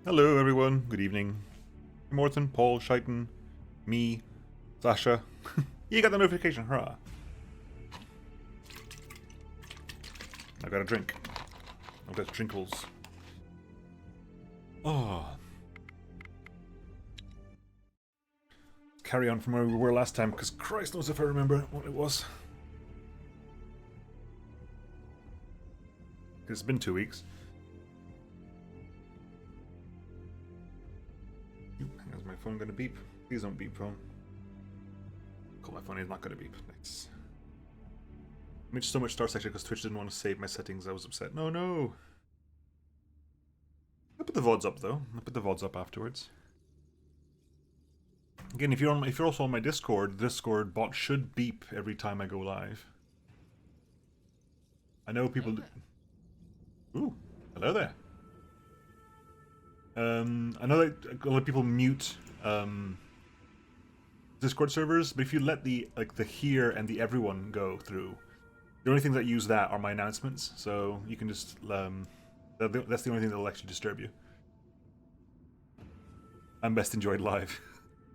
Hello everyone, good evening. Morton, Paul, Shaitan, me, Sasha. You got the notification, hurrah. I got a drink. I've got drinkles. Oh. Carry on from where we were last time, because Christ knows if I remember what it was. It's been 2 weeks. Is my phone gonna beep? Please don't beep, phone. Call my phone is not gonna beep. Nice. I made so much Star Section because Twitch didn't want to save my settings. I was upset. No. I'll put the VODs up though. I'll put the VODs up afterwards. Again, if you're also on my Discord, the Discord bot should beep every time I go live. I know people. Ooh, hello there. I know that a lot of people mute Discord servers, but if you let the here and the everyone go through, the only things that use that are my announcements. So you can just that's the only thing that will actually disturb you. I'm best enjoyed live.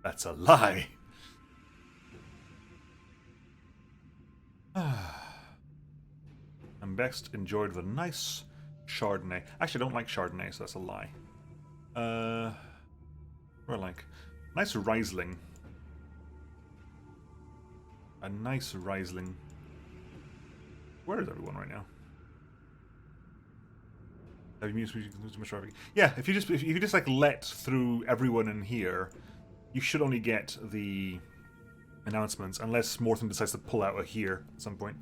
That's a lie. I'm best enjoyed with a nice Chardonnay. Actually, I don't like Chardonnay, so that's a lie. What I like? Nice Riesling. A nice Riesling. Where is everyone right now? Have you muted too much traffic? Yeah, if you just like let through everyone in here, you should only get the announcements unless Morton decides to pull out a here at some point.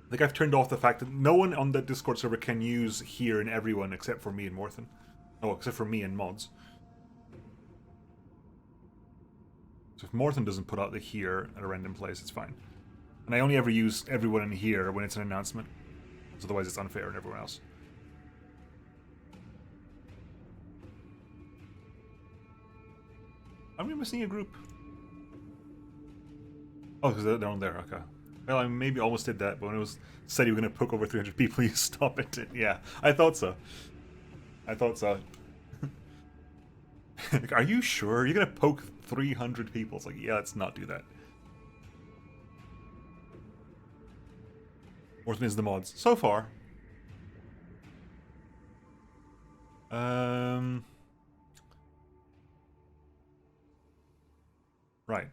Like, I've turned off the fact that no one on the Discord server can use here and everyone except for me and Morton. Oh, except for me and mods. So if Morton doesn't put out the here at a random place, it's fine. And I only ever use everyone in here when it's an announcement. Because otherwise it's unfair on everyone else. Are we missing a group? Oh, because they're on there, okay. Well, I maybe almost did that, but when it was said you were going to poke over 300 people, you stop it. Yeah, I thought so. Like, are you sure? You're going to poke 300 people? It's like, yeah, let's not do that. Morton is the mods. So far. Right.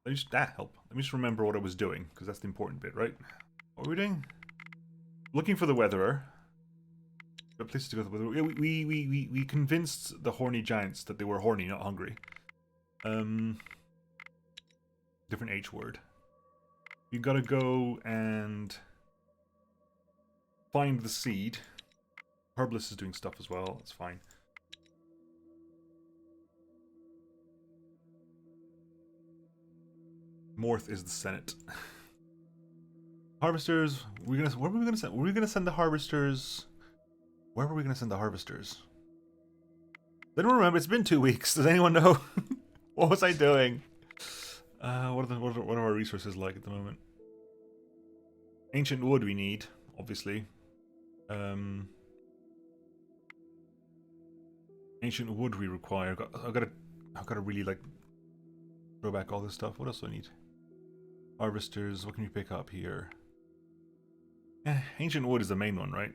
Let me just help. Let me just remember what I was doing, because that's the important bit, right? What were we doing? Looking for the weatherer. Got places to go. We convinced the horny giants that they were horny, not hungry. Different H word. You gotta go and find the seed. Herbalist is doing stuff as well. That's fine. Morth is the Senate. Harvesters. Where were we gonna send? Were we gonna send the harvesters? Where were we gonna send the harvesters? I don't remember. It's been 2 weeks. Does anyone know? What was I doing? What are our resources like at the moment? Ancient wood we need, obviously. Ancient wood we require. I've got to really like throw back all this stuff. What else do I need? Harvesters. What can we pick up here? Ancient wood is the main one, right?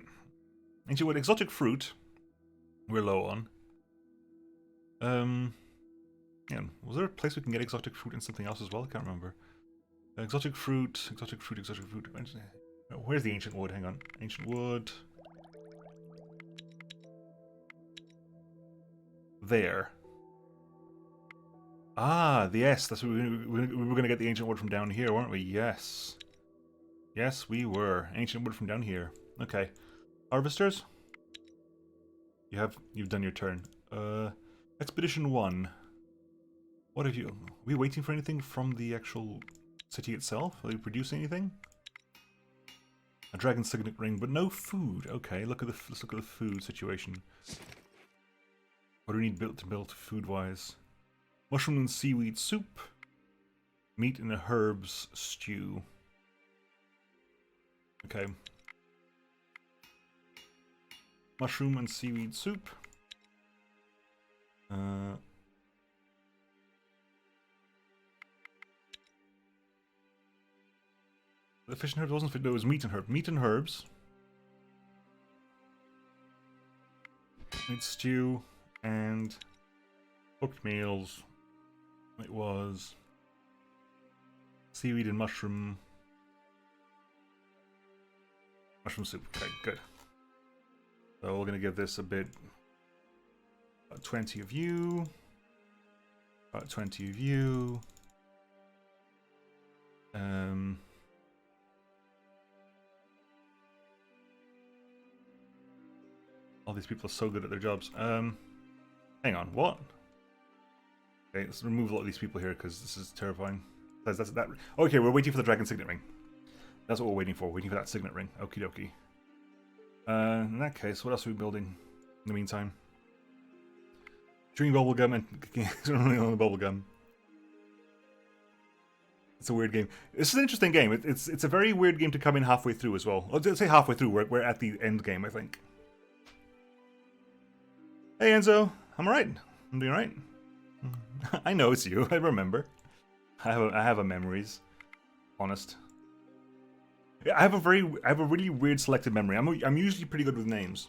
Ancient wood, exotic fruit. We're low on. Yeah, was there a place we can get exotic fruit and something else as well? I can't remember. Exotic fruit. Where's the ancient wood? Hang on. Ancient wood. There. Ah, yes. That's what we were going to get the ancient wood from down here, weren't we? Yes. Yes, we were. Ancient wood from down here. Okay. Harvesters? You've done your turn. Expedition 1. What have you... Are we waiting for anything from the actual city itself? Are they producing anything? A dragon signet ring, but no food. Okay, let's look at the food situation. What do we need to build food-wise? Mushroom and seaweed soup. Meat and herbs stew. Okay. Mushroom and seaweed soup. The fish and herbs wasn't fit. There was meat and herb. Meat and herbs. Meat stew and cooked meals. It was seaweed and mushroom. Mushroom soup. Okay, good. So we're gonna give this a bit. About 20 of you. About 20 of you. All these people are so good at their jobs. Hang on, what? Okay, let's remove a lot of these people here because this is terrifying. That's that. Okay, we're waiting for the dragon signet ring. That's what we're waiting for. Waiting for that signet ring. Okie dokie. In that case, what else are we building in the meantime? Chewing bubblegum and running on the bubblegum. It's a weird game. This is an interesting game. It's a very weird game to come in halfway through as well. I'll say halfway through. We're at the end game, I think. Hey Enzo, I'm alright. I'm doing alright. I know it's you. I remember. I have a memories. Honest. I have a really weird selective memory. I'm usually pretty good with names.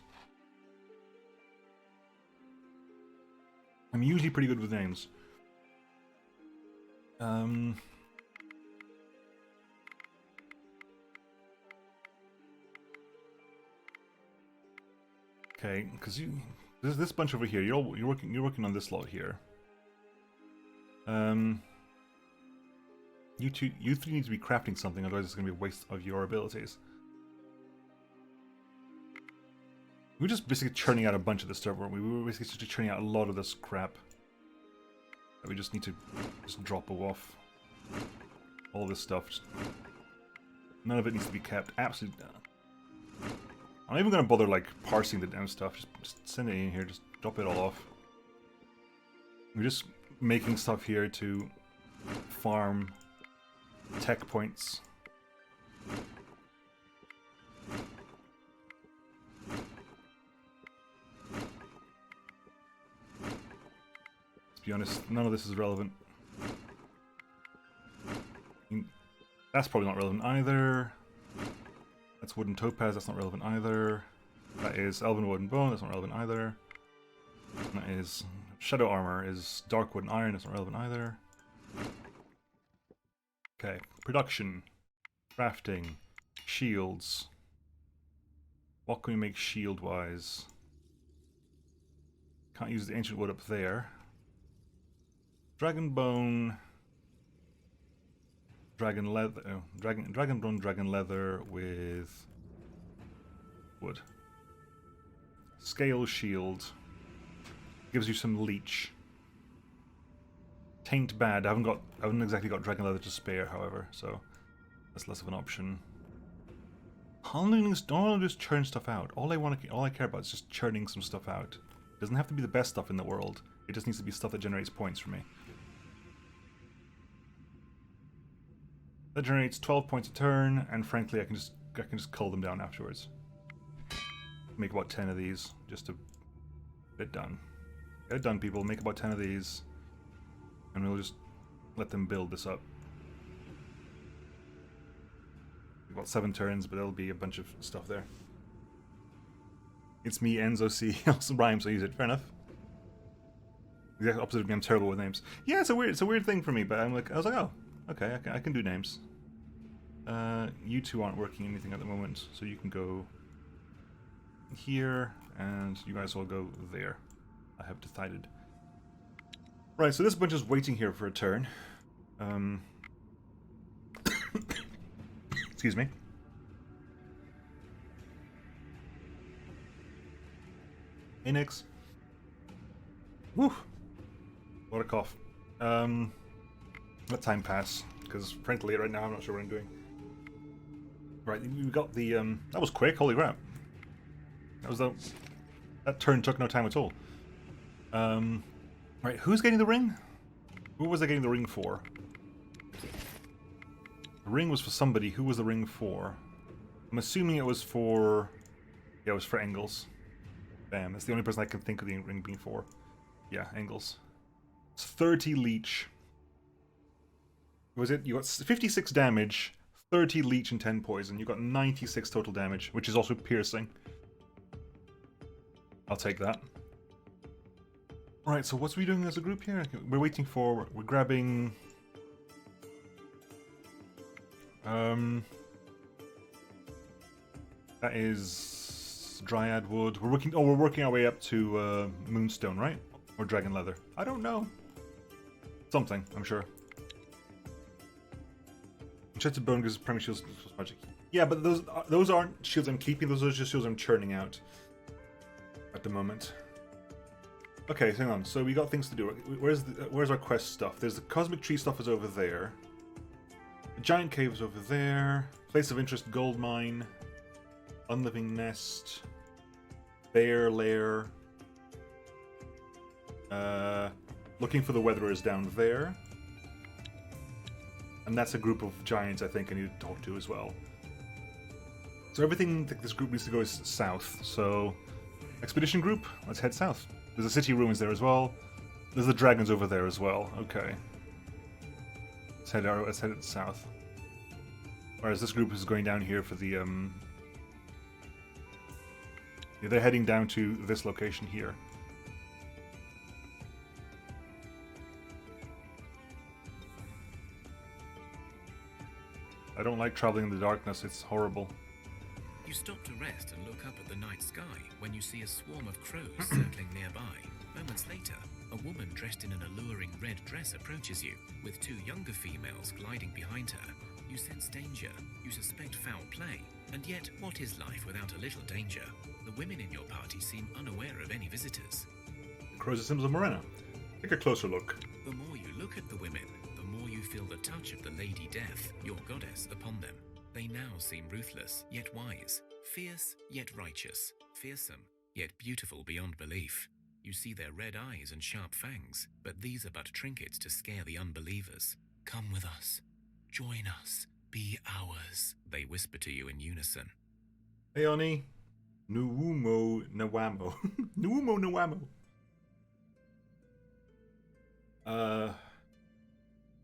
Okay, because there's this bunch over here. You're working on this lot here. You three need to be crafting something, otherwise it's going to be a waste of your abilities. We were just basically churning out a bunch of this stuff, weren't we? We were basically just churning out a lot of this crap that we just need to just drop off. All this stuff. None of it needs to be kept. Absolutely. I'm not even going to bother like parsing the damn stuff. Just send it in here. Just drop it all off. We're just making stuff here to farm tech points. Let's be honest, none of this is relevant. That's probably not relevant either. That's wooden topaz, that's not relevant either. That is elven wood and bone, that's not relevant either. That is shadow armor, is dark wood and iron, that's not relevant either. Okay, production, crafting, shields. What can we make shield-wise? Can't use the ancient wood up there. Dragon bone, dragon leather, dragon bone, dragon leather with wood. Scale shield gives you some leech. Taint bad. I haven't exactly got dragon leather to spare, however, so that's less of an option. All I want to do is churn stuff out. All I care about is just churning some stuff out. It doesn't have to be the best stuff in the world. It just needs to be stuff that generates points for me. That generates 12 points a turn, and frankly, I can just cull them down afterwards. Make about 10 of these, just to get it done. Get it done, people. Make about 10 of these, and we'll just let them build this up. About 7 turns, but there'll be a bunch of stuff there. It's me, Enzo C. Also rhymes, so I use it. Fair enough. The exact opposite of me, I'm terrible with names. Yeah, it's a weird thing for me, but I was like, oh, okay, I can do names. You two aren't working anything at the moment, so you can go here, and you guys all go there. I have decided. Right, so this bunch is waiting here for a turn. Excuse me. Hey, Nix. Woo! What a cough. Let time pass, because frankly, right now I'm not sure what I'm doing. Right, we got the, that was quick, holy crap. That turn took no time at all. Right, who's getting the ring? Who was I getting the ring for? The ring was for somebody. Who was the ring for? I'm assuming it was for... Yeah, it was for Engels. Bam, that's the only person I can think of the ring being for. Yeah, Engels. It's 30 leech. Was it? You got 56 damage, 30 leech, and 10 poison. You got 96 total damage, which is also piercing. I'll take that. Alright, so what's we doing as a group here? We're waiting for... We're grabbing... That is... Dryad wood. We're working... Oh, we're working our way up to Moonstone, right? Or Dragon Leather. I don't know. Something, I'm sure. Enchanted Bone gives primary shields magic. Yeah, but those aren't shields I'm keeping, those are just shields I'm churning out. At the moment. Okay, hang on. So we got things to do. Where's our quest stuff? There's the Cosmic Tree stuff is over there. The Giant Cave is over there. Place of Interest Gold Mine. Unliving Nest. Bear Lair. Looking for the Weatherer is down there. And that's a group of giants I think I need to talk to as well. So everything that this group needs to go is south. So, expedition group, let's head south. There's a city ruins there as well. There's the dragons over there as well. Okay. Let's head south. Whereas this group is going down here for the yeah, they're heading down to this location here. I don't like traveling in the darkness, it's horrible. You stop to rest and look up at the night sky when you see a swarm of crows circling nearby. Moments later, a woman dressed in an alluring red dress approaches you, with two younger females gliding behind her. You sense danger, you suspect foul play, and yet what is life without a little danger? The women in your party seem unaware of any visitors. The crows are symbols of Morena. Take a closer look. The more you look at the women, the more you feel the touch of the Lady Death, your goddess, upon them. They now seem ruthless, yet wise, fierce, yet righteous, fearsome, yet beautiful beyond belief. You see their red eyes and sharp fangs, but these are but trinkets to scare the unbelievers. Come with us. Join us. Be ours, they whisper to you in unison. Hey, Oni. Nuumo Nawamo. Nuumo Nawamo.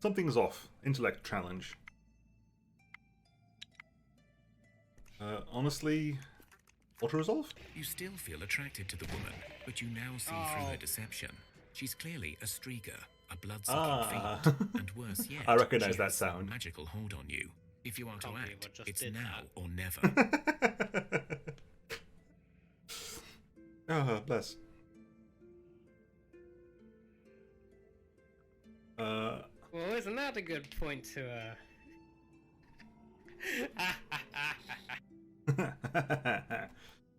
Something's off. Intellect challenge. Honestly, auto-resolve? You still feel attracted to the woman, but you now see through her deception. She's clearly a Striga, a blood-sucking fiend, and worse yet, I recognize she that has some sound. magical hold on you. If you are to act, it's now or never. Oh, bless. Well, isn't that a good point to,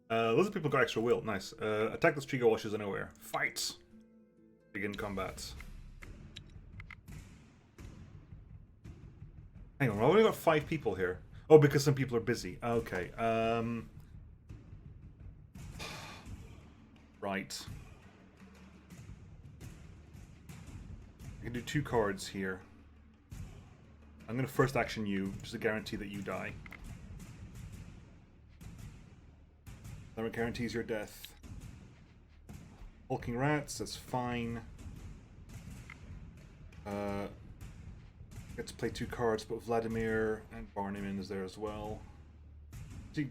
Lots of people got extra will. Nice. Attack the Striga while she's unaware. Fight! Begin combat. Hang on, we only got 5 people here. Oh, because some people are busy. Okay. Right. I can do 2 cards here. I'm going to first action you, just to guarantee that you die. That guarantees your death. Hulking rats, that's fine. Get to play 2 cards, but Vladimir and Barneyman is there as well. See,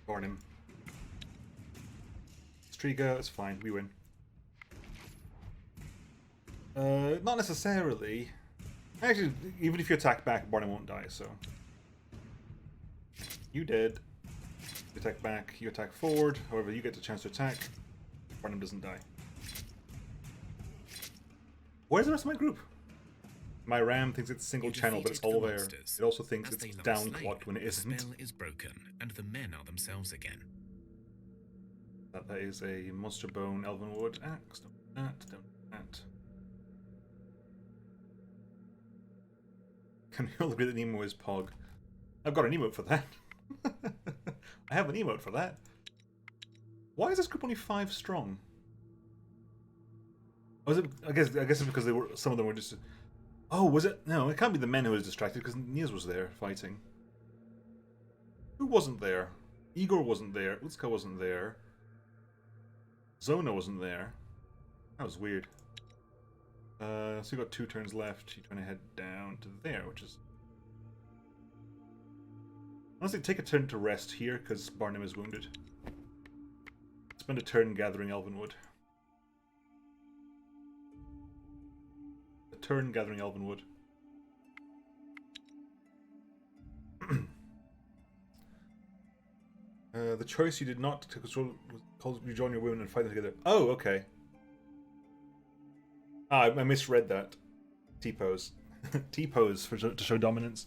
Barnum. Striga, it's fine, we win. Not necessarily. Actually, even if you attack back, Barnum won't die, so. You did. You attack back, you attack forward, however, you get the chance to attack. Barnum doesn't die. Where's the rest of my group? My RAM thinks it's single channel, but it's all there. It also thinks it's downclocked when it isn't. The spell is broken, and the men are themselves again. That is a Monster Bone Elvenwood axe. Don't do that. Can we all agree that Nemo is Pog? I've got an emote for that. I have an emote for that. Why is this group only 5 strong? Was it? I guess it's because they were. Some of them were just. Oh, was it? No, it can't be the men who was distracted because Nias was there fighting. Who wasn't there? Igor wasn't there. Utska wasn't there. Zona wasn't there. That was weird. So you got 2 turns left. You're trying to head down to there, which is... Honestly, take a turn to rest here, because Barnum is wounded. Spend a turn gathering Elvenwood. A turn gathering Elvenwood. The choice you did not to control was called you join your women and fight them together. Oh, okay. Ah, I misread that. T-pose. T-pose to show dominance.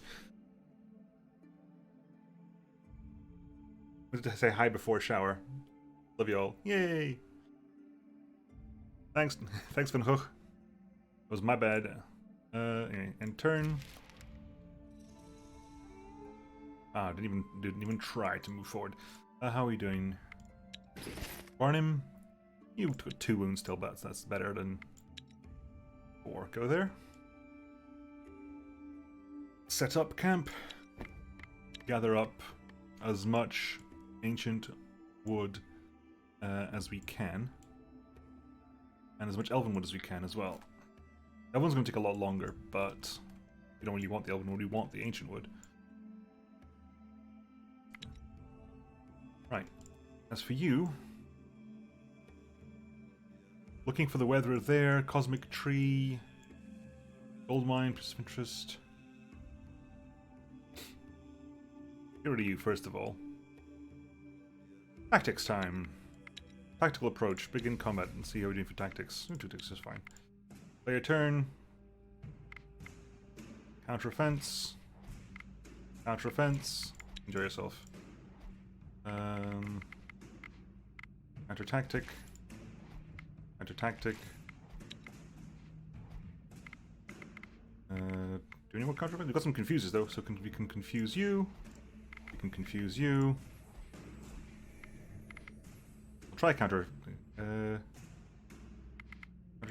I wanted to say hi before shower. Love you all. Yay! Thanks, thanks Van Hoog. It was my bad. Anyway, and turn. Ah, didn't even try to move forward. How are we doing? Barnum, you took 2 wounds still, but that's better than 4. Go there. Set up camp. Gather up as much ancient wood as we can, and as much elven wood as we can as well. That one's going to take a lot longer, but we don't really want the elven wood, we want the ancient wood. Right. As for you, looking for the weather there, cosmic tree, gold mine, place of interest. Get rid of you first of all. Tactics time. Tactical approach. Begin combat and see how we're doing for tactics. 2 ticks is fine. Play your turn. Counter offense. Counter offense. Enjoy yourself. Counter tactic. Counter tactic. Do any more counter offense? We've got some confuses though, so we can confuse you. We can confuse you. I'll try counter. Counter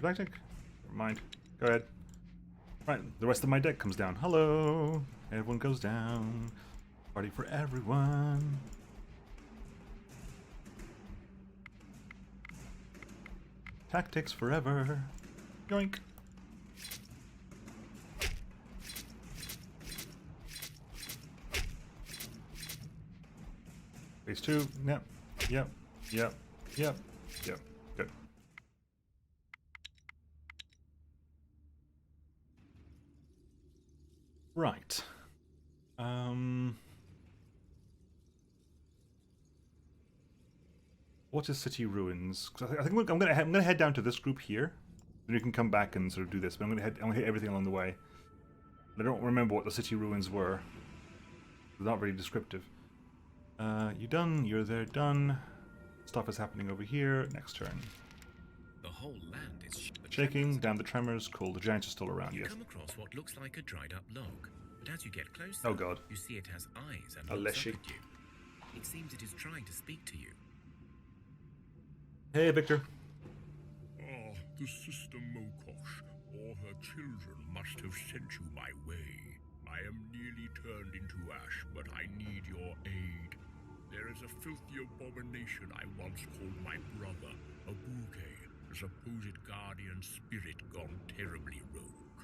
tactic? Never mind. Go ahead. Right, the rest of my deck comes down. Hello! Everyone goes down. Party for everyone. Tactics forever. Yoink. Phase 2. Yep. Yep. Yep. Yep. Yep. Good. Right. What is City Ruins? 'Cause I think I'm gonna head down to this group here, then we can come back and sort of do this. But I'm gonna hit everything along the way. I don't remember what the City Ruins were. They're not very descriptive. You done? You're there. Done. Stuff is happening over here. Next turn. The whole land is Shaking. Down the tremors. Cool. The giants are still around. You Yes. come across what looks like a dried up log, but as you get closer, Oh god. you see it has eyes and A looks leshy. up at you. It seems it is trying to speak to you. Hey, Victor. Ah, the sister Mokosh or her children must have sent you my way. I am nearly turned into ash, but I need your aid. There is a filthy abomination I once called my brother, a bouquet, a supposed guardian spirit gone terribly rogue.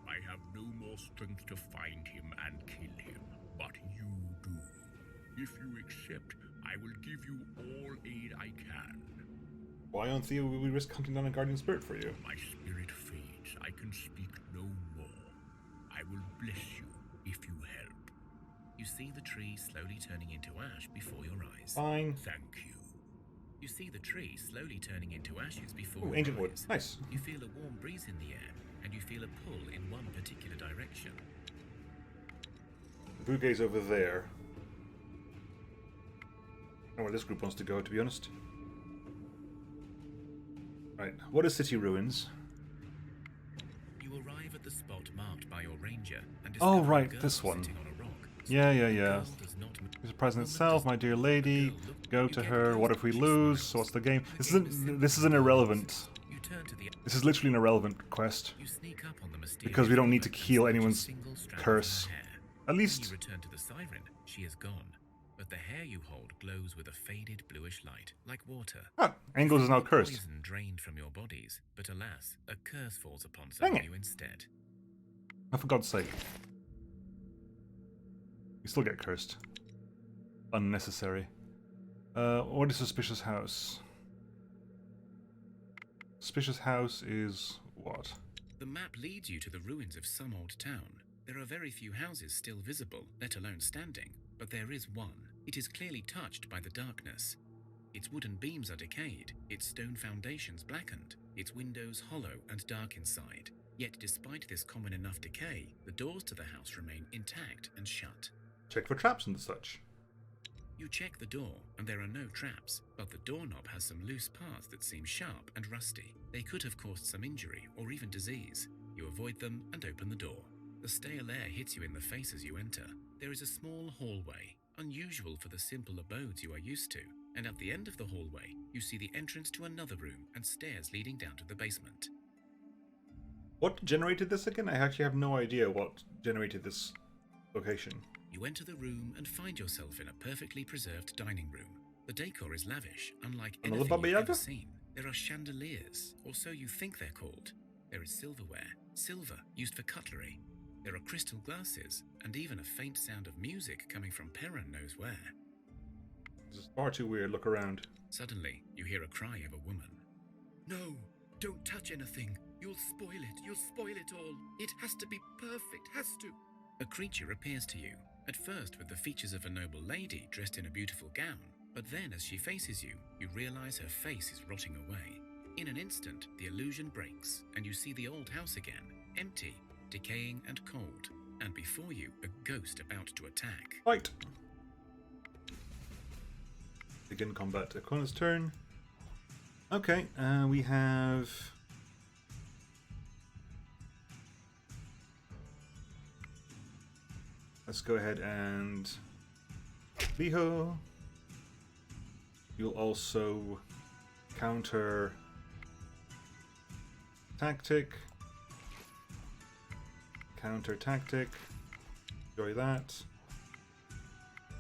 I have no more strength to find him and kill him, but you do. If you accept, I will give you all aid I can. Why on Thea will we risk hunting down a guardian spirit for you? My spirit fades. I can speak no more. I will bless you if you help. You see the tree slowly turning into ash before your eyes. Fine. Thank you. You see the tree slowly turning into ashes before Ooh, your ancient wood. eyes. Nice. You feel a warm breeze in the air, and you feel a pull in one particular direction. The Bugay's over there. I don't know where this group wants to go, to be honest. Right, what is City Ruins? You arrive at the spot marked by your ranger and Oh, discover a right, girl this one. sitting on a rock. Yeah. The girl does not move. It's a present The itself, my dear lady. girl look- Go you to get her. close, What if we she lose? smiles. So what's the game? The This game isn't. is This is an irrelevant. simple. You turn to the This is literally an irrelevant quest. You sneak up on the mysterious Because we don't need to woman and heal snatch a anyone's single strand of curse. her hair. At When least you return to the siren, she is gone. but the hair you hold glows with a faded bluish light, like water. Ah, Angles is now The cursed. poison drained from your bodies, but alas, a curse falls upon some Dang of it. you instead. Oh, for God's sake. We still get cursed. Unnecessary. What is Suspicious House? Suspicious House is what? The map leads you to the ruins of some old town. There are very few houses still visible, let alone standing, but there is one. It is clearly touched by the darkness. Its wooden beams are decayed, its stone foundations blackened, its windows hollow and dark inside. Yet despite this common enough decay, the doors to the house remain intact and shut. Check for traps and such. You check the door, and there are no traps, but the doorknob has some loose parts that seem sharp and rusty. They could have caused some injury or even disease. You avoid them and open the door. The stale air hits you in the face as you enter. There is a small hallway, unusual for the simple abodes you are used to, and at the end of the hallway, you see the entrance to another room and stairs leading down to the basement. What generated this again? I actually have no idea what generated this location. You enter the room and find yourself in a perfectly preserved dining room. The decor is lavish, unlike Another anything Baba you've Yaga? ever seen. There are chandeliers, or so you think they're called. There is silverware, silver used for cutlery. There are crystal glasses, and even a faint sound of music coming from Perrin knows where. This is far too weird. Look around. Suddenly, you hear a cry of a woman. No, don't touch anything. You'll spoil it. You'll spoil it all. It has to be perfect. Has to. A creature appears to you, at first with the features of a noble lady dressed in a beautiful gown, but then as she faces you, you realize her face is rotting away. In an instant, the illusion breaks, and you see the old house again, empty, decaying and cold, and before you, a ghost about to attack. Fight! Begin combat. Akona's turn. Okay, we have... Let's go ahead and... Liho. You'll also counter... Tactic. Counter tactic. Enjoy that.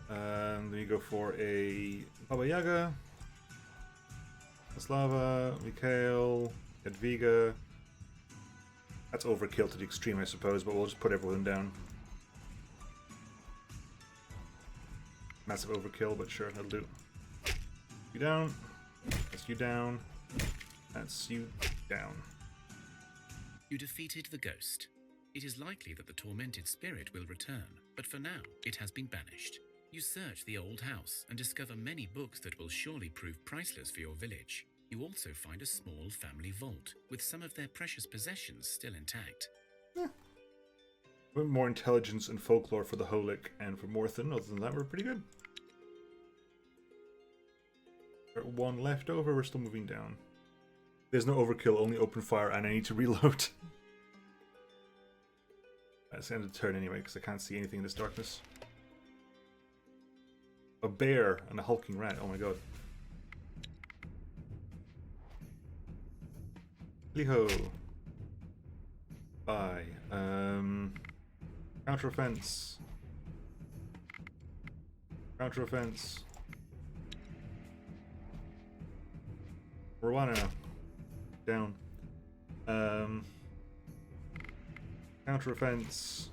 Then you go for a Baba Yaga, Slava, Mikhail, Edviga. That's overkill to the extreme, I suppose, but we'll just put everyone down. Massive overkill, but sure, that'll do. You down. That's you down. That's you down. You defeated the ghost. It is likely that the tormented spirit will return, but for now, it has been banished. You search the old house and discover many books that will surely prove priceless for your village. You also find a small family vault, with some of their precious possessions still intact. A bit more intelligence and folklore for the Holic and for Morthen. Other than that, we're pretty good. Got one left over, we're still moving down. There's no overkill, only open fire, and I need to reload. That's the end of the turn anyway, because I can't see anything in this darkness. A bear and a hulking rat, oh my god. Liho. Bye. Counter offense. Counter offense. Rwana. Down. Counter offense.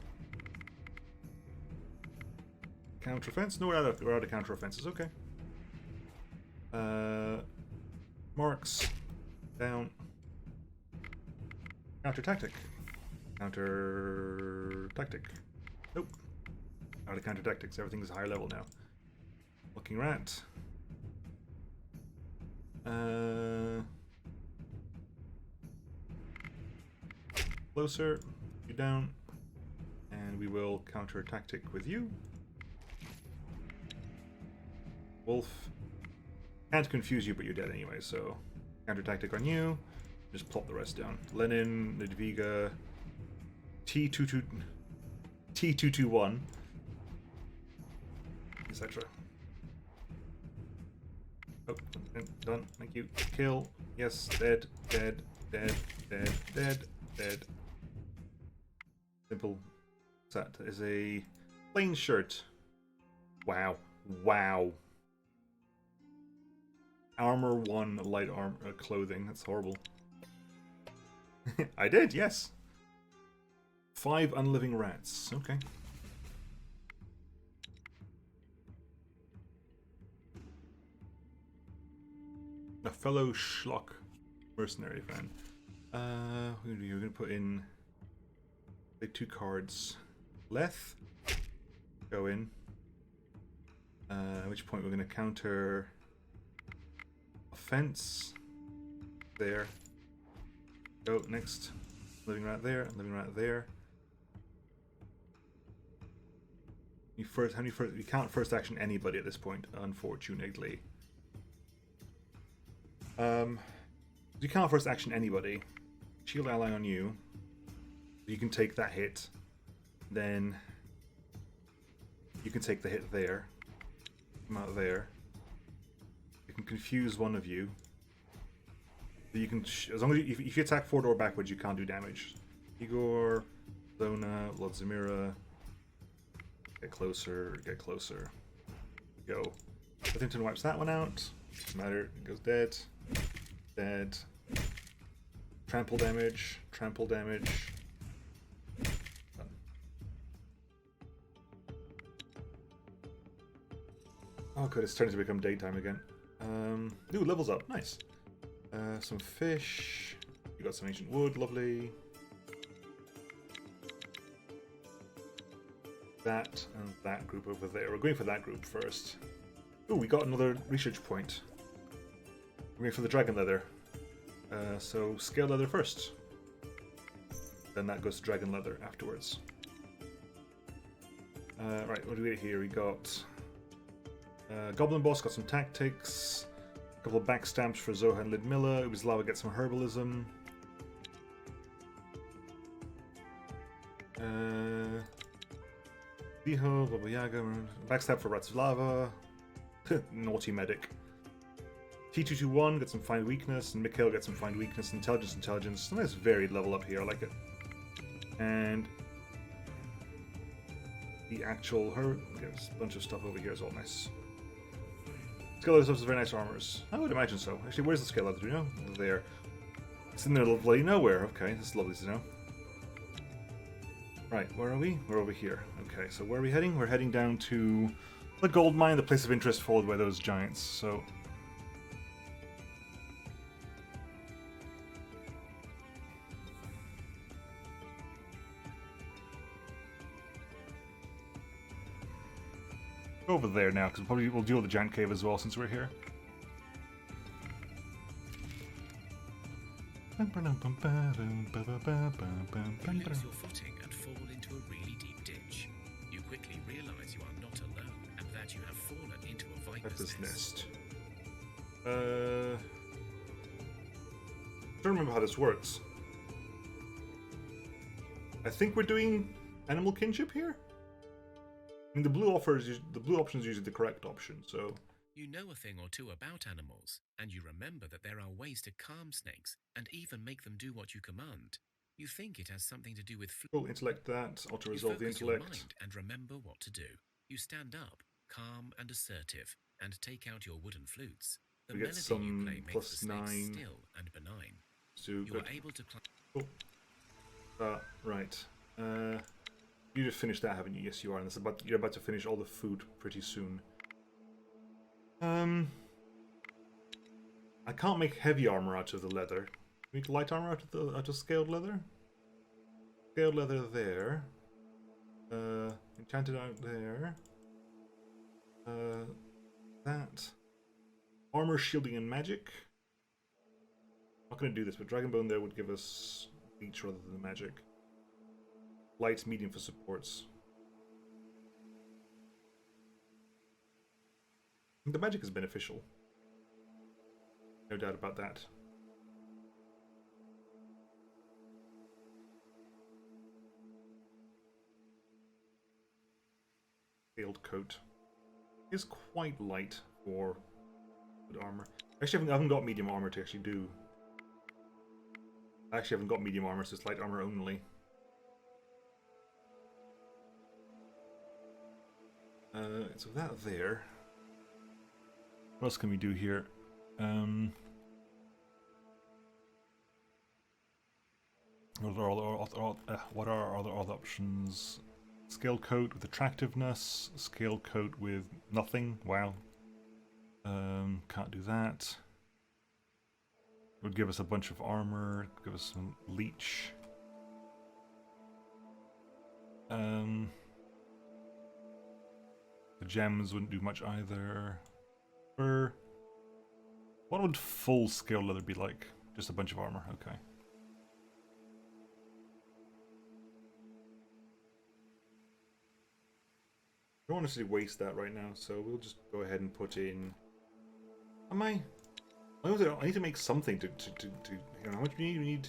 Counter offense? No, we're out of counter offenses. Okay. Marks. Down. Counter tactic. Counter tactic. Nope. Out of counter tactics. Everything is higher level now. Looking rat. Closer. You down. And we will counter tactic with you. Wolf. Can't confuse you, but you're dead anyway, so counter tactic on you. Just plop the rest down. Lenin, Nedviga, T221, etc. Oh, done. Thank you. Kill. Yes. Dead. Dead. Dead. Dead. Dead. Dead. Simple. That is a plain shirt. Wow. Wow. Armor 1, light armor clothing. That's horrible. I did, yes. 5 unliving rats. Okay. A fellow schlock mercenary fan. You're going to put in say 2 cards. Leth. Go in. At which point we're going to counter offense. There. Go next. Living rat there. Living rat there. You can't first action anybody at this point, unfortunately. You can't first action anybody. Shield ally on you. You can take that hit. Then you can take the hit there. Come out there. You can confuse one of you. You can, as long as if you attack forward or backwards, you can't do damage. Igor, Lona, Lodzimira. Get closer. Get closer. Go. Huffington wipes that one out. Doesn't matter. It goes dead. Dead. Trample damage. Trample damage. Done. Oh good, it's starting to become daytime again. Ooh, levels up. Nice. Some fish. You got some ancient wood. Lovely. That and that group over there. We're going for that group first. Ooh, we got another research point. We're going for the dragon leather. So scale leather first. Then that goes to dragon leather afterwards. Right, what do we get here? We got Goblin Boss, got some tactics. A couple of backstamps for Zoha and Lidmilla. Ubislava gets some herbalism. Viho, Baba Yaga, backstab for Ratslava. Naughty medic. T221 gets some find weakness, and Mikhail gets some find weakness, intelligence. Nice varied level up here, I like it. And the actual her gives a bunch of stuff over here as well, nice. Scale leather stuff is very nice armors. I would imagine so. Actually, where's the scale leather? Do you know? There. It's in the middle of bloody nowhere. Okay, that's lovely to know. Right, where are we? We're over here. Okay, so where are we heading? We're heading down to the gold mine, the place of interest followed by those giants, so... Go over there now, because we'll deal with the giant cave as well since we're here. You lose your footing and fall into a really deep ditch. You quickly realize you are not alone, and that you have fallen into a viper's nest. I don't remember how this works. I think we're doing animal kinship here? I mean, the blue option is usually the correct option, so... You know a thing or two about animals, and you remember that there are ways to calm snakes, and even make them do what you command. You think it has something to do with Cool, intellect that, auto-resolve the intellect. Your mind and remember what to do. You stand up, calm and assertive, and take out your wooden flutes. The we get melody some you play makes the snakes +9. still and benign. So You good. are able to Cool. Right. You just finished that, haven't you? Yes, you are. And you're about to finish all the food pretty soon. I can't make heavy armor out of the leather. Can we make light armor out of scaled leather? Scaled leather there. Enchanted out there. That. Armor, shielding, and magic. I'm not going to do this, but Dragon Bone there would give us each rather than magic. Light, medium for supports. The magic is beneficial. No doubt about that. Scaled coat is quite light for good armor. Actually, I haven't got medium armor to actually do. I actually haven't got medium armor, so it's light armor only. So that there. What else can we do here? What are our other options? Scale coat with attractiveness. Scale coat with nothing. Wow. Can't do that. It would give us a bunch of armor. Give us some leech. The gems wouldn't do much either. What would full scale leather be like? Just a bunch of armor. Okay. I don't want to waste that right now, so we'll just go ahead and put in. I need to make something to you know, how much do you need?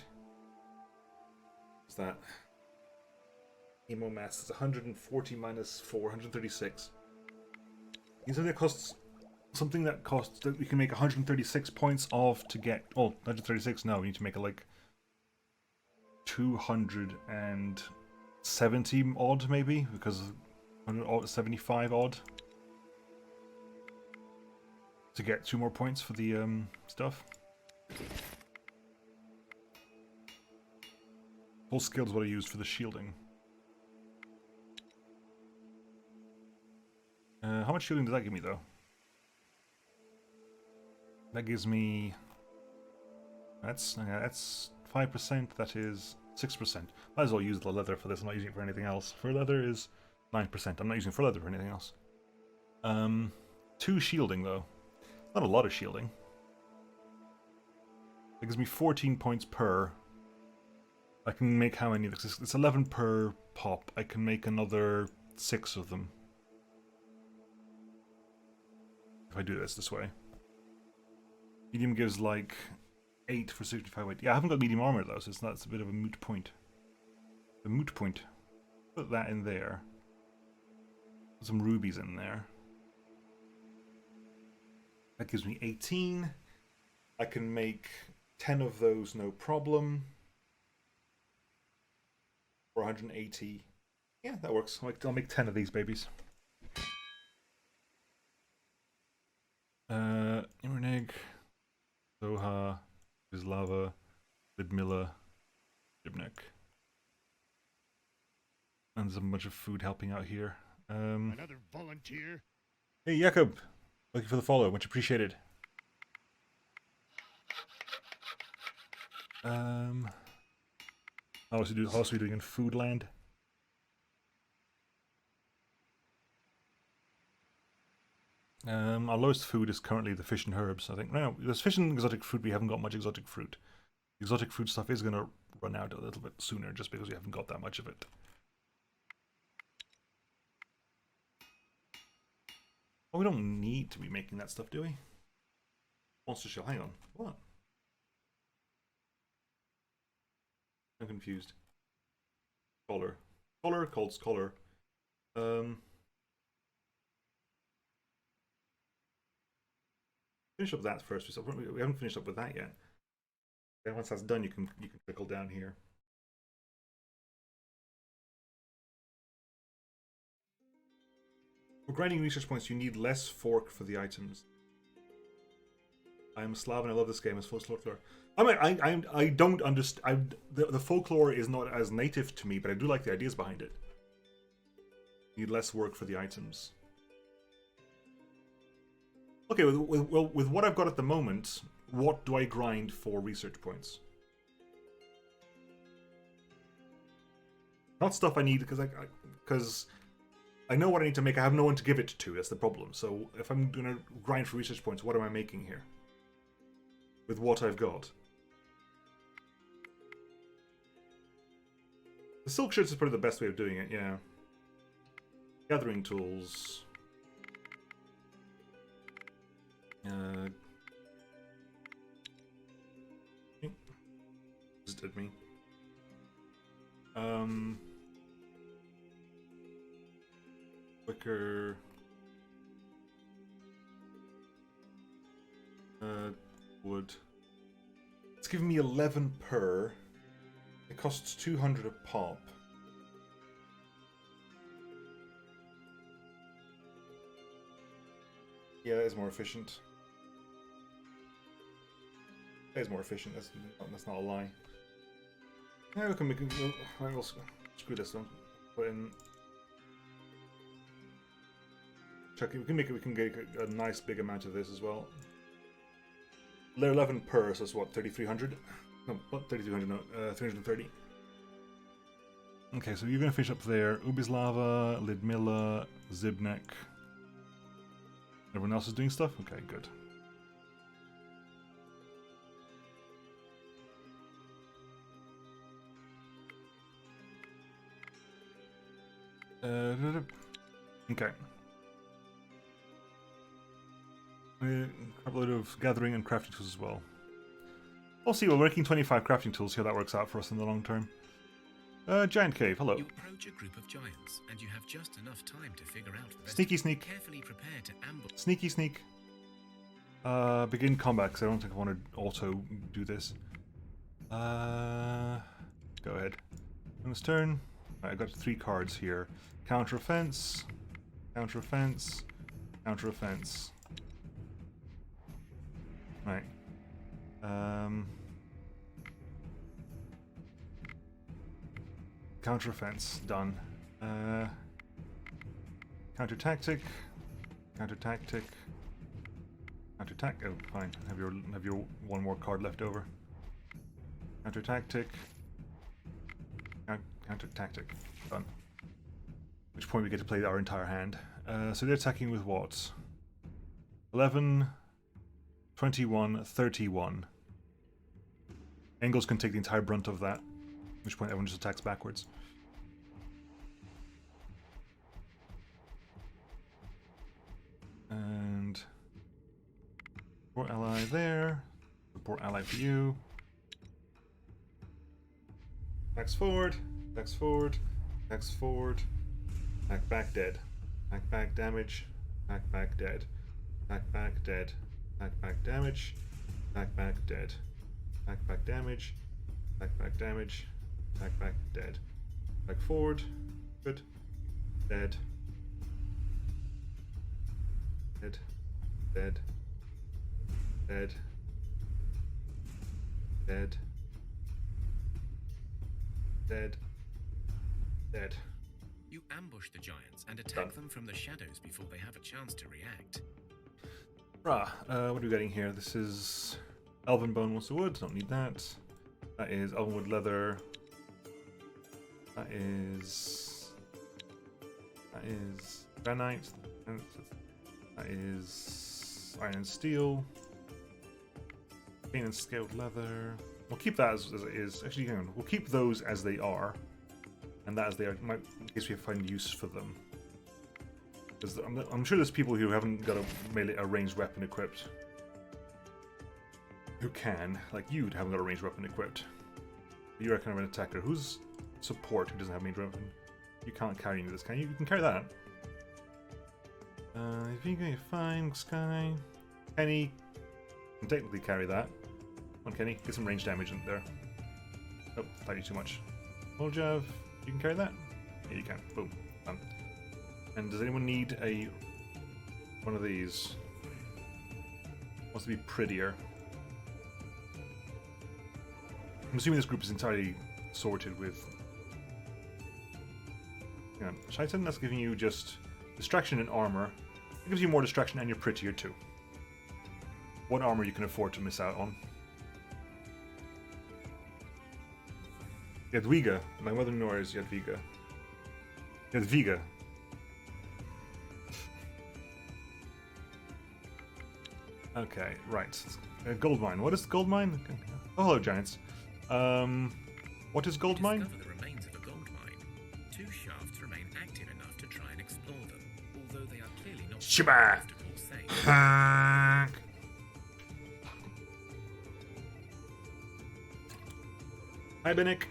What's that? Nemo mass is 140 minus 4, 136. Need something that costs that we can make 136 points of to get. Oh, 136. No, we need to make it like 270 odd maybe, because 175 odd to get 2 more points for the stuff. Full skill is what I used for the shielding. How much shielding does that give me though? That gives me. That's 5%. That is 6%. Might as well use the leather for this. I'm not using it for anything else. For leather is 9%. I'm not using it for leather for anything else. 2 shielding though. Not a lot of shielding. It gives me 14 points per. I can make how many? It's 11 per pop. I can make another 6 of them. If I do this way. Medium gives like 8 for 65 weight. Yeah, I haven't got medium armor though, so that's a bit of a moot point. The moot point. Put that in there. Put some rubies in there. That gives me 18. I can make 10 of those, no problem. For 180. Yeah, that works. I'll make 10 of these babies. Imrenig, Soha, Vislava, Lidmilla, Jibnek. And there's a bunch of food helping out here. Another volunteer. Hey Jakob, thank you for the follow, much appreciated. How else are we doing in Foodland? Our lowest food is currently the fish and herbs, I think. No, there's fish and exotic fruit. We haven't got much exotic fruit. Exotic fruit stuff is going to run out a little bit sooner just because we haven't got that much of it. Oh, we don't need to be making that stuff, do we? Monster shell, hang on. What? I'm confused. Collar. Collar, called scholar. Finish up that first. We haven't finished up with that yet. Then once that's done, you can trickle down here. For grinding research points, you need less fork for the items. I am a Slav and I love this game. It's full of folklore. I mean, I don't understand. The folklore is not as native to me, but I do like the ideas behind it. You need less work for the items. Okay, with what I've got at the moment, what do I grind for research points? Not stuff I need because I know what I need to make. I have no one to give it to. That's the problem. So if I'm gonna grind for research points, what am I making here? With what I've got. The silk shirts is probably the best way of doing it. Yeah. Gathering tools. Visited me. Quicker. Wood. It's giving me 11 per. It costs 200 a pop. Yeah, that is more efficient. It's more efficient. That's not a lie. Yeah, we can make it. We'll screw this one. Put in. Check. We can make it. We can get a nice big amount of this as well. Layer 11 per, so it's what, 3,300? No, not 3,300. No, 330. Okay, so you're gonna finish up there. Ubislava, Lidmilla, Zibnek. Everyone else is doing stuff? Okay, good. Okay. A couple of gathering and crafting tools as well. We'll see, we're making 25 crafting tools, see how that works out for us in the long term. Giant cave, hello. You approach a group of giants, and you have just enough time to figure out the best. Sneaky sneak. Carefully prepare to ambush. Sneaky sneak. Begin combat, because I don't think I want to auto do this. Go ahead. On this turn, right, I've got 3 cards here. Counter offense, counter offense, counter offense. Right. Counter offense, done. Counter tactic, counter tactic, counter tac. Oh, fine. Have your one more card left over. Counter tactic, counter tactic, done. At which point we get to play our entire hand. So they're attacking with what? 11, 21, 31. Engels can take the entire brunt of that. At which point everyone just attacks backwards. And support ally there. Support ally for you. Attacks forward. Attacks forward. Attacks forward. Attack back dead. Attack back damage. Attack back dead. Attack back dead. Attack back damage. Attack back dead. Attack back damage. Attack back damage. Attack back dead. Attack forward. Good. Dead. Dead. Dead. Dead. Dead. Dead. Dead. You ambush the giants and attack them from the shadows before they have a chance to react. What are we getting here? This is Elven Bone wants the wood, don't need that. That is Elvenwood Leather. That is Granite. That is Iron and Steel. Green and Scaled Leather. We'll keep that as it is. Actually, hang on. We'll keep those as they are. And that as they are, in case we find use for them. Because I'm sure there's people who haven't got a ranged weapon equipped. Who can. Like you haven't got a ranged weapon equipped. You're kind of an attacker. Who's support who doesn't have a ranged weapon? You can't carry any of this, can you? You can carry that. If you go fine, Sky. Kenny can technically carry that. Come on, Kenny. Get some range damage in there. Oh, slightly too much. Moljav, you can carry that? Yeah, you can. Boom. Done. And does anyone need one of these? Wants to be prettier. I'm assuming this group is entirely sorted with... Hang on. Shaitan, that's giving you just distraction and armor. It gives you more distraction and you're prettier too. What armor you can afford to miss out on. Jadwiga. My mother-in-law is Jadwiga. Jadwiga. Okay, right. Gold mine. What is gold mine? Oh, hello, giants. What is gold mine? Discover the remains of a gold mine. 2 shafts remain active enough to try and explore them, although they are clearly not Shiba! enough to call safe. Hi, Benik.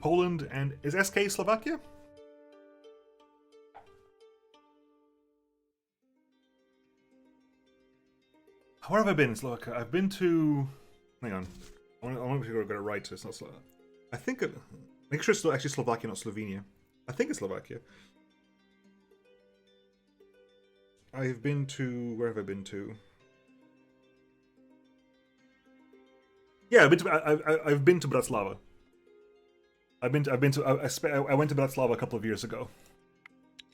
Poland and... Is SK Slovakia? Where have I been in Slovakia? I've been to... Hang on. I want to make sure I got it right so it's not Slovakia. I think... Make sure it's actually Slovakia, not Slovenia. I think it's Slovakia. I've been to... Where have I been to? Yeah, I've been to Bratislava. I went to Bratislava a couple of years ago.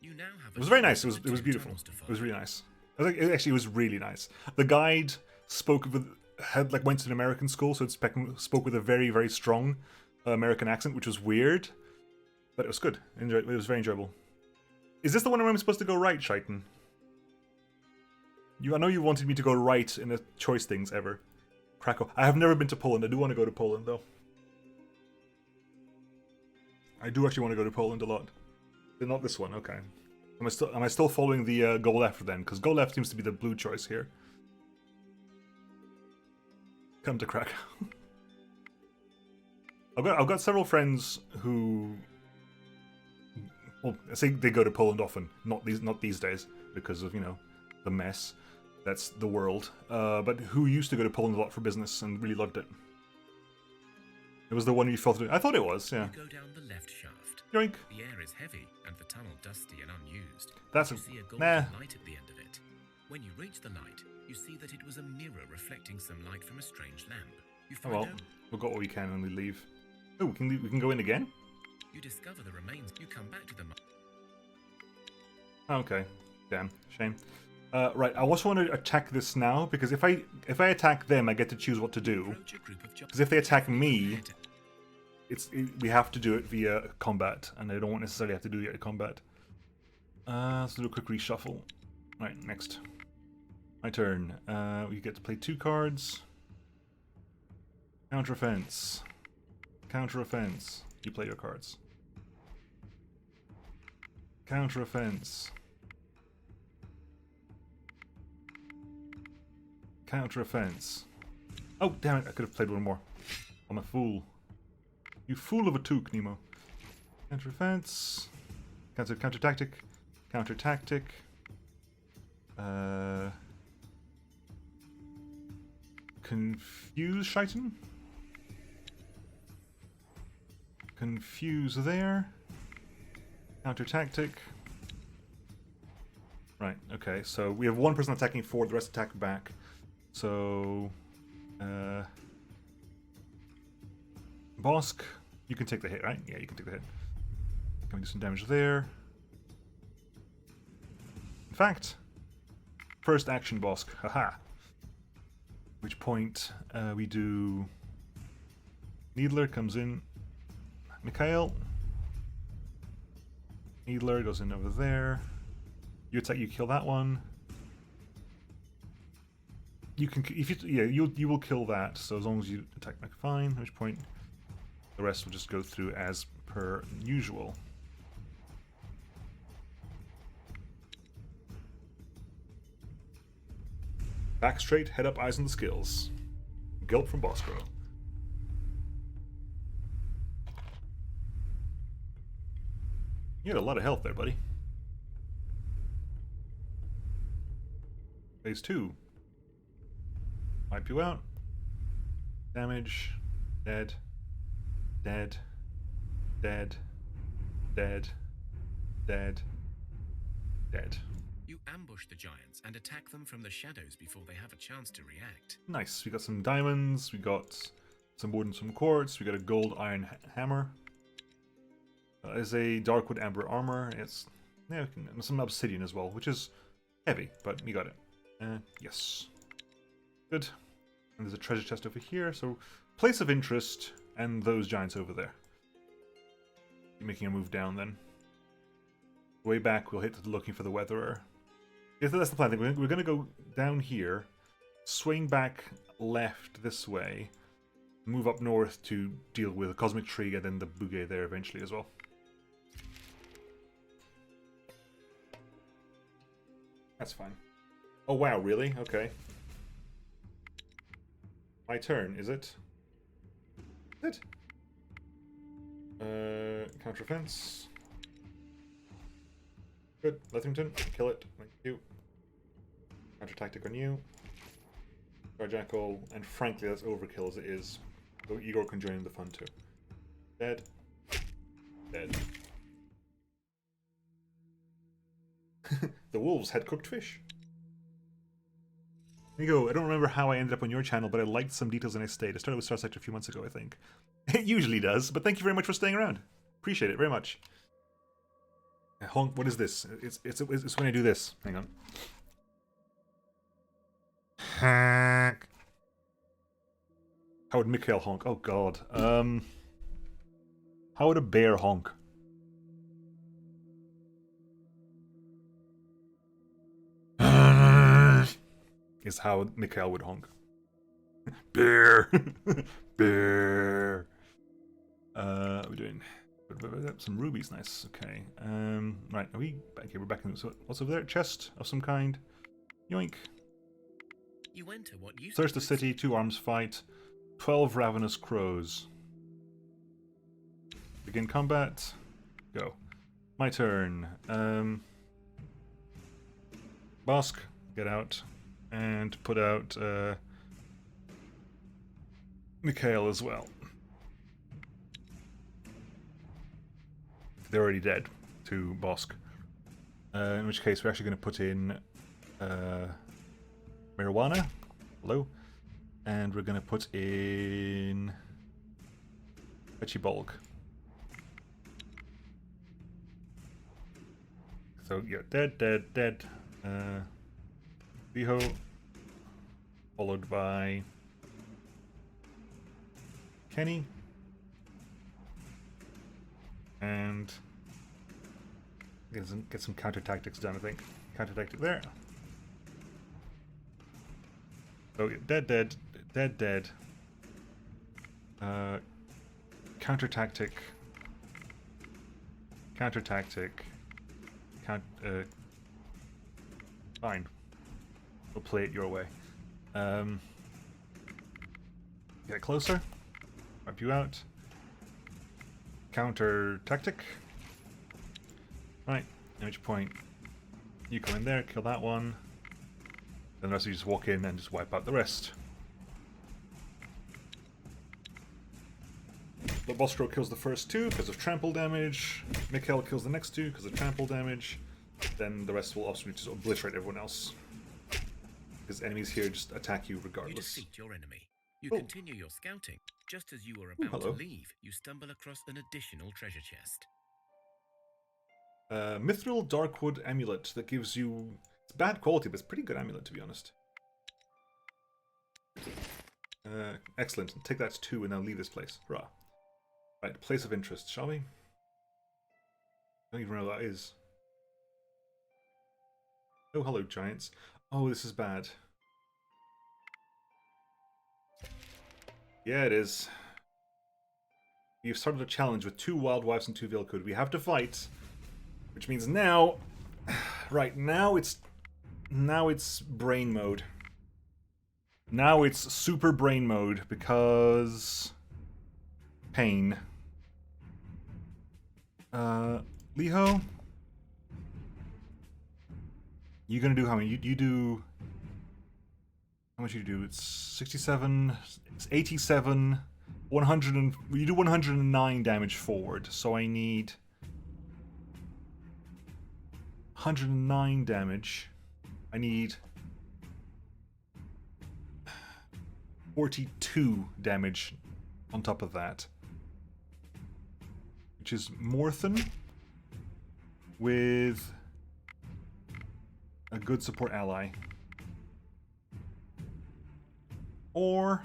You now have It was very nice. It was beautiful. It was really nice. It was really nice. The guide went to an American school, so it spoke with a very, very strong American accent, which was weird, but it was good. It was very enjoyable. Is this the one where I'm supposed to go right, Shaitan? I know you wanted me to go right in the choice things ever. Krakow. I have never been to Poland. I do want to go to Poland though. I do actually want to go to Poland a lot. But not this one. Okay. Am I still following the go left then? Because go left seems to be the blue choice here. Come to Krakow. I've got several friends who, well, I say they go to Poland often. Not these days because of the mess. That's the world. But who used to go to Poland a lot for business and really loved it. It was the one you felt it. I thought it was. Yeah. You go down the left shaft. Yoink. The air is heavy and the tunnel dusty and unused. That's you see a golden light at the end of it. When you reach the light, you see that it was a mirror reflecting some light from a strange lamp. You find out. We've got what we can and we leave. Oh, we can go in again? You discover the remains. You come back to them. Okay. Damn. Shame. Right, I also want to attack this now, because if I attack them, I get to choose what to do. Because if they attack me, we have to do it via combat, and I don't want necessarily have to do it via combat. Let's do a quick reshuffle. Right, next. My turn. We get to play 2 cards. Counter-offense. Counter-offense. You play your cards. Counter-offense. Counter-offense. Oh, damn it, I could have played one more. I'm a fool. You fool of a toque, Nemo. Counter-offense. Counter-tactic. Counter-tactic. Confuse Shaitan. Confuse there. Counter-tactic. Right, okay, so we have one person attacking forward, the rest attack back. So, Bosk, you can take the hit, right? Yeah, you can take the hit. Can we do some damage there? In fact, first action Bosk, haha. Which point we do Needler comes in. Mikhail. Needler goes in over there. You attack, you kill that one. You can, you will kill that. So as long as you attack back, fine. At which point, the rest will just go through as per usual. Back straight, head up, eyes on the skills. Gulp from Bosco. You had a lot of health there, buddy. Phase 2. Wipe you out. Damage. Dead. Dead. Dead. Dead. Dead. Dead. You ambush the giants and attack them from the shadows before they have a chance to react. Nice. We got some diamonds. We got some wood and some quartz. We got a gold iron hammer. There's a darkwood amber armor. It's some obsidian as well, which is heavy, but we got it. Yes. Good. And there's a treasure chest over here, so place of interest and those giants over there. Keep making a move down then. Way back, we'll hit looking for the weatherer. Yeah, that's the plan. We're going to go down here, swing back left this way, move up north to deal with the cosmic tree and then the bouquet there eventually as well. That's fine. Oh wow, really? Okay. My turn, is it? Is it? Counter-offense. Good. Lethington, kill it. Thank you. Counter-tactic on you. Jackal, and frankly that's overkill as it is. Though Igor can join in the fun too. Dead. Dead. The wolves had cooked fish. There you go. I don't remember how I ended up on your channel, but I liked some details and I stayed. I started with Star Sector a few months ago, I think. It usually does, but thank you very much for staying around. Appreciate it very much. Honk, what is this? It's when I do this. Hang on. Honk. How would Mikhail honk? Oh god. How would a bear honk? Is how Mikhail would honk. Bear! Bear! What are we doing? Some rubies, nice. Okay. Right, are we back here? We're back in. So what's over there? Chest of some kind. Yoink. You enter what used Search to the be city, 2 arms fight, 12 ravenous crows. Begin combat. Go. My turn. Bosk, get out. And put out Mikhail as well. They're already dead to Bosk. In which case we're actually going to put in marijuana. Hello. And we're going to put in Archibald. So yeah, dead. Biho, followed by Kenny, and get some counter tactics done. I think counter tactic there. So dead. Counter tactic. Fine. We'll play it your way. Get closer. Wipe you out. Counter tactic. Right. At which point you come in there, kill that one. Then the rest of you just walk in and just wipe out the rest. Lobostro kills the first 2 because of trample damage. Mikhail kills the next 2 because of trample damage. Then the rest will also just obliterate everyone else. Because enemies here just attack you regardless. You defeat your enemy. You Oh. continue your scouting. Just as you are about to hello. leave, you stumble across an additional treasure chest. Mithril Darkwood Amulet that gives you... It's bad quality, but it's pretty good amulet, to be honest. Excellent. Take that to 2 and now leave this place. Hurrah. Right, place of interest, shall we? I don't even know what that is. Oh, hello, giants. Oh, this is bad. Yeah, it is. You've started a challenge with 2 wild wives and 2 Vilkud. We have to fight. Which means now... Right, now it's brain mode. Now it's super brain mode because... Pain. Liho? You gonna do how many? You do... How much you do? It's 67... It's 87... 100 and... You do 109 damage forward, so I need... 109 damage. I need... 42 damage on top of that. Which is Morthen with a good support ally. Or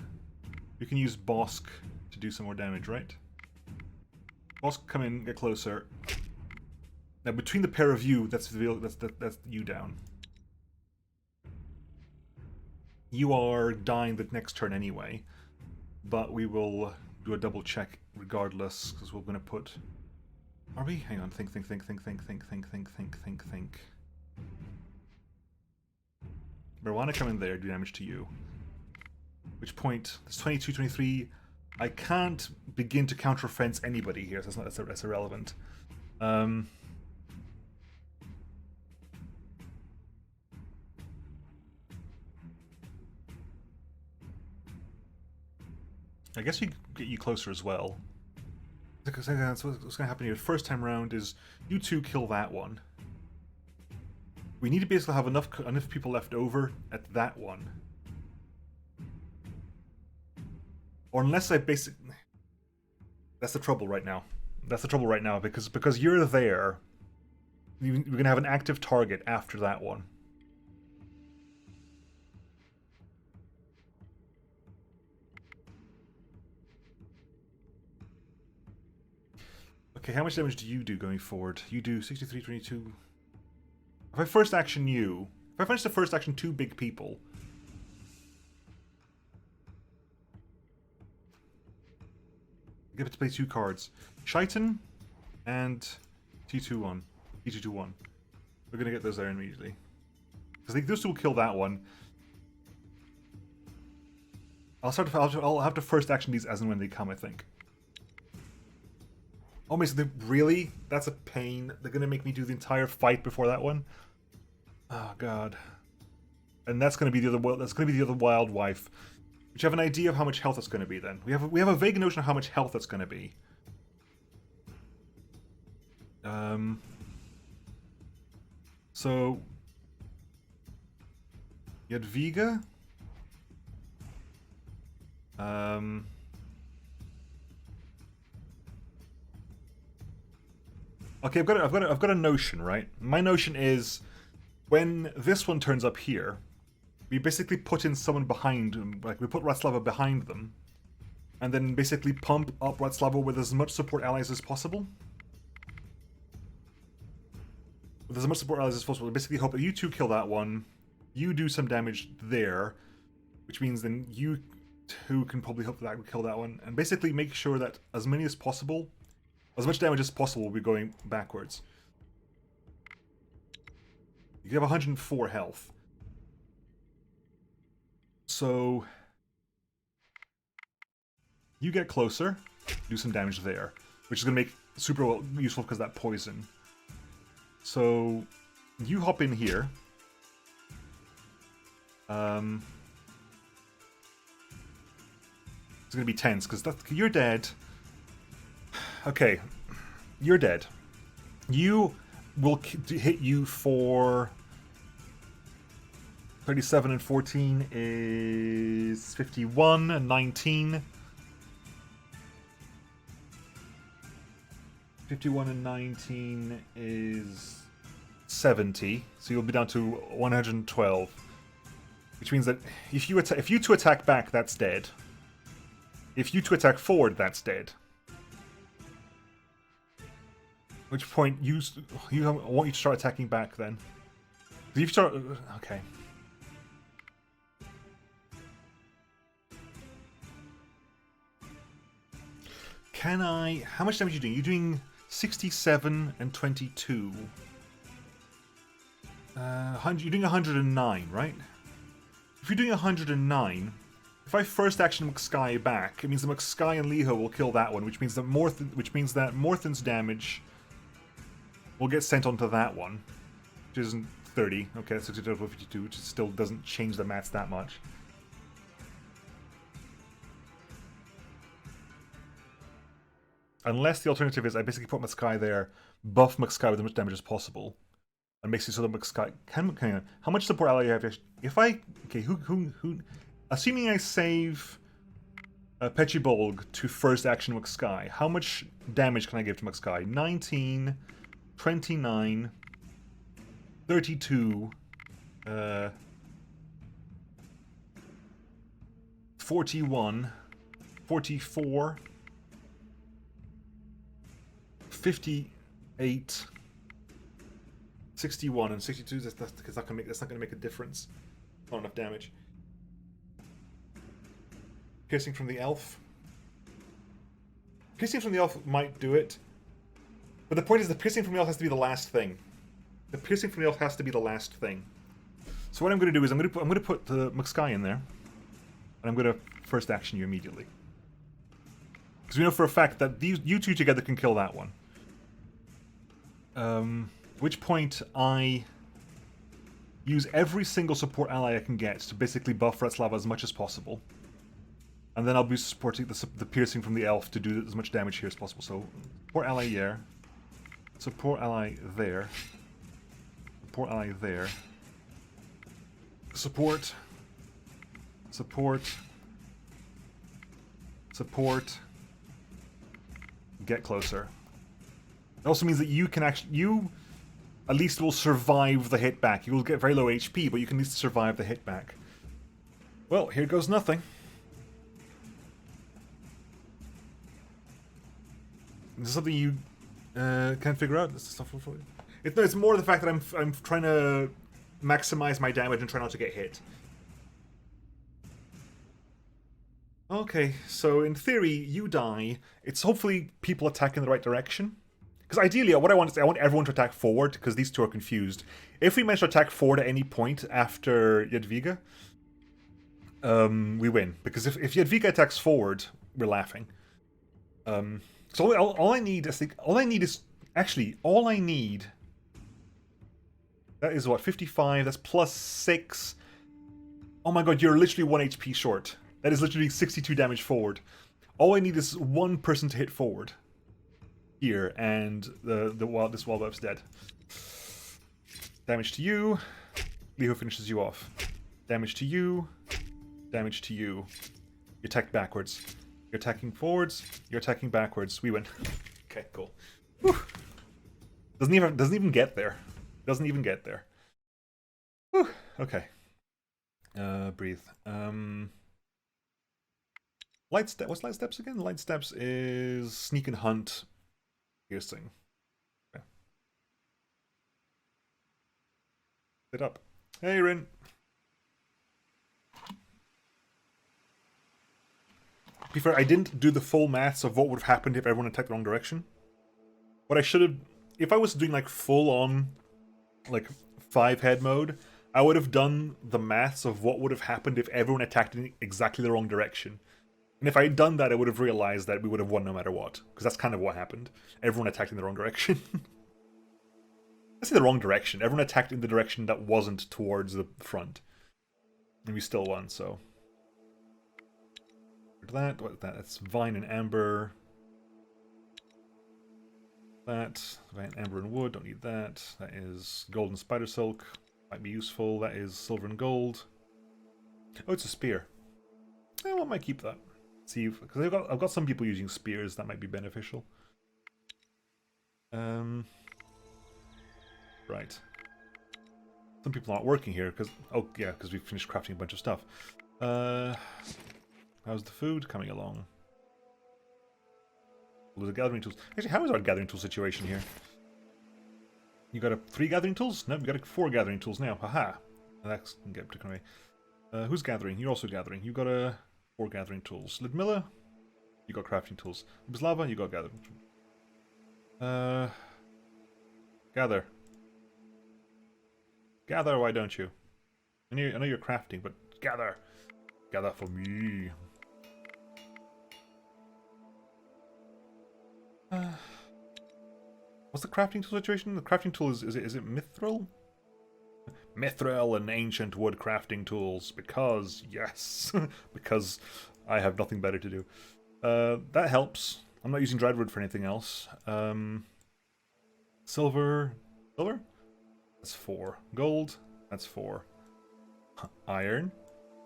you can use Bosk to do some more damage, right? Bosk, come in, get closer. Now between the pair of you, that's you down. You are dying the next turn anyway, but we will do a double check regardless, because we're going to put... Are we? Hang on, think. Marijuana come in there, do damage to you. Which point, it's 22, 23. I can't begin to counter-offense anybody here, so that's irrelevant. I guess we could get you closer as well. Because that's what's going to happen here. The first time round is you 2 kill that one. We need to basically have enough people left over at that one Or unless I basically... That's the trouble right now. That's the trouble right now, because you're there, we're going to have an active target after that one. Okay, how much damage do you do going forward? You do 63, 22... If I first action you... If I finish the first action 2 big people... I get to play 2 cards. Shaitan and T2-1. T2-1. We're gonna get those there immediately. Because I think those two will kill that one. I'll have to first action these as and when they come, I think. Oh, really? That's a pain. They're gonna make me do the entire fight before that one? Oh god. And that's gonna be the other wild wife. Which you have an idea of how much health it's gonna be then. We have a vague notion of how much health it's gonna be. So Jadwiga. Okay, I've got a notion, right? My notion is when this one turns up here, we basically put in someone behind them, like we put Ratslava behind them, and then basically pump up Ratslava with as much support allies as possible. With as much support allies as possible. Basically hope that you two kill that one, you do some damage there, which means then you two can probably hope that kill that one, and basically make sure that as many as possible, as much damage as possible will be going backwards. You have 104 health. So you get closer, do some damage there, which is going to make super useful because of that poison. So you hop in here. It's going to be tense because you're dead. Okay, you're dead. You will hit you for 37 and 14 is 51 and 19. 51 and 19 is 70, so you'll be down to 112. Which means that if you two attack back, that's dead. If you two attack forward, that's dead. At which point I want you to start attacking back then. You start. Okay. Can I? How much damage are you doing? You're doing 67 and 22. You're doing 109, right? If you're doing 109, if I first action McSky back, it means that McSky and Liho will kill that one, which means that Morthen's damage will get sent onto that one, which isn't 30. Okay, that's 62 to 52, which still doesn't change the maths that much. Unless the alternative is I basically put McSky there, buff McSky with as much damage as possible, and makes it so that McSky can. How much support ally do you have? If I who? Assuming I save Pechibolg to first action McSky, how much damage can I give to McSky? 19, 29, 32, 41, 44. 58, 61, and 62. That's not going to make a difference. Not enough damage. Piercing from the elf. Piercing from the elf might do it, but the point is the piercing from the elf has to be the last thing. The piercing from the elf has to be the last thing. So what I'm going to do is I'm going to put the McSky in there, and I'm going to first action you immediately. Because we know for a fact that you two together can kill that one. Which point I use every single support ally I can get to basically buff Ratslava as much as possible. And then I'll be supporting the piercing from the elf to do as much damage here as possible. So, support ally here. Support ally there. Support ally there. Support. Support. support, get closer. It also means that you can actually, you at least will survive the hit back. You will get very low HP, but you can at least survive the hit back. Well, here goes nothing. Is this something you can't figure out? This is stuff for you. It's more the fact that I'm trying to maximize my damage and try not to get hit. Okay, so in theory, you die. It's hopefully people attack in the right direction. Because ideally, what I want is I want everyone to attack forward, because these two are confused. If we manage to attack forward at any point after Jadwiga, we win. Because if Jadwiga attacks forward, we're laughing. So all I need is that is what, 55, that's plus 6. Oh my god, you're literally 1 HP short. That is literally 62 damage forward. All I need is one person to hit forward. Here, and this wildweb's dead. Damage to you. Leo finishes you off. Damage to you. Damage to you. You attack backwards. You're attacking forwards. You're attacking backwards. We win. Okay, cool. Whew. Doesn't even get there. Doesn't even get there. Whew. Okay. Breathe. Light step. What's light steps again? Light steps is sneak and hunt. Piercing. Okay. Sit up. Hey, Rin. To be fair, I didn't do the full maths of what would have happened if everyone attacked the wrong direction. What I should have... If I was doing, like, full-on, like, 5-head mode, I would have done the maths of what would have happened if everyone attacked in exactly the wrong direction. And if I had done that, I would have realized that we would have won no matter what. Because that's kind of what happened. Everyone attacked in the wrong direction. I say the wrong direction. Everyone attacked in the direction that wasn't towards the front. And we still won, so... That's Vine and Amber. That. Vine, Amber and Wood, don't need that. That is Gold and Spider Silk. Might be useful. That is Silver and Gold. Oh, it's a spear. I might keep that. See, because I've got some people using spears that might be beneficial. Right. Some people aren't working here because because we finished crafting a bunch of stuff. How's the food coming along? Well, the gathering tools. Actually, how is our gathering tool situation here? You got 3 gathering tools? No, we got 4 gathering tools now. Haha. That can get taken away. Who's gathering? You're also gathering. You got 4 gathering tools. Ludmilla, you got crafting tools. Bislava, you got gathering tools. Gather. Gather, why don't you? I know you're crafting, but gather. Gather for me. What's the crafting tool situation? The crafting tool is it Mithril? Mithril and ancient wood crafting tools, because yes, because I have nothing better to do. That helps. I'm not using dried wood for anything else. Silver, that's 4. Gold, that's 4. Iron,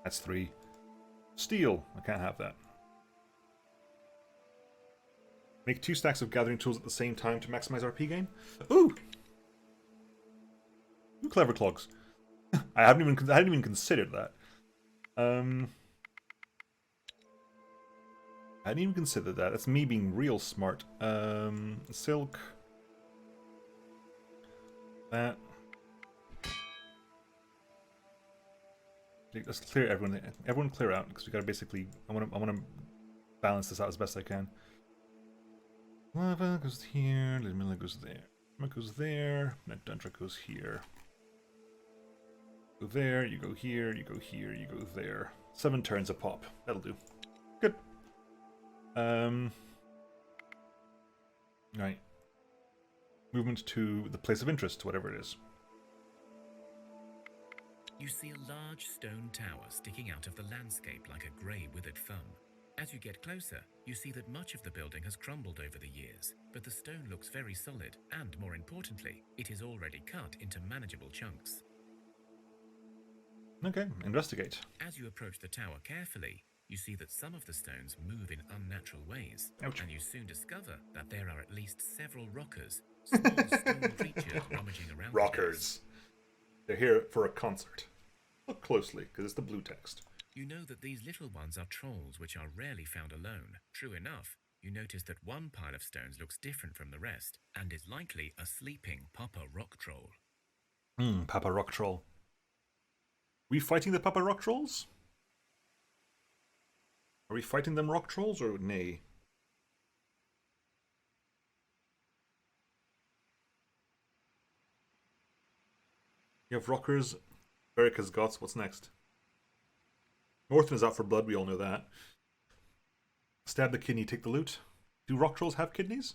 that's 3. Steel, I can't have that. Make 2 stacks of gathering tools at the same time to maximize RP gain. Ooh, clever clogs. I hadn't even considered that. I hadn't even considered that. That's me being real smart. Silk. That. Let's clear everyone. Everyone clear out because we gotta basically. I wanna balance this out as best I can. Lava goes here. Ludmilla goes there. Emma goes there. Netdundra goes here. Go there, you go here, you go here, you go there. 7 turns a pop. That'll do. Good. Right. Movement to the place of interest, whatever it is. You see a large stone tower sticking out of the landscape like a grey withered thumb. As you get closer, you see that much of the building has crumbled over the years, but the stone looks very solid, and more importantly, it is already cut into manageable chunks. Okay, investigate. As you approach the tower carefully, you see that some of the stones move in unnatural ways, Ouch. and you soon discover that there are at least several rockers, small stone creatures rummaging around. the Rockers. They're here for a concert. Look closely, because it's the blue text. You know that these little ones are trolls which are rarely found alone. True enough, you notice that one pile of stones looks different from the rest, and is likely a sleeping Papa Rock Troll. Papa Rock Troll. We fighting the Papa Rock Trolls? Are we fighting them rock trolls or nay? You have rockers. Beric has gots. What's next? Northern is out for blood. We all know that. Stab the kidney, take the loot. Do rock trolls have kidneys?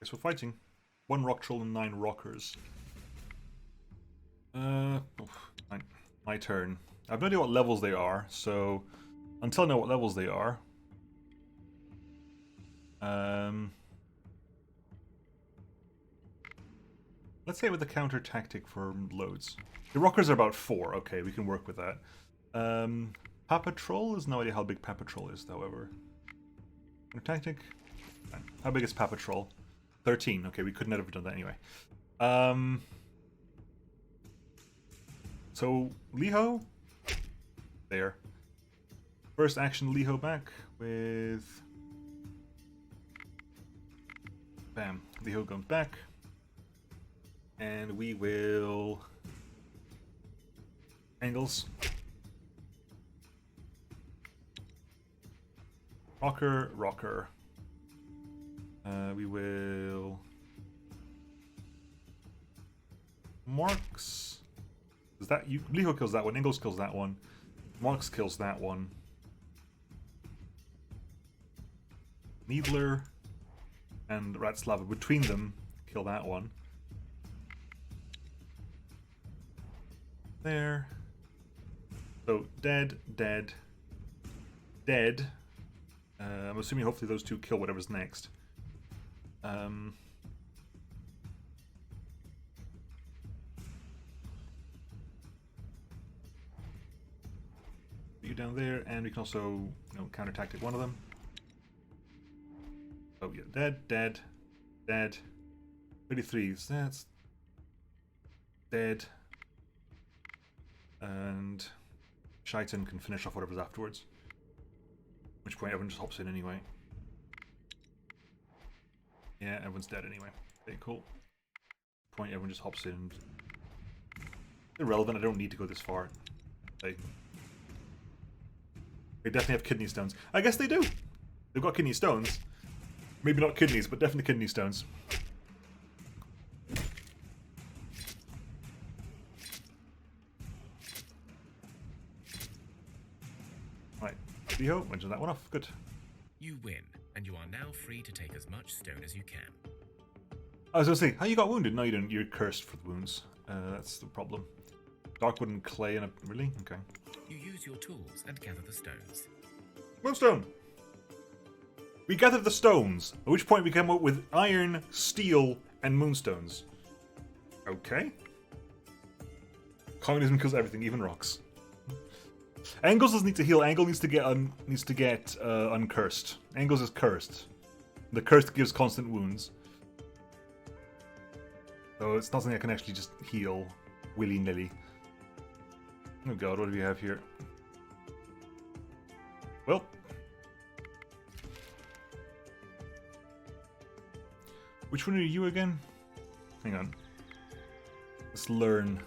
Guess we're fighting. 1 rock troll and 9 rockers. My turn. I have no idea what levels they are, so until I know what levels they are, let's say with the counter tactic for loads. The rockers are about 4. Okay, we can work with that. Papa Troll is no idea how big Papa Troll is, however. Counter tactic. How big is Papa Troll? 13. Okay, we couldn't have done that anyway. So Liho. There. First action, Liho back with... Bam. Liho comes back. And we will... Angles. Rocker, rocker. We will... Marks. Is that you? Liho kills that one. Ingles kills that one. Marks kills that one. Needler and Ratslava between them kill that one. There. So dead, dead, dead. I'm assuming hopefully those two kill whatever's next. You down there, and we can also, counter tactic one of them. Oh yeah, dead, dead, dead. 33s, that's dead. And Shaitan can finish off whatever's afterwards. At which point everyone just hops in anyway. Yeah, everyone's dead anyway. Okay, cool. Point everyone just hops in. Irrelevant, I don't need to go this far. They definitely have kidney stones. I guess they do. They've got kidney stones. Maybe not kidneys, but definitely kidney stones. Right. Liho, went to that one off. Good. You win, and you are now free to take as much stone as you can. I was going to say, how you got wounded? No, you didn't. You're cursed for the wounds. That's the problem. Darkwood and clay and a... Really? Okay. You use your tools and gather the stones. Moonstone! We gathered the stones, at which point we came up with iron, steel, and moonstones. Okay. Communism kills everything, even rocks. Angles doesn't need to heal. Angle needs to get uncursed. Angles is cursed. The cursed gives constant wounds. So it's not something I can actually just heal willy-nilly. Oh god, what do we have here? Well. Which one are you again? Hang on. Let's learn.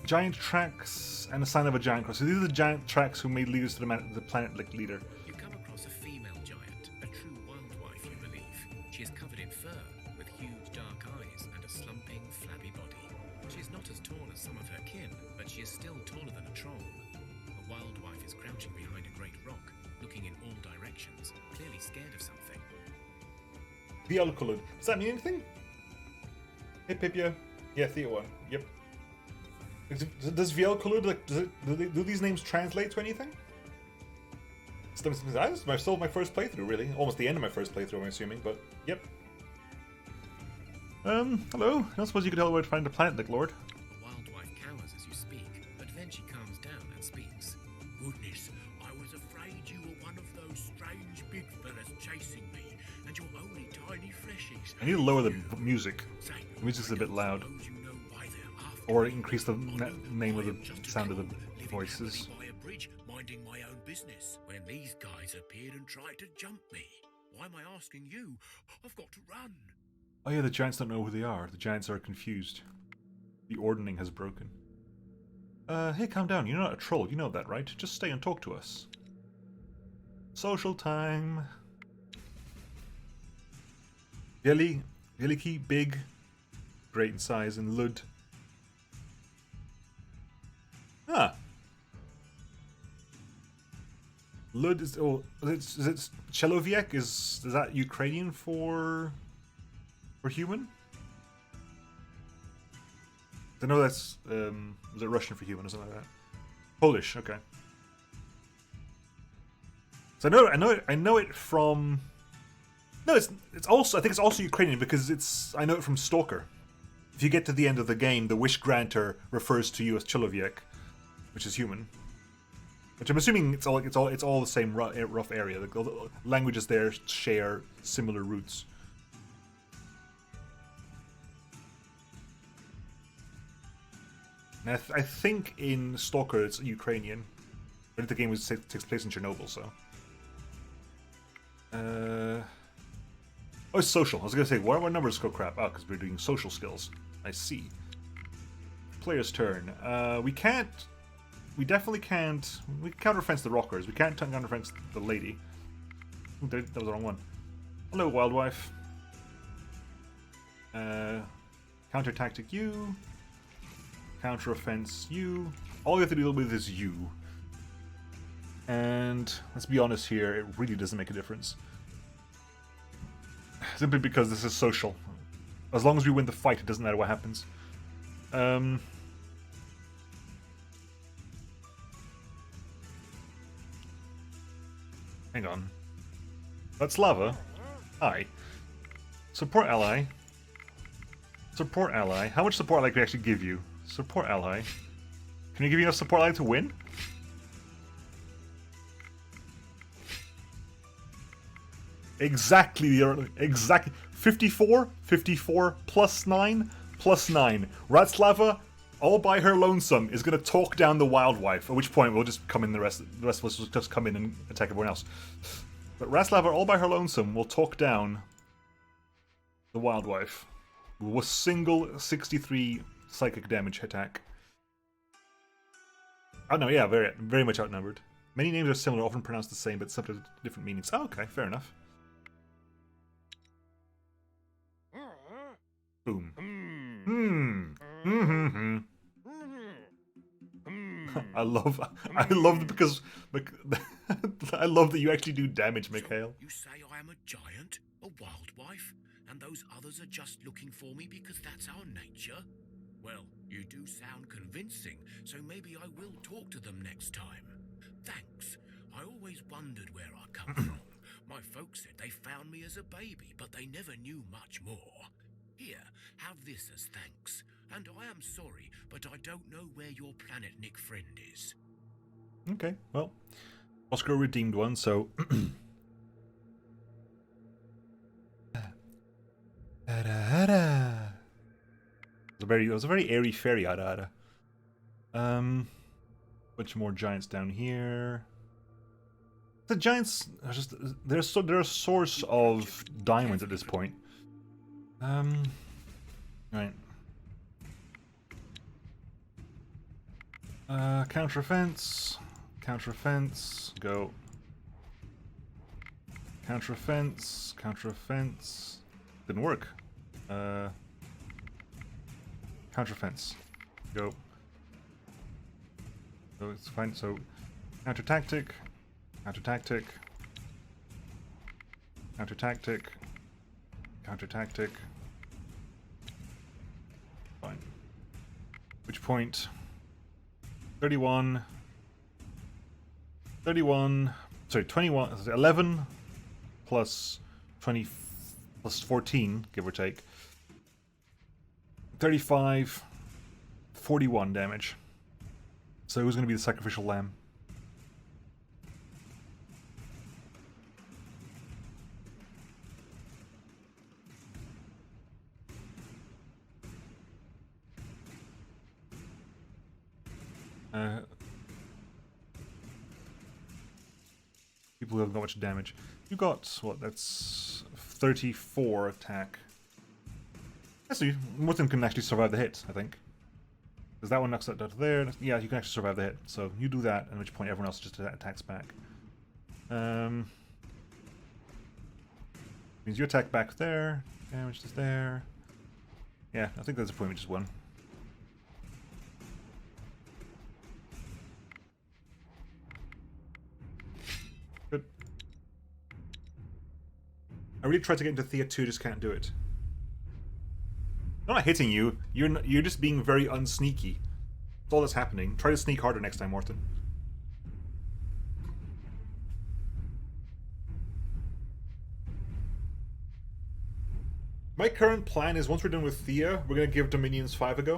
Giant tracks and a sign of a giant cross. So these are the giant tracks who made leaders to the planet like leader. You come across a female giant, a true wildlife, you believe. She is covered in fur, with huge dark eyes and a slumping, flabby body. She is not as tall as some of her kin, but she is still taller than a troll. A wildlife is crouching behind a great rock, looking in all directions, clearly scared of something. Vialcolud. Does that mean anything? Hey Pipia. Yeah, Thea one. Yep. Does Vialcolud, like, do these names translate to anything? This is still my first playthrough, really. Almost the end of my first playthrough, I'm assuming, but yep. Hello? I don't suppose you could tell where to find a planet, Nick Lord. The wildlife cowers as you chasing me, and you're only tiny fleshies. I need to lower the music. Say, The music's a bit loud. suppose you know why they're after Or me. increase the name of the Just a sound of the troll living voices. happily by a bridge, minding my own business. When these guys appeared and tried to jump me, why am I asking you? I've got to run. Oh yeah, the giants don't know who they are. The giants are confused. The ordning has broken. Hey, calm down. You're not a troll. You know that, right? Just stay and talk to us. Social time. Veliki, big, great in size, and Lud. Ah. Lud is is it Cheloviek? Is that Ukrainian for human? I know that's was it Russian for human or something like that? Polish, okay. So I know it from. No, it's also I think it's also Ukrainian because I know it from Stalker. If you get to the end of the game, the wish granter refers to you as Cheloviek, which is human. Which I'm assuming it's all the same rough area. The languages there share similar roots. And I think in Stalker it's Ukrainian, but the game takes place in Chernobyl, so. Oh, it's social. I was gonna say, why are our numbers go crap? Oh, because we're doing social skills. I see. Player's turn. We definitely can't. We can counterfence the rockers. We can't counterfence the lady. That was the wrong one. Hello, Wildwife. Counter tactic you. Counter offense you. All you have to deal with is you. And let's be honest here, it really doesn't make a difference. Simply because this is social. As long as we win the fight, it doesn't matter what happens. Hang on. That's lava. Hi. Support ally. Support ally. How much support ally can I actually give you? Support ally. Can you give me enough support ally to win? Exactly. Exactly. 54, 54, plus 9, plus 9. Ratslava, all by her lonesome, is going to talk down the Wildwife, at which point we'll just come in, the rest of us will just come in and attack everyone else. But Ratslava, all by her lonesome, will talk down the Wildwife with a single 63 psychic damage attack. Oh no, yeah, very, very much outnumbered. Many names are similar, often pronounced the same, but subject to different meanings. Oh, okay, fair enough. Boom. I love it because I love that you actually do damage, Mikhail. You say I am a giant, a Wildwife, and those others are just looking for me because that's our nature? Well, you do sound convincing, so maybe I will talk to them next time. Thanks. I always wondered where I come from. My folks said they found me as a baby, but they never knew much more. Here, have this as thanks. And I am sorry, but I don't know where your planet Nick friend is. Okay, well, Oscar redeemed one, so. It was a very airy fairy ada. Bunch more giants down here. The giants are just they're a source of diamonds at this point. Right. Counter offense, go. Counter offense. Didn't work. Counter offense, go. So it's fine. So counter tactic, counter tactic, counter tactic, counter tactic. Fine. Which point? 31, sorry, 21, 11 plus 20 plus 14, give or take. 35, 41 damage. So who's going to be the sacrificial lamb? people who haven't got much damage. You got, what, that's 34 attack. Actually, most of them can actually survive the hit, I think. Because that one knocks that out there. Yeah, you can actually survive the hit. So you do that, at which point everyone else just attacks back. Means you attack back there. Damage is there. Yeah, I think that's a point we just won. Good. I really tried to get into Thea 2, just can't do it. I'm not hitting you. You're just being very unsneaky. That's all that's happening. Try to sneak harder next time, Morton. My current plan is once we're done with Thea, we're gonna give Dominions 5 a go.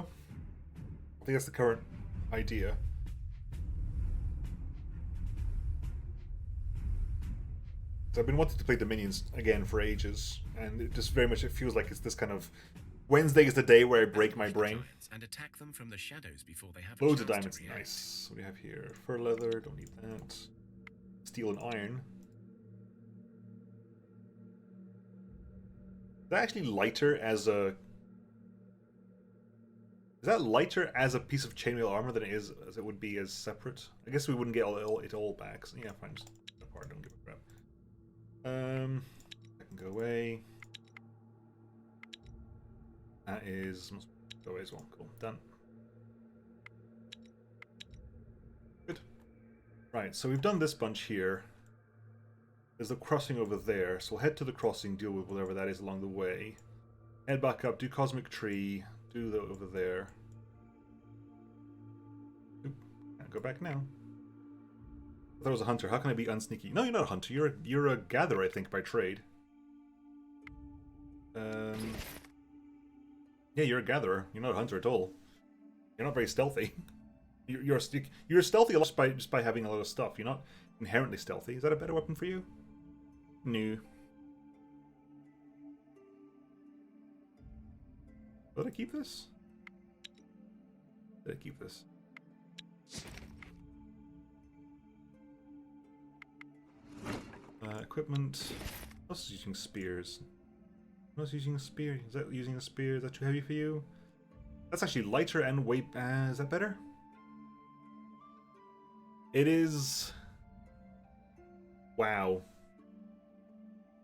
I think that's the current idea. So I've been wanting to play Dominions again for ages, and it just very much it feels like it's this kind of Wednesday is the day where I break my brain. And attack them from the shadows before they have Loads of diamonds, nice. What do we have here? Fur leather, don't need that. Steel and iron. Is that actually lighter as a... Is that lighter as a piece of chainmail armor than it is as it would be as separate? I guess we wouldn't get it all back. So yeah, fine. Just apart. Don't give a crap. I can go away. That is must go away as well. Cool. Done. Good. Right. So we've done this bunch here. There's a crossing over there, so we'll head to the crossing, deal with whatever that is along the way. Head back up, do Cosmic Tree, do that over there. Oop, can't go back now. I thought I was a hunter. How can I be unsneaky? No, you're not a hunter. You're a gatherer, I think, by trade. Yeah, you're a gatherer. You're not a hunter at all. You're not very stealthy. You're stealthy just by having a lot of stuff. You're not inherently stealthy. Is that a better weapon for you? No. Did I keep this? Did I keep this? Equipment. Who else is using spears? Who else is using a spear? Is that using a spear? Is that too heavy for you? That's actually lighter and weight. Is that better? It is. Wow.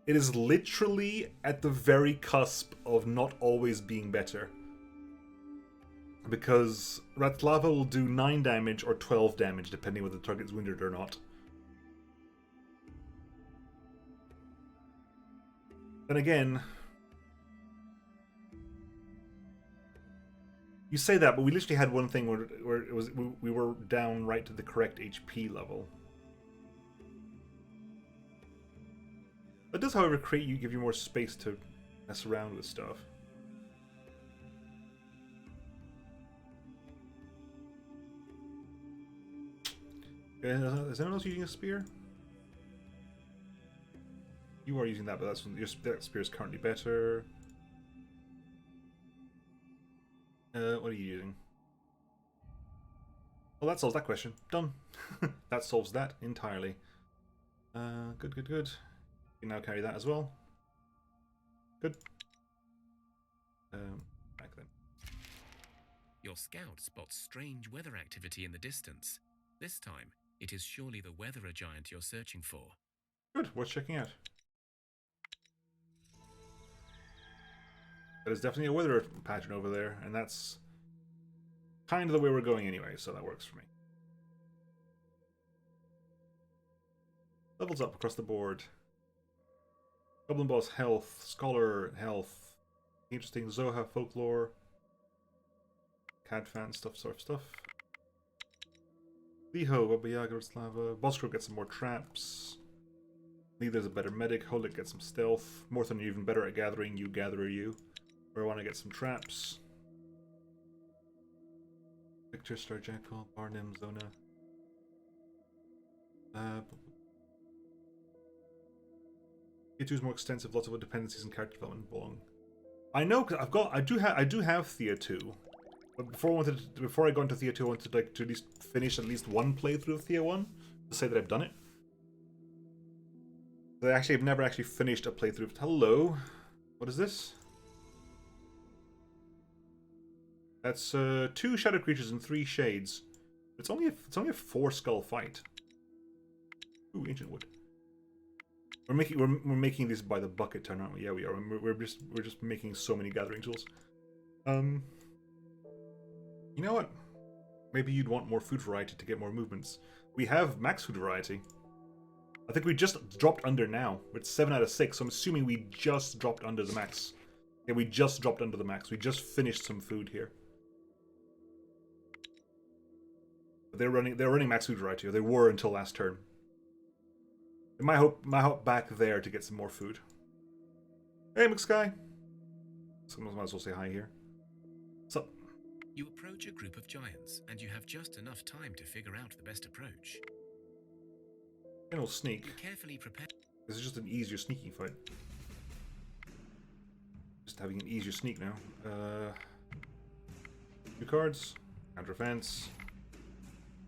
It is literally at the very cusp of not always being better. Because Ratlava will do 9 damage or 12 damage, depending whether the target's wounded or not. Then again, you say that, but we literally had one thing where it was we were down right to the correct HP level. It does, however, give you more space to mess around with stuff. Is anyone else using a spear? You are using that, but that spear is currently better. What are you using? Well, that solves that question. Done. That solves that entirely. Good, good, good. You can now carry that as well. Good. Back then. Your scout spots strange weather activity in the distance. This time, it is surely the weatherer giant you're searching for. Good, worth checking out. There's definitely a weather pattern over there, and that's kind of the way we're going anyway, so that works for me. Levels up across the board. Goblin Boss health, Scholar health, interesting Zoha folklore, Cadfan stuff, sort of stuff. Liho, Baba Yaga, Slava. Boskro gets some more traps. Neither's a better medic. Holik gets some stealth. Morton, you're even better at gathering. You gatherer, you. Where I want to get some traps. Victor, Star Jackal, Barnim, Zona. It is more extensive, lots of dependencies and character development belong. I know, because I do have Thea 2. But before I go into Thea 2, I wanted to at least finish at least one playthrough of Thea 1 to say that I've done it. I actually have never actually finished a playthrough. Hello. What is this? That's 2 shadow creatures and 3 shades. It's only a 4 skull fight. Ooh, ancient wood. We're making these by the bucket ton, aren't we? Yeah, we are. We're just making so many gathering tools. You know what? Maybe you'd want more food variety to get more movements. We have max food variety. I think we just dropped under now. It's 7 out of 6, so I'm assuming we just dropped under the max. Yeah, we just dropped under the max. We just finished some food here. But they're running max food variety, or they were until last turn. My hope back there to get some more food. Hey, McSky. Someone might as well say hi here. What's up? You approach a group of giants, and you have just enough time to figure out the best approach. And we'll sneak. You carefully prepare. This is just an easier sneaking fight. Just having an easier sneak now. 2 cards. Counter fence.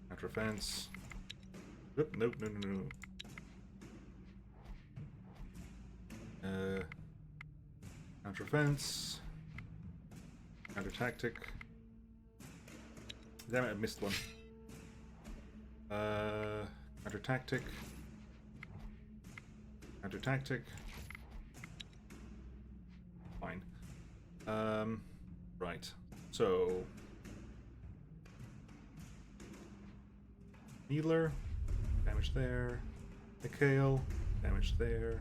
Counter fence. Oop, nope, no. Counter fence. Counter tactic. Damn it, I missed one. Counter tactic. Counter tactic. Fine. Right. So Needler, damage there. Mikhail, damage there.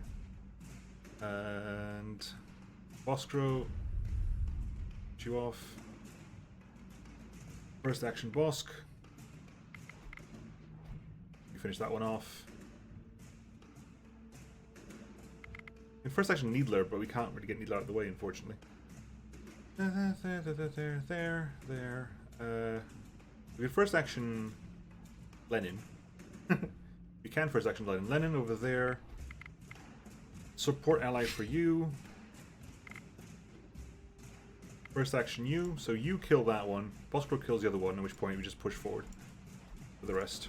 And Boskro, shoot you off. First action Bosk. You finish that one off. In first action Needler, but we can't really get Needler out of the way, unfortunately. There. We have first action Lenin. We can first action Lenin. Lenin over there. Support ally for you. First action you, so you kill that one. Boskro kills the other one, at which point we just push forward for the rest.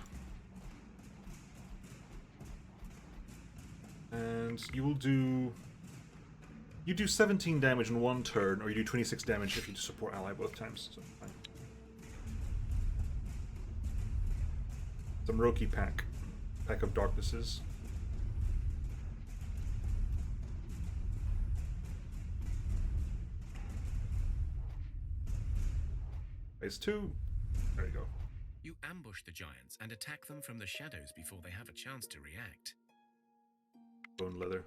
And you will do... You do 17 damage in one turn, or you do 26 damage if you support ally both times. So fine. Some Roki pack. Pack of Darknesses. Phase 2. There you go. You ambush the giants and attack them from the shadows before they have a chance to react. Bone leather.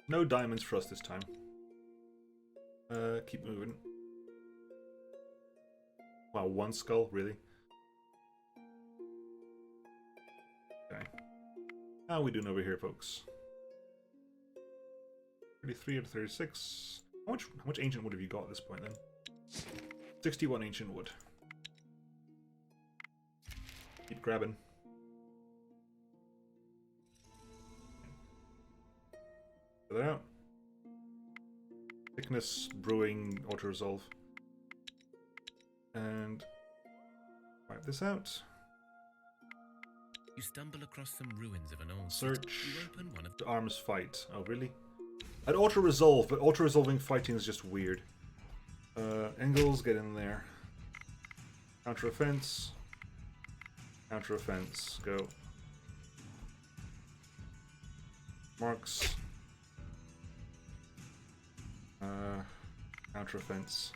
No diamonds for us this time. Keep moving. Wow, 1 skull, really? Okay. How are we doing over here, folks? 33 out of 36. How much ancient wood have you got at this point, then? 61 ancient wood. Keep grabbing. Get that out. Thickness, brewing, auto resolve. And wipe this out. You stumble across some ruins of an old Search. city. You open one of The arms fight. Oh, really? I'd auto resolve, but auto resolving fighting is just weird. Engels, get in there. Counter offense. Counter offense. Go. Marks. Counter offense.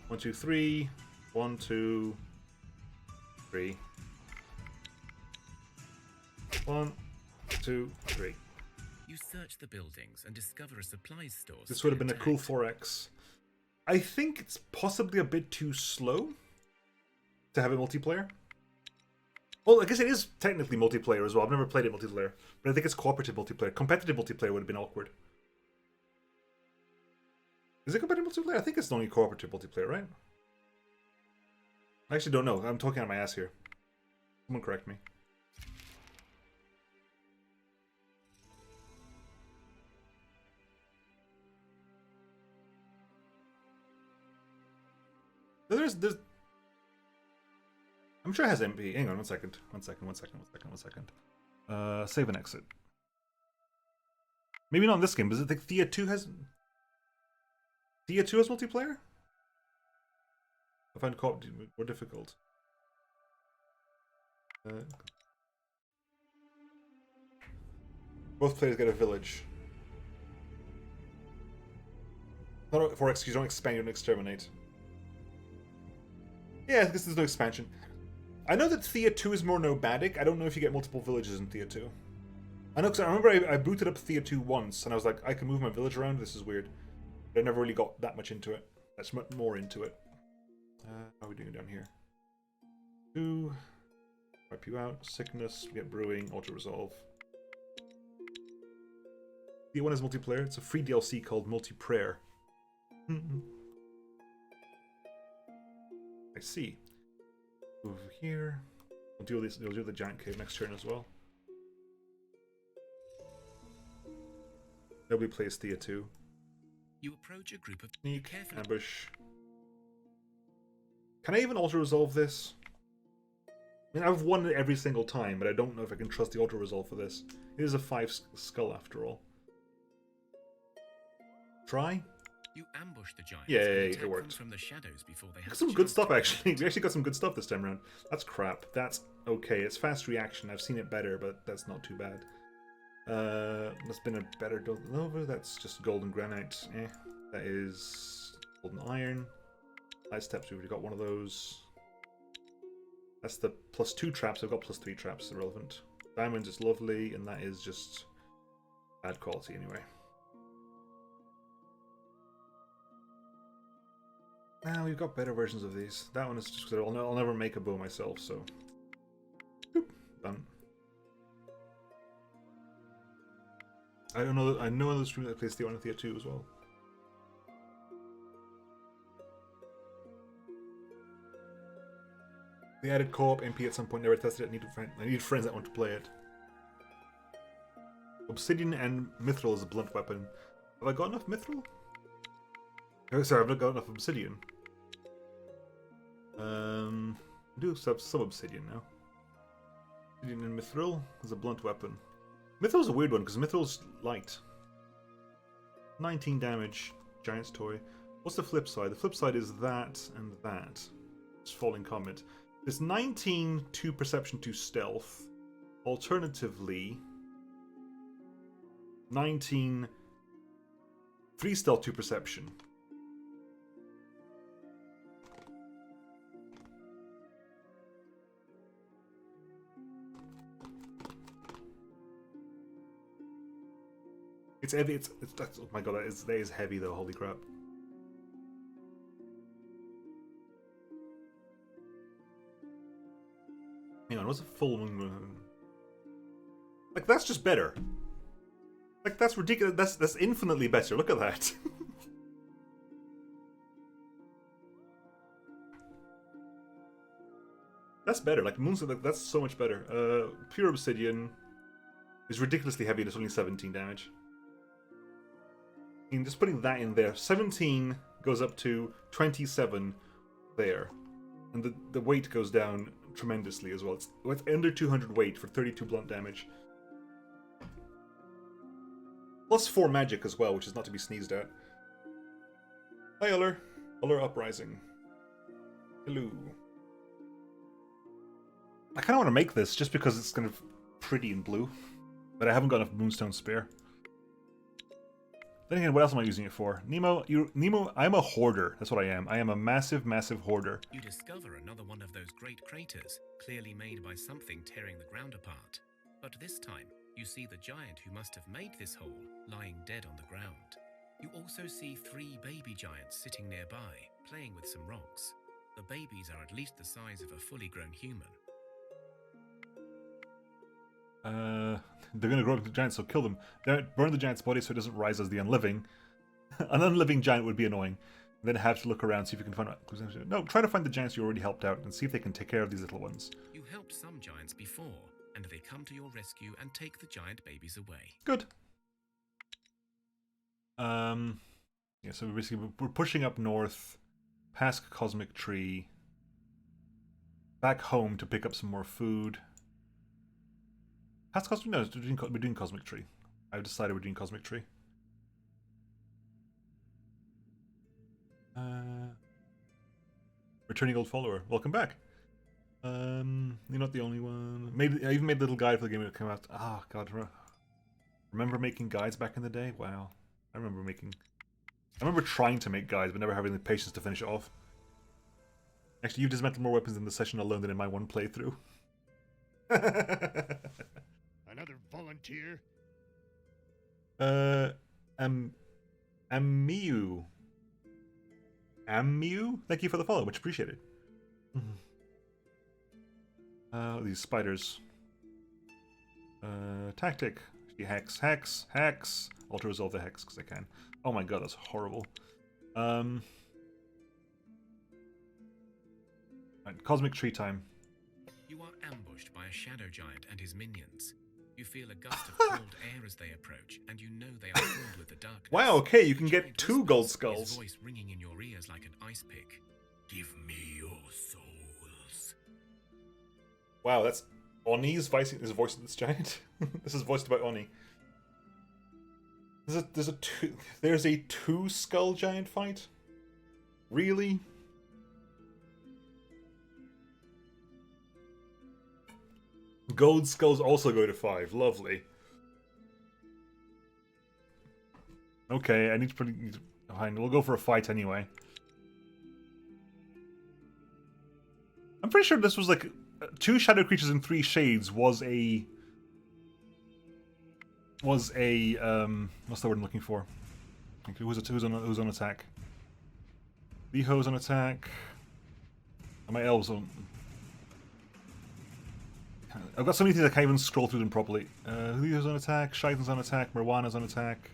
1, 2, 3. 1, 2, 3. 1, 2, 3. You search the buildings and discover a supplies store. This would have been a cool intact. 4x. I think it's possibly a bit too slow to have it multiplayer. Well, I guess it is technically multiplayer as well. I've never played it multiplayer, but I think it's cooperative multiplayer. Competitive multiplayer would have been awkward. Is it competitive multiplayer? I think it's only cooperative multiplayer, right? I actually don't know. I'm talking out my ass here. Someone correct me. There's I'm sure it has MP. Hang on, one second. Save and exit. Maybe not in this game, but I think Thea 2 has... Thea 2 has multiplayer? I find co-op more difficult. Both players get a village. Not for you don't expand, you don't exterminate. Yeah, I guess there's no expansion. I know that Thea 2 is more nomadic. I don't know if you get multiple villages in Thea 2. I know, because I remember I booted up Thea 2 once, and I was like, I can move my village around, this is weird. But I never really got that much into it. That's much more into it. How are we doing down here? 2. Wipe you out. Sickness. We get brewing. Auto-resolve. Thea 1 is multiplayer. It's a free DLC called Multi-Prayer. I see. Over here. We'll do this. We'll do the giant cave next turn as well. Nobody plays Thea 2. You approach a group of Sneak, carefully. ambush. Can I even auto-resolve this? I mean, I've won it every single time, but I don't know if I can trust the auto-resolve for this. It is a 5 skull after all. Try? You ambush the giants. Yay, and it attack worked. them from the shadows before they have Got some a good chance stuff, to actually. We actually got some good stuff this time around. That's crap. That's okay. It's fast reaction. I've seen it better, but that's not too bad. That's been a better Nova. That's just golden granite. That is golden iron. Light steps. We've already got one of those. That's the +2 traps. I've got +3 traps. Irrelevant. Diamonds is lovely, and that is just bad quality anyway. Now we've got better versions of these. That one is just because I'll never make a bow myself, so boop, done. I don't know. I know other streamer that plays Thea 1 and Thea 2 as well. They added co-op MP at some point. Never tested it. I need friends that want to play it. Obsidian and mithril is a blunt weapon. Have I got enough mithril? Oh, sorry, I've not got enough obsidian. I do have some obsidian now. Obsidian and mithril is a blunt weapon. Mithril's a weird one because Mithril's light. 19 damage, giant's toy. What's the flip side? The flip side is that and that. It's falling comet. There's 19 to perception to stealth. Alternatively, 19 3 stealth to perception. It's heavy. That's, oh my god, that is heavy though. Holy crap! Hang on, what's a full moon? Like that's just better. Like that's ridiculous. That's infinitely better. Look at that. That's better. Like moons. That's so much better. Pure obsidian is ridiculously heavy. And it's only 17 damage. I mean, just putting that in there, 17 goes up to 27 there. And the weight goes down tremendously as well. It's under 200 weight for 32 blunt damage. Plus 4 magic as well, which is not to be sneezed at. Hi, Uller. Uller Uprising. Hello. I kind of want to make this just because it's kind of pretty and blue. But I haven't got enough moonstone spare. Then again, what else am I using it for? Nemo, I'm a hoarder. That's what I am. I am a massive, massive hoarder. You discover another one of those great craters, clearly made by something tearing the ground apart. But this time, you see the giant who must have made this hole, lying dead on the ground. You also see 3 baby giants sitting nearby, playing with some rocks. The babies are at least the size of a fully grown human. They're gonna grow up to giants, so kill them. Burn the giant's body so it doesn't rise as the unliving. An unliving giant would be annoying. Then have to look around, see if you can find out. No, try to find the giants you already helped out and see if they can take care of these little ones. You helped some giants before, and they come to your rescue and take the giant babies away. Good. Yeah, so basically we're pushing up north, past Cosmic Tree, back home to pick up some more food. Past Cosmic? No, we're doing Cosmic Tree. I've decided we're doing Cosmic Tree. Returning old follower. Welcome back. You're not the only one. I even made a little guide for the game when it came out. Ah, God. Remember making guides back in the day? Wow. I remember trying to make guides, but never having the patience to finish it off. Actually, you've dismantled more weapons in the session alone than in my one playthrough. Another volunteer? Amiu. Amu? Thank you for the follow, much appreciated. These spiders. Tactic. Hex. I'll to resolve the hex because I can. Oh my god, that's horrible. Right, Cosmic Tree time. You are ambushed by a shadow giant and his minions. You feel a gust of cold air as they approach, and you know they are filled with the darkness. Wow, okay, you can The get giant 2 gold whispers, skulls. His voice ringing in your ears like an ice pick. Give me your souls. Wow, that's Oni's voicing this giant. This is voiced by Oni. There's a 2 skull giant fight? Really? Gold skulls also go to 5. Lovely. Okay, I need to fine, we'll go for a fight anyway. I'm pretty sure this was like 2 shadow creatures in 3 shades was a what's the word I'm looking for? Who's on attack? Liho's on attack. And my elves on. I've got so many things I can't even scroll through them properly. Liho's on attack, Shaitan's on attack, Marwana's on attack.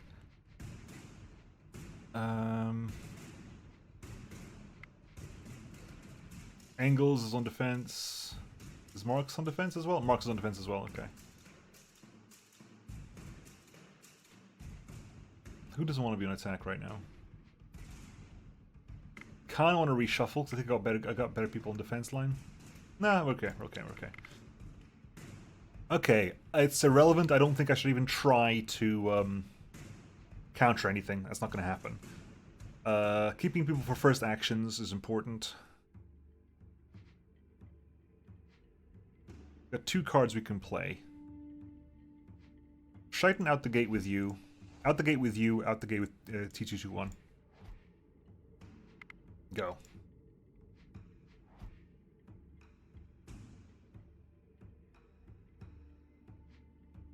Engels is on defense. Is Marks on defense as well? Marks is on defense as well, okay. Who doesn't want to be on attack right now? Kinda want to reshuffle because I think I got better people on defense line. Nah, okay. Okay, it's irrelevant. I don't think I should even try to counter anything. That's not going to happen. Keeping people for first actions is important. Got 2 cards we can play. Shaitan out the gate with you. Out the gate with you. Out the gate with T221. Go.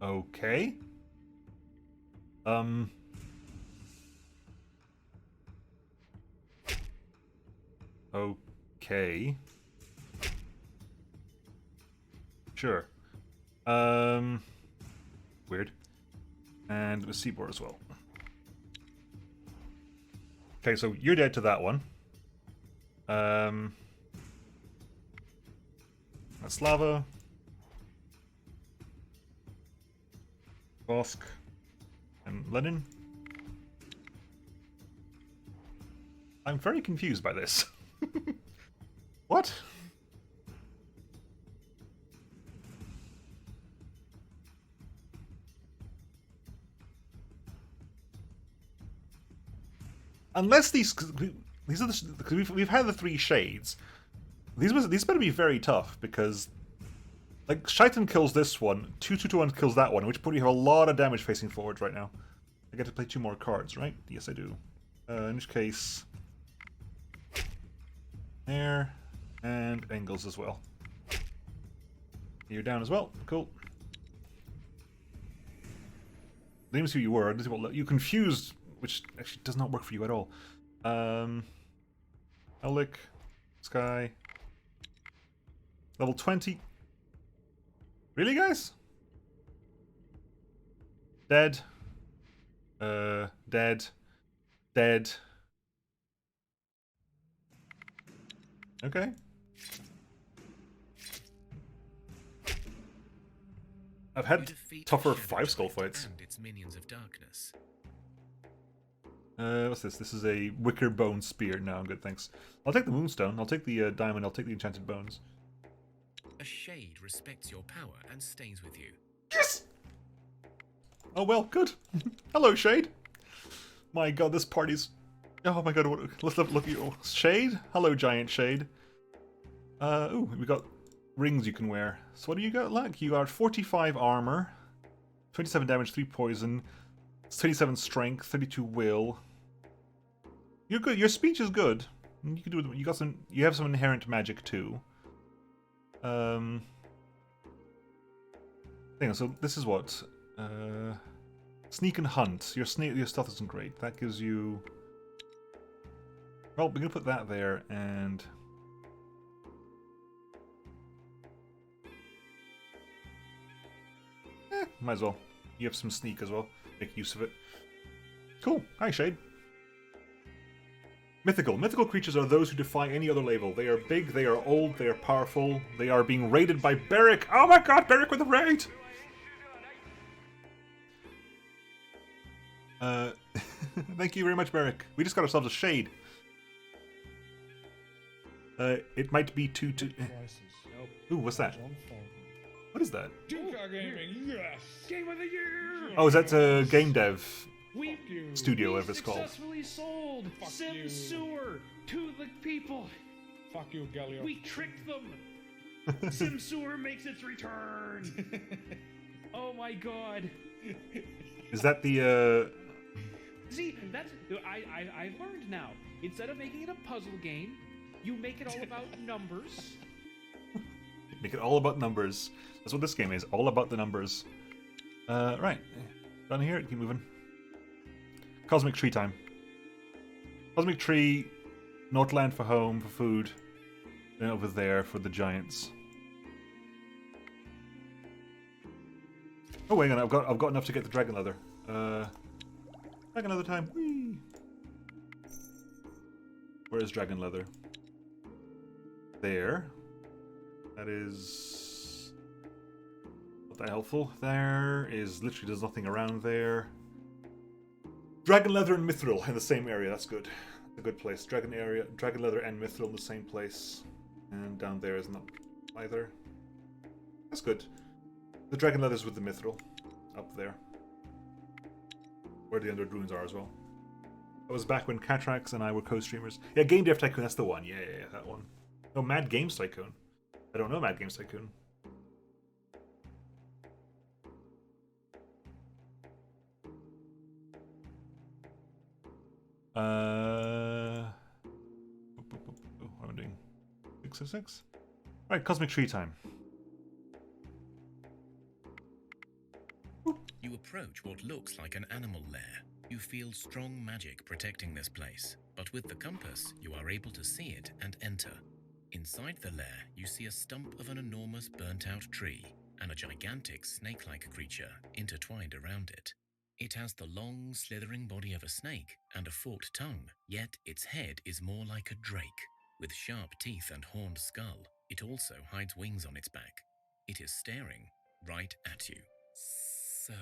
Okay. Okay. Sure. Weird. And the seaboard as well. Okay, so you're dead to that one. That's lava. Bosk. And Lenin. I'm very confused by this. What? Unless these are because we've had the 3 shades. These better be very tough because like Shaitan kills this one, 2/2/1 kills that one, at which point you have a lot of damage facing forwards right now. I get to play 2 more cards, right? Yes, I do. In which case, there and Engels as well. You're down as well. Cool. Didn't see who you were. You confused, which actually does not work for you at all. Elik, Sky, level 20. Really, guys? Dead. Dead. Dead. Okay. I've had tougher 5 skull fights. And its minions of darkness. What's this? This is a wicker bone spear. No, I'm good, thanks. I'll take the moonstone. I'll take the diamond. I'll take the enchanted bones. A shade respects your power and stays with you. Yes! Oh well, good. Hello, Shade. My god, this party's... Oh my god, let's look at you. Shade? Hello, giant Shade. Ooh, we got rings you can wear. So what do you got, like? You got 45 armor, 27 damage, 3 poison, 37 strength, 32 will. You're good. Your speech is good. You can do it. You got some. You have some inherent magic too. Hang on, so this is what? Sneak and hunt. Your stealth isn't great. That gives you... Well, we're going to put that there, and... Might as well. You have some sneak as well. Make use of it. Cool. Hi, Shade. Mythical. Mythical creatures are those who defy any other label. They are big, they are old, they are powerful. They are being raided by Beric. Oh my god, Beric with a raid! Thank you very much, Beric. We just got ourselves a Shade. It might be too... Ooh, what's that? What is that? Dinka Gaming, yes! Game of the year! Oh, is that a game dev We studio, whatever it's called? successfully sold Fuck Sim you. Sewer to the people. Fuck you, Galio. We tricked them. Sim Sewer makes its return. Oh my god. Is that the, See, that's I've learned now. Instead of making it a puzzle game, you make it all about numbers. Make it all about numbers. That's what this game is, all about the numbers. Right. Down here, keep moving. Cosmic Tree time. Cosmic Tree, Northland for home, for food. Then over there for the giants. Oh, hang on, I've got enough to get the dragon leather. Dragon leather time. Whee! Where is dragon leather? There. That is not that helpful. There is literally there's nothing around there. Dragon leather and mithril in the same area. That's good. That's a good place. Dragon leather and mithril in the same place. And down there is not either. That's good. The dragon leather's with the mithril up there, where the Undead Ruins are as well. That was back when Catrax and I were co-streamers. Yeah, Game Dev Tycoon. That's the one. Yeah, that one. No, Mad Games Tycoon. I don't know Mad Games Tycoon. What am I doing? 606? Alright, Cosmic Tree time. You approach what looks like an animal lair. You feel strong magic protecting this place, but with the compass, you are able to see it and enter. Inside the lair, you see a stump of an enormous burnt-out tree and a gigantic snake-like creature intertwined around it. It has the long, slithering body of a snake and a forked tongue, yet its head is more like a drake. With sharp teeth and horned skull, it also hides wings on its back. It is staring right at you. So,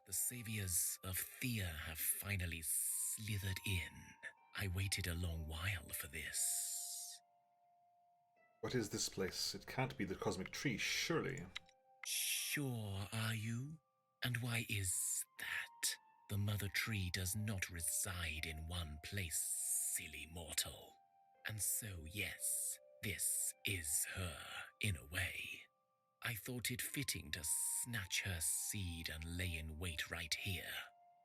the saviors of Thea have finally slithered in. I waited a long while for this. What is this place? It can't be the Cosmic Tree, surely. Sure are you? And why is that? The Mother Tree does not reside in one place, silly mortal. And so, yes, this is her, in a way. I thought it fitting to snatch her seed and lay in wait right here.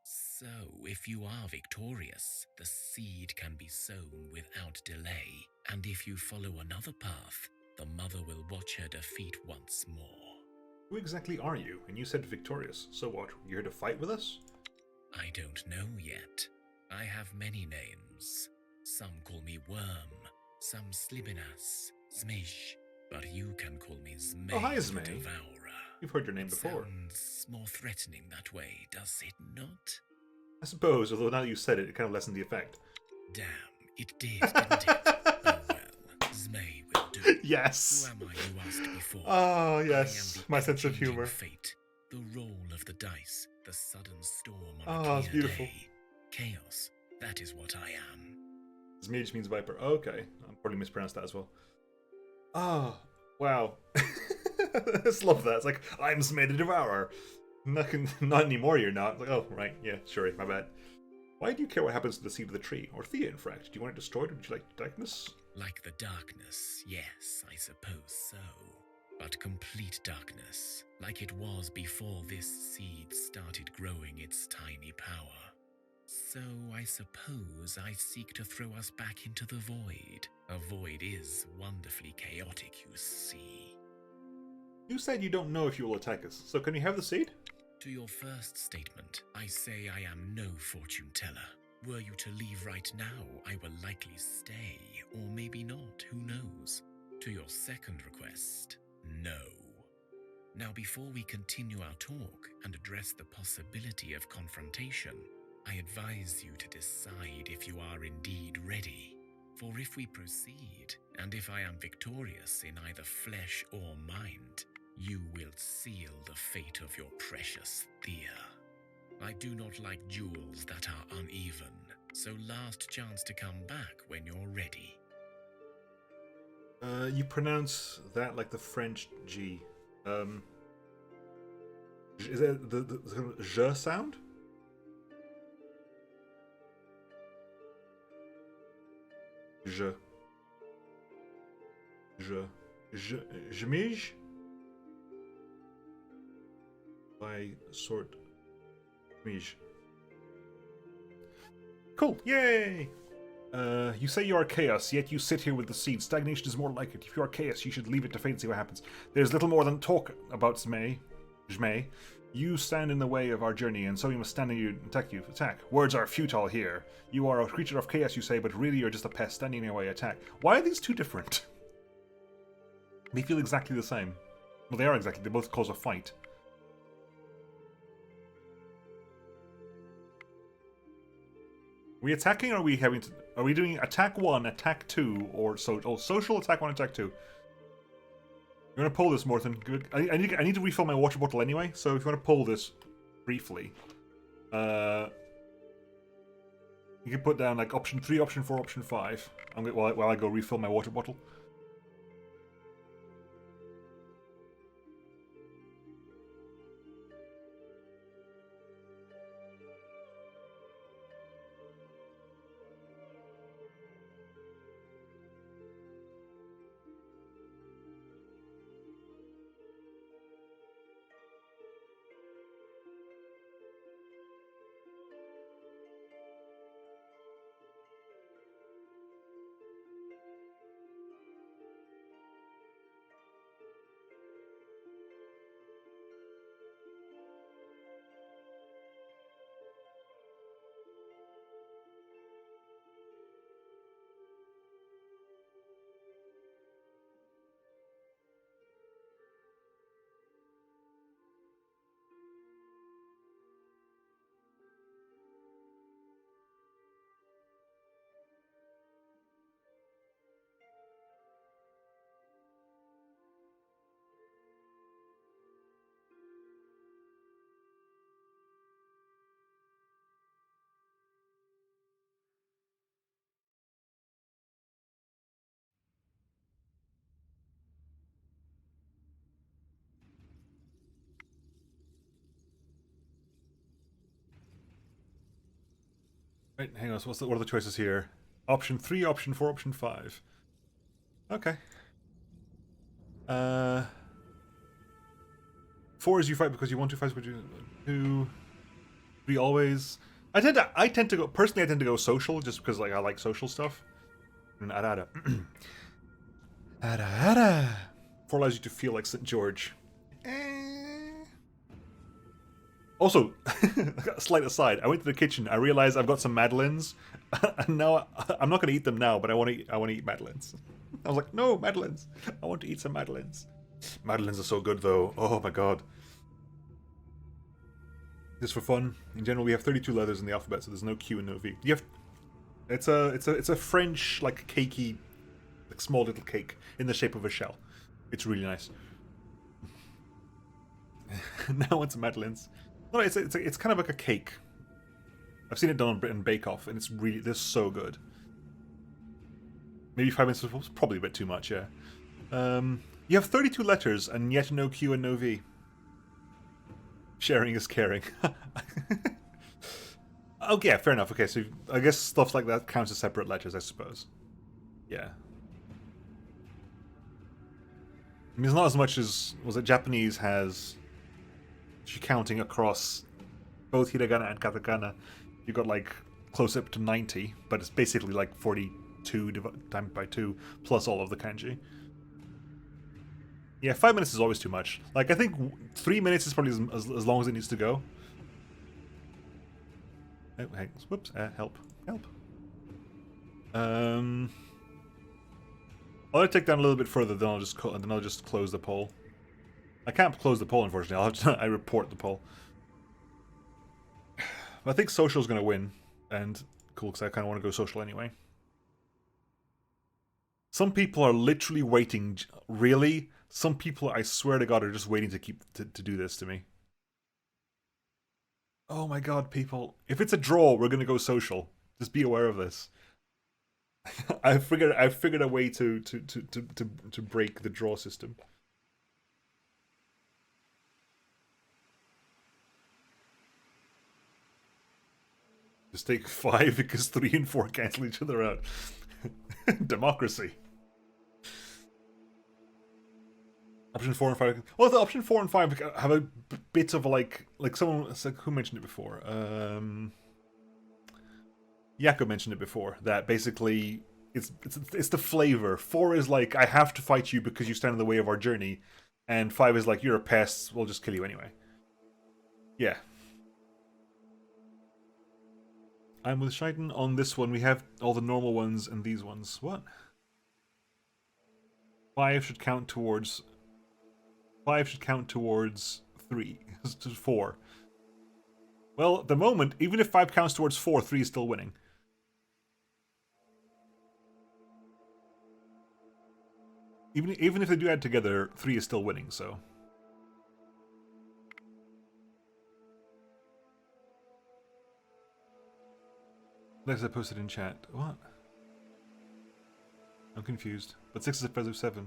So, if you are victorious, the seed can be sown without delay, and if you follow another path, the mother will watch her defeat once more. Who exactly are you? And you said victorious. So what? You're here to fight with us? I don't know yet. I have many names. Some call me Worm, some Slibinas, Zmish, but you can call me Zmei Oh, hi, the Zmei. Devourer. You've heard your name It before. sounds more threatening that way, does it not? I suppose, although now that you said it, it kind of lessened the effect. Damn, it did, didn't it? Oh well, Zmei will do. Yes! Who am I, you asked before? Oh, I am yes. the My sense of ever-changing humor. Fate, the roll of the dice, the sudden storm on Oh, a clear it's beautiful. day. Chaos, that is what I am. Zmij means viper. Okay. I probably mispronounced that as well. Oh, wow. I just love that. It's like, I'm Zmij the Devourer. Not anymore, you're not. Like, oh, right, yeah, sure, my bad. Why do you care what happens to the seed of the tree? Or Thea, in fact. Do you want it destroyed, or would you like darkness? Like the darkness, yes, I suppose so. But complete darkness, like it was before this seed started growing its tiny power. So I suppose I seek to throw us back into the void. A void is wonderfully chaotic, you see. You said you don't know if you will attack us, so can we have the seed? To your first statement, I say I am no fortune teller. Were you to leave right now, I will likely stay, or maybe not, who knows. To your second request, no. Now before we continue our talk and address the possibility of confrontation, I advise you to decide if you are indeed ready. For if we proceed, and if I am victorious in either flesh or mind, you will seal the fate of your precious Thea. I do not like jewels that are uneven, so last chance to come back when you're ready. You pronounce that like the French G. Is it the je sound? Je. J'mige? By sort. Mige. Cool, yay! You say you are chaos, yet you sit here with the seed. Stagnation is more like it. If you are chaos, you should leave it to fate and see what happens. There's little more than talk about Zmei. You stand in the way of our journey, and so we must stand and you attack you. Attack. Words are futile here. You are a creature of chaos, you say, but really you're just a pest standing in your way. Attack. Why are these two different? They feel exactly the same. Well, they are exactly. They both cause a fight. Are we attacking, or are we having to... Are we doing attack 1, attack 2, or so? Oh, social attack 1, attack 2. You're gonna pull this, Morton. Good. I need to refill my water bottle anyway, so if you want to pull this briefly, you can put down like option 3, option 4, option 5. While I go refill my water bottle. Right, hang on. So what are the choices here? Option 3, option 4, option 5. Okay. 4 is you fight because you want to fight, but you 2, 3 always. I tend to go personally. I tend to go social just because like I like social stuff. And ada. 4 allows you to feel like St. George. Also, a slight aside, I went to the kitchen, I realized I've got some madeleines, and now, I'm not going to eat them now, but I want to eat madeleines. I was like, no, madeleines! I want to eat some madeleines. Madeleines are so good, though. Oh my god. Just for fun, in general, we have 32 letters in the alphabet, so there's no Q and no V. You have... It's a French, like, cakey, like, small little cake in the shape of a shell. It's really nice. Now I want some madeleines. No, it's kind of like a cake. I've seen it done on Britain Bake Off, and they're so good. Maybe 5 minutes was probably a bit too much, yeah. You have 32 letters, and yet no Q and no V. Sharing is caring. Okay, yeah, fair enough. Okay, so I guess stuff like that counts as separate ledgers, I suppose. Yeah. I mean, it's not as much as was it Japanese has. Counting across both hiragana and katakana, you got like close up to 90, but it's basically like 42 times by 2 plus all of the kanji. Yeah, 5 minutes is always too much. Like, I think 3 minutes is probably as long as it needs to go. Oh, hey, whoops, help. I'll take down a little bit further, then I'll just close the poll. I can't close the poll, unfortunately. I'll have to, I report the poll. I think social's going to win, and cool, because I kind of want to go social anyway. Some people are literally waiting. Really? Some people, I swear to God, are just waiting to do this to me. Oh my God, people! If it's a draw, we're going to go social. Just be aware of this. I figured a way to break the draw system. Just take 5 because 3 and 4 cancel each other out. Democracy. Option 4 and 5. Well, the option 4 and 5 have a bit of like someone, who mentioned it before. Yako mentioned it before, that basically it's the flavor. 4 is like, I have to fight you because you stand in the way of our journey, and 5 is like, you're a pest, we'll just kill you anyway. Yeah. I'm with Shaitan. On this one, we have all the normal ones and these ones. What? 5 should count towards 3. 4. Well, at the moment, even if 5 counts towards 4, 3 is still winning. Even if they do add together, 3 is still winning, so. Lex, I posted in chat. What? I'm confused. But 6 is a Prezo 7.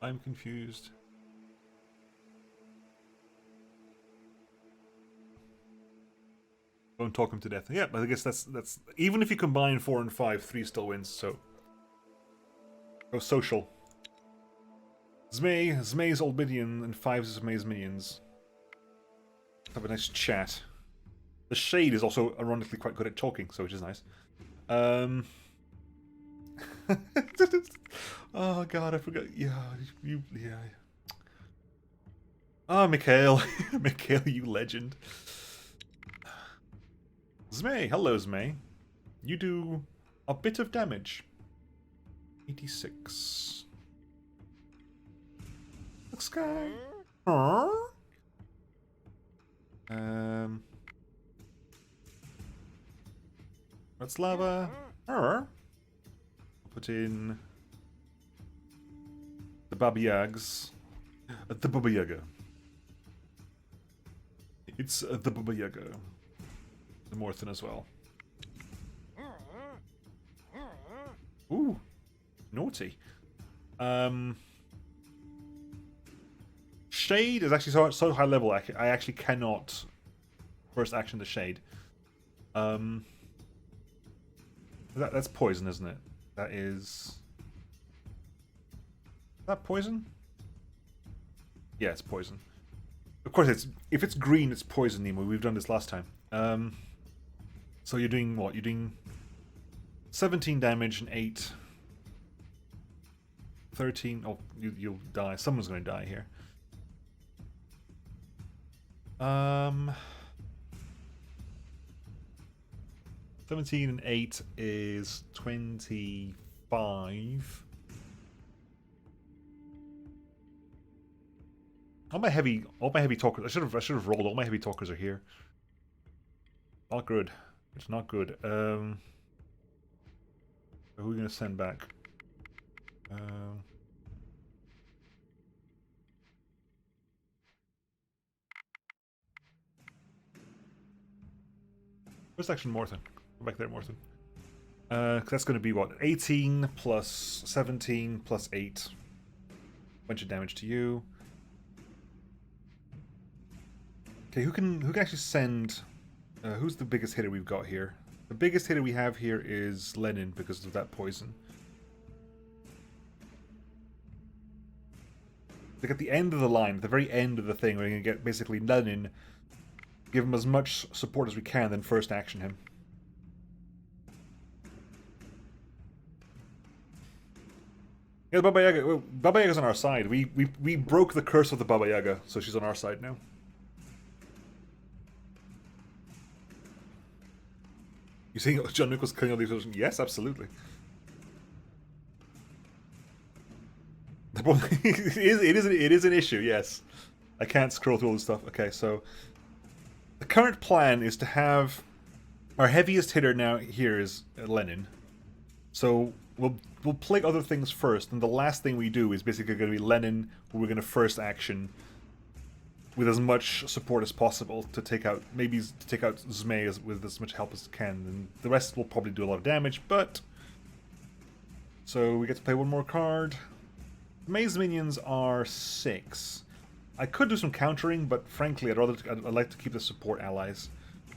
I'm confused. Won't talk him to death. Yeah, but I guess that's even if you combine 4 and 5, 3 still wins, so. Go social. Zmay's Old Midian, and 5 is Zmay's Minions. Have a nice chat. The Shade is also ironically quite good at talking, so which is nice. Oh God, I forgot. Yeah, yeah. Ah, Mikhail. Mikhail, you legend. Zmay, hello Zmay. You do a bit of damage. 86. Sky. Huh? That's lava. Put in the Baba Yagas. The Baba Yaga. It's the Baba Yaga. The Morthan as well. Ooh, naughty. Shade is actually so high level. I actually cannot first action the Shade. That's poison, isn't it? That is. Is that poison? Yeah, it's poison. Of course, if it's green, it's poison, Nemo. We've done this last time. So you're doing what? You're doing 17 damage and 8. 13. Oh, you'll die. Someone's going to die here. 17 and 8 is 25. All my heavy talkers. I should have rolled. All my heavy talkers are here. Not good. It's not good. Who are we gonna send back? Where's action Morthan? Go back there, Morthan. That's going to be what? 18 plus 17 plus 8. Bunch of damage to you. Okay, who can actually send... who's the biggest hitter we've got here? The biggest hitter we have here is Lenin because of that poison. Like at the end of the line, at the very end of the thing, we're going to get basically Lenin, give him as much support as we can, then first action him. Yeah, the Baba Yaga. Well, Baba Yaga's on our side. We broke the curse of the Baba Yaga, so she's on our side now. You saying John Nichols killing all these children? Yes, absolutely. The problem it is an issue. Yes, I can't scroll through all this stuff. Okay, so the current plan is to have our heaviest hitter now here is Lenin. So we'll play other things first, and the last thing we do is basically going to be Lenin, who we're going to first action with as much support as possible to take out, maybe to take out Zmei with as much help as can, and the rest will probably do a lot of damage, but... So we get to play one more card. Zmei's minions are 6. I could do some countering, but frankly I'd like to keep the support allies,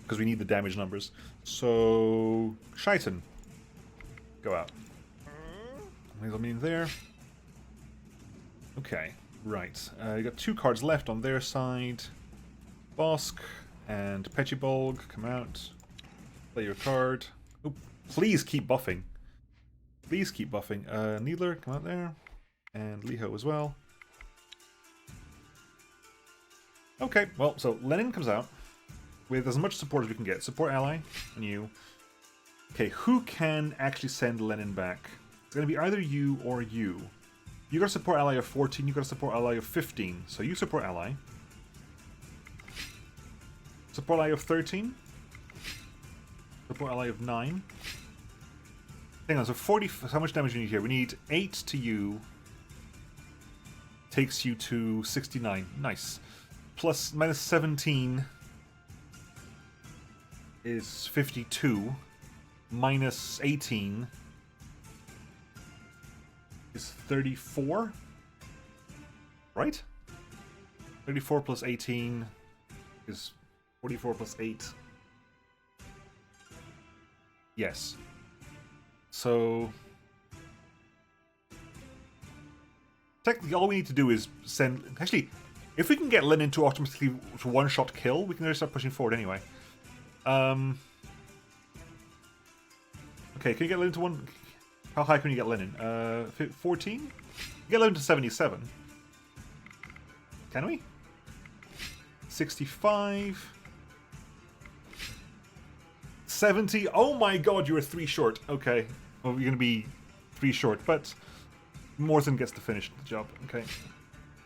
because we need the damage numbers. So... Shaitan. Go out. There's a minion there. Okay. Right, you got 2 cards left on their side. Bosk and Pechibolg, come out. Play your card. Oh, please keep buffing. Please keep buffing. Needler, come out there. And Liho as well. Okay, well, so Lenin comes out with as much support as we can get. Support ally, and you. Okay, who can actually send Lenin back? It's going to be either you or you. You got a support ally of 14, you got a support ally of 15. So you support ally. Support ally of 13. Support ally of 9. Hang on, so 40, how much damage do you need here? We need 8 to you. Takes you to 69. Nice. Plus, minus 17 is 52. Minus 18 is 34, right? 34 plus 18 is 44 plus 8. Yes. So... technically all we need to do is send... Actually, if we can get Lenin to automatically to one-shot kill, we can start pushing forward anyway. Okay, can you get Lenin to one... How high can you get Lenin? 14? Get Lenin to 77. Can we? 65. 70. Oh my god, you were 3 short. Okay. Well, you're going to be 3 short, but Morton gets to finish the job. Okay.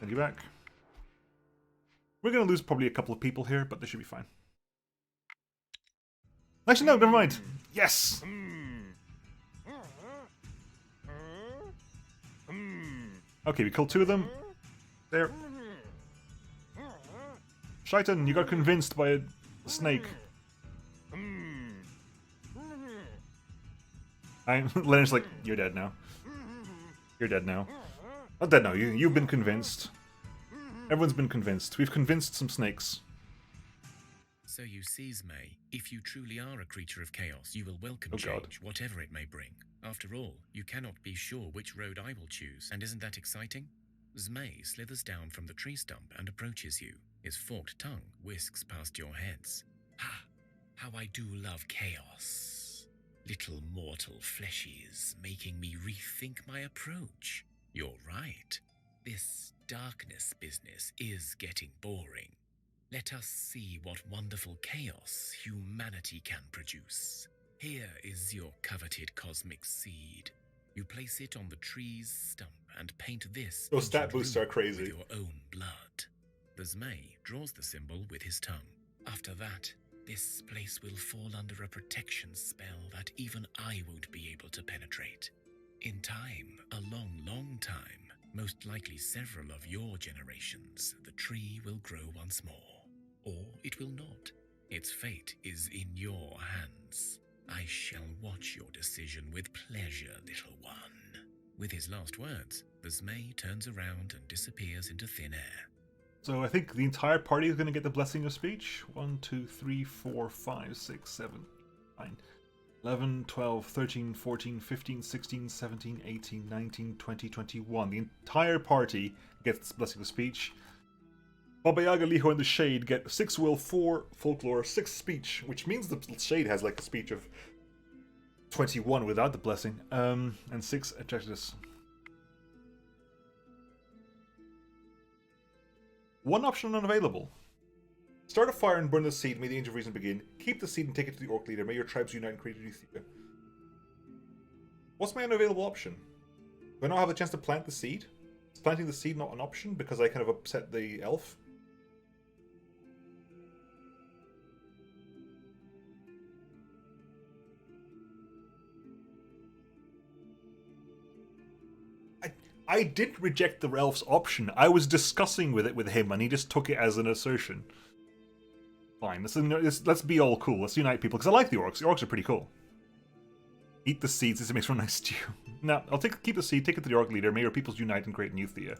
Send you back. We're going to lose probably a couple of people here, but they should be fine. Actually, no, never mind. Yes! Okay, we killed 2 of them. There. Shaitan, you got convinced by a snake. Leonard's like, you're dead now. You're dead now. Not dead now, you've been convinced. Everyone's been convinced. We've convinced some snakes. So you see, Zmei, if you truly are a creature of chaos, you will welcome God. change, whatever it may bring. After all, you cannot be sure which road I will choose, and isn't that exciting? Zmei slithers down from the tree stump and approaches you. His forked tongue whisks past your heads. Ha! How I do love chaos. Little mortal fleshies, making me rethink my approach. You're right. This darkness business is getting boring. Let us see what wonderful chaos humanity can produce. Here is your coveted cosmic seed. You place it on the tree's stump and paint this Those stat ancient boosts rune are crazy. with your own blood. The Zmei draws the symbol with his tongue. After that, this place will fall under a protection spell that even I won't be able to penetrate. In time, a long, long time, most likely several of your generations, the tree will grow once more. Or it will not. Its fate is in your hands. I shall watch your decision with pleasure, little one. With his last words, the Zmei turns around and disappears into thin air. So I think the entire party is going to get the blessing of speech. 1, 2, 3, 4, 5, 6, 7, 9, 11, 12, 13, 14, 15, 16, 17, 18, 19, 20, 21. The entire party gets blessing of speech. Baba Yaga, Liho, and the Shade get 6 will, 4 folklore, 6 speech, which means the Shade has like a speech of 21 without the blessing, and 6 attractiveness. One option unavailable. Start a fire and burn the seed, may the Age of Reason begin. Keep the seed and take it to the Orc leader, may your tribes unite and create a new Thea. What's my unavailable option? Do I not have the chance to plant the seed? Is planting the seed not an option because I kind of upset the elf? I didn't reject the elf's option. I was discussing with him, and he just took it as an assertion. Fine, let's be all cool. Let's unite people, because I like the orcs. The orcs are pretty cool. Eat the seeds, this makes for a nice stew. Nah, I'll keep the seed, take it to the orc leader, may your peoples unite and create new Thea.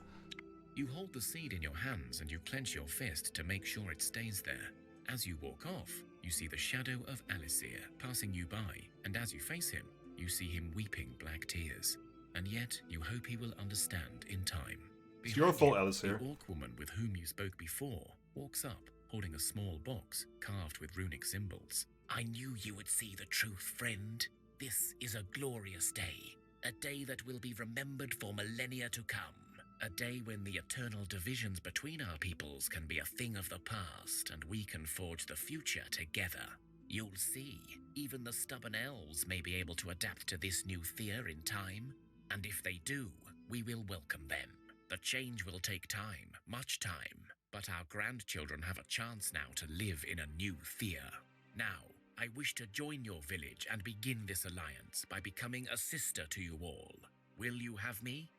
You hold the seed in your hands and you clench your fist to make sure it stays there. As you walk off, you see the shadow of Alisir passing you by, and as you face him, you see him weeping black tears. And yet, you hope he will understand in time. It's your fault, him, Alisir. The orc woman with whom you spoke before walks up, holding a small box carved with runic symbols. I knew you would see the truth, friend. This is a glorious day. A day that will be remembered for millennia to come. A day when the eternal divisions between our peoples can be a thing of the past, and we can forge the future together. You'll see, even the stubborn elves may be able to adapt to this new Thea in time. And if they do, we will welcome them. The change will take time, much time, but our grandchildren have a chance now to live in a new Thea. Now, I wish to join your village and begin this alliance by becoming a sister to you all. Will you have me?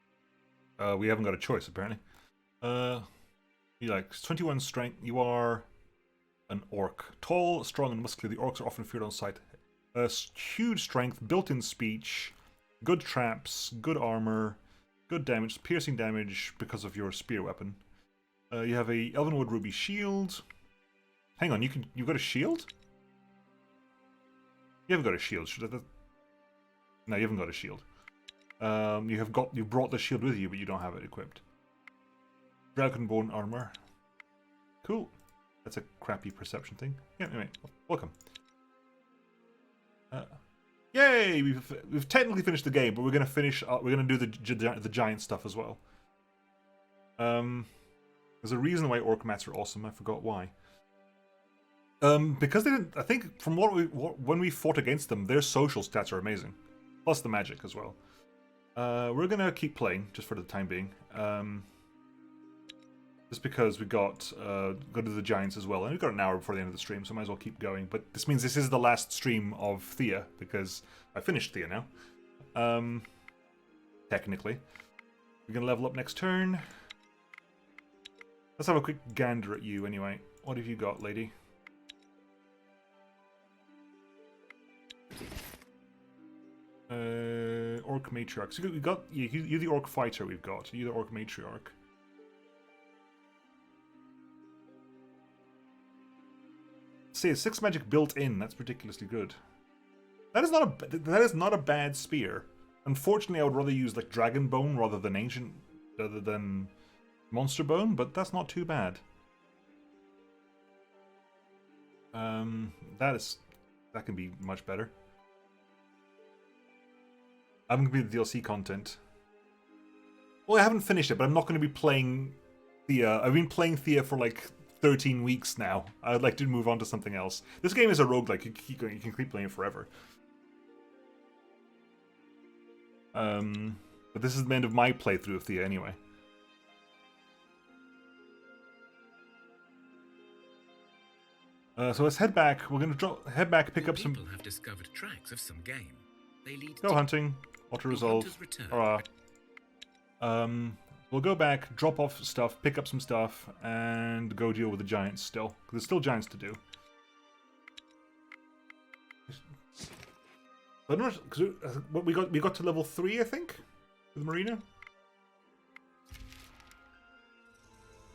We haven't got a choice, apparently. You like 21 strength. You are an orc. Tall, strong, and muscular. The orcs are often feared on sight. Huge strength, built-in speech, good traps, good armor, good damage, piercing damage because of your spear weapon. You have a Elvenwood Ruby shield. Hang on, you've got a shield? You haven't got a shield. No, you haven't got a shield. You brought the shield with you, but you don't have it equipped. Dragonborn armor. Cool. That's a crappy perception thing. Yeah, anyway, welcome. Yay! We've technically finished the game, but we're gonna finish. We're gonna do the giant stuff as well. There's a reason why orc mats are awesome. I forgot why. Because they didn't. I think from when we fought against them, their social stats are amazing, plus the magic as well. We're gonna keep playing just for the time being. Just because we go to the giants as well, and we've got an hour before the end of the stream, so I might as well keep going. But this means this is the last stream of Thea, because I finished Thea now. Technically. We're gonna level up next turn. Let's have a quick gander at you anyway. What have you got, lady? Orc matriarch. So we got you're the orc fighter. We've got you're the orc matriarch. See, 6 magic built in. That's ridiculously good. That is not a bad spear. Unfortunately, I would rather use like dragon bone rather than monster bone, but that's not too bad. That can be much better. I'm going to be the DLC content. Well, I haven't finished it, but I'm not going to be playing Thea. I've been playing Thea for like 13 weeks now. I'd like to move on to something else. This game is a roguelike. You can keep playing it forever. But this is the end of my playthrough of Thea anyway. So let's head back. We're going to head back, pick up some... People have discovered tracks of some game. They lead Go hunting. Auto-resolve. Alright. We'll go back, drop off stuff, pick up some stuff, and go deal with the giants still. Because there's still giants to do. I don't know, because what we got to level 3, I think, with Marina.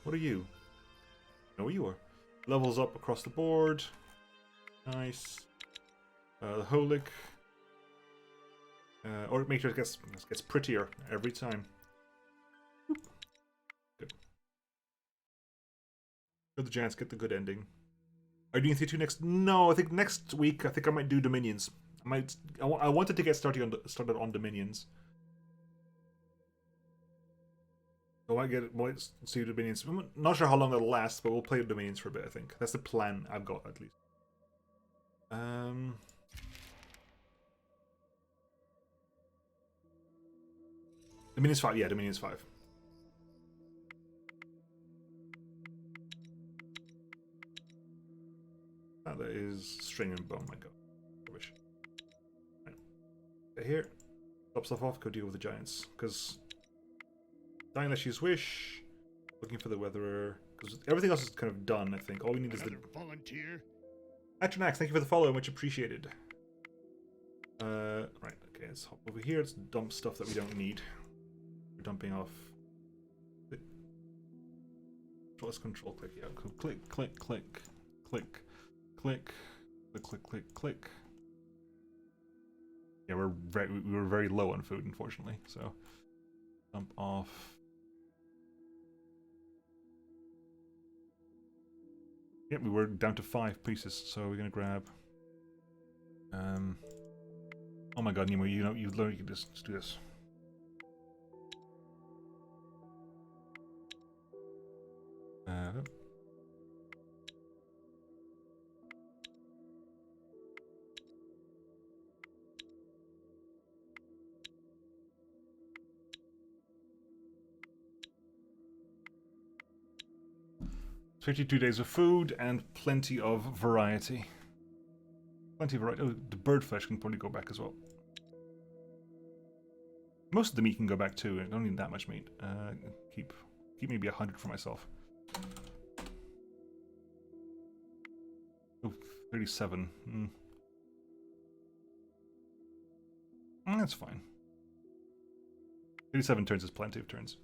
What are you? I know what you are. Levels up across the board. Nice. The Holic. Or make sure it gets prettier every time. Boop. Good. Get the chance, get the good ending. Are you doing Thea 2 next? No, I think next week. I think I might do Dominions. I wanted to get started on Dominions. So I might see Dominions. I'm not sure how long it'll last, but we'll play Dominions for a bit. I think that's the plan I've got at least. Dominions 5, yeah, Dominions 5. That is string and bone, my god. Rubbish. Right. Get here. Drop stuff off, go deal with the giants. Because dying unless you wish. Looking for the weatherer. Because everything else is kind of done, I think. All we need is the volunteer. Atronax, thank you for the follow, much appreciated. Right, okay, let's hop over here. Let's dump stuff that we don't need. We're dumping off. Let's control click, yeah. Click, click, click, click, click, click, click, click, click. Yeah, we were very low on food, unfortunately. So dump off. Yep, we were down to 5 pieces, so we're gonna grab. Oh my god, Nemo, you know, you learn you can just do this. $52 days of food and plenty of variety. Plenty of variety. Oh, the bird flesh can probably go back as well. Most of the meat can go back too. I don't need that much meat. Keep maybe 100 for myself. Oh, 37. That's fine. 37 turns is plenty of turns.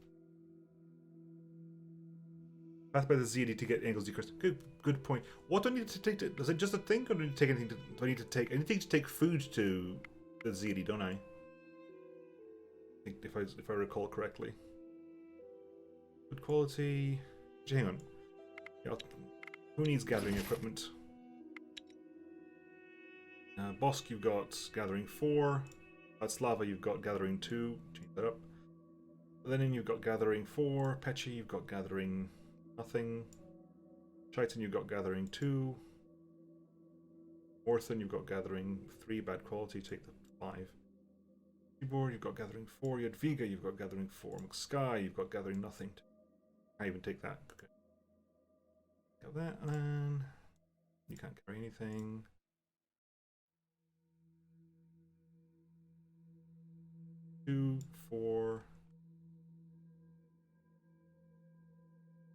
Path by the ZD to get angles decreased. Good point. What do I need to take? Is it just a thing, or do I need to take anything? Do I need to take anything to take food to the ZD? Don't I? I think if I recall correctly. Good quality. Hang on. Yeah, who needs gathering equipment? Bosk, you've got gathering 4. That's Lava, you've got gathering 2. Change that up. Lenin, you've got gathering 4. Pechi, you've got gathering nothing. Triton, you've got gathering 2. Orthan, you've got gathering 3. Bad quality, take the 5. Tibor, you've got gathering 4. Yadviga, you've got gathering 4. McSky, you've got gathering nothing. Can't even take that. Okay. Got that, and then you can't carry anything. Two, 4.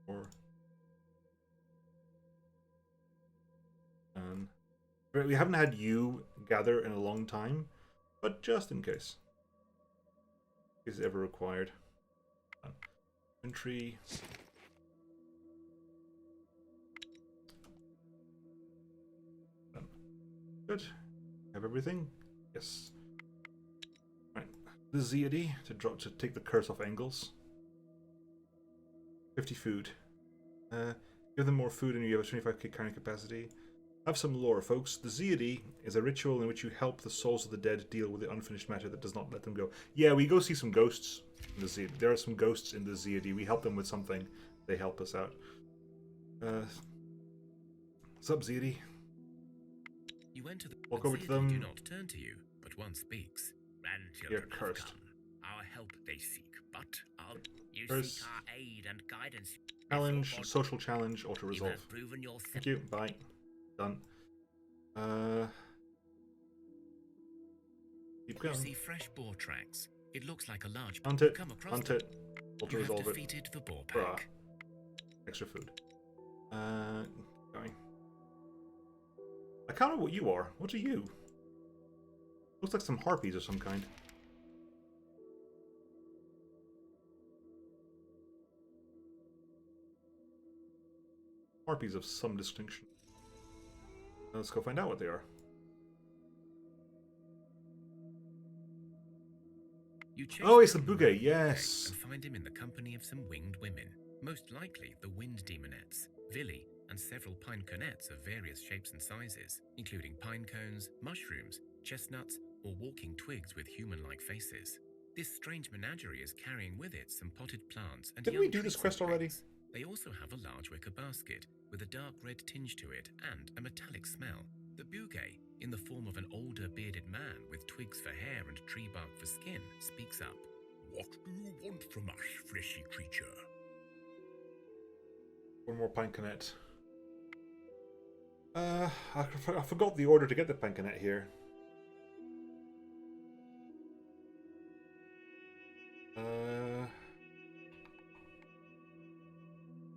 4. We haven't had you gather in a long time, but just in case. Is ever required. Inventory. Good. Have everything? Yes. Right. The Zeody to take the curse off angles. 50 food. Give them more food and you have a 25k carrying capacity. Have some lore, folks. The Zeody is a ritual in which you help the souls of the dead deal with the unfinished matter that does not let them go. Yeah, we go see some ghosts in the Zeody. There are some ghosts in the Zeody. We help them with something. They help us out. What's up, Zeody? You enter the Walk over to them. do not turn to you, but one speaks. You're cursed. Our help they seek, but you Curse. seek our aid and guidance. Challenge, social challenge, auto You resolve. have proven yourself. Thank you. Bye. Done. Keep You going. see fresh boar tracks. It looks like a large. Hunt it. Come across Hunt them. it. Auto You have resolve it. defeated the boar Bruh. pack. Extra food. Going. I can't know what you are. What are you? Looks like some harpies of some kind. Harpies of some distinction. Let's go find out what they are. Oh, it's the Bugay, yes! And find him in the company of some winged women, most likely the wind demonettes, Villi, and several pine conettes of various shapes and sizes, including pine cones, mushrooms, chestnuts, or walking twigs with human-like faces. This strange menagerie is carrying with it some potted plants and Didn't we do this quest already? They also have a large wicker basket with a dark red tinge to it and a metallic smell. The Bugay, in the form of an older bearded man with twigs for hair and tree bark for skin, speaks up. What do you want from us, fleshy creature? One more Pancanet. I forgot the order to get the Pancanet here.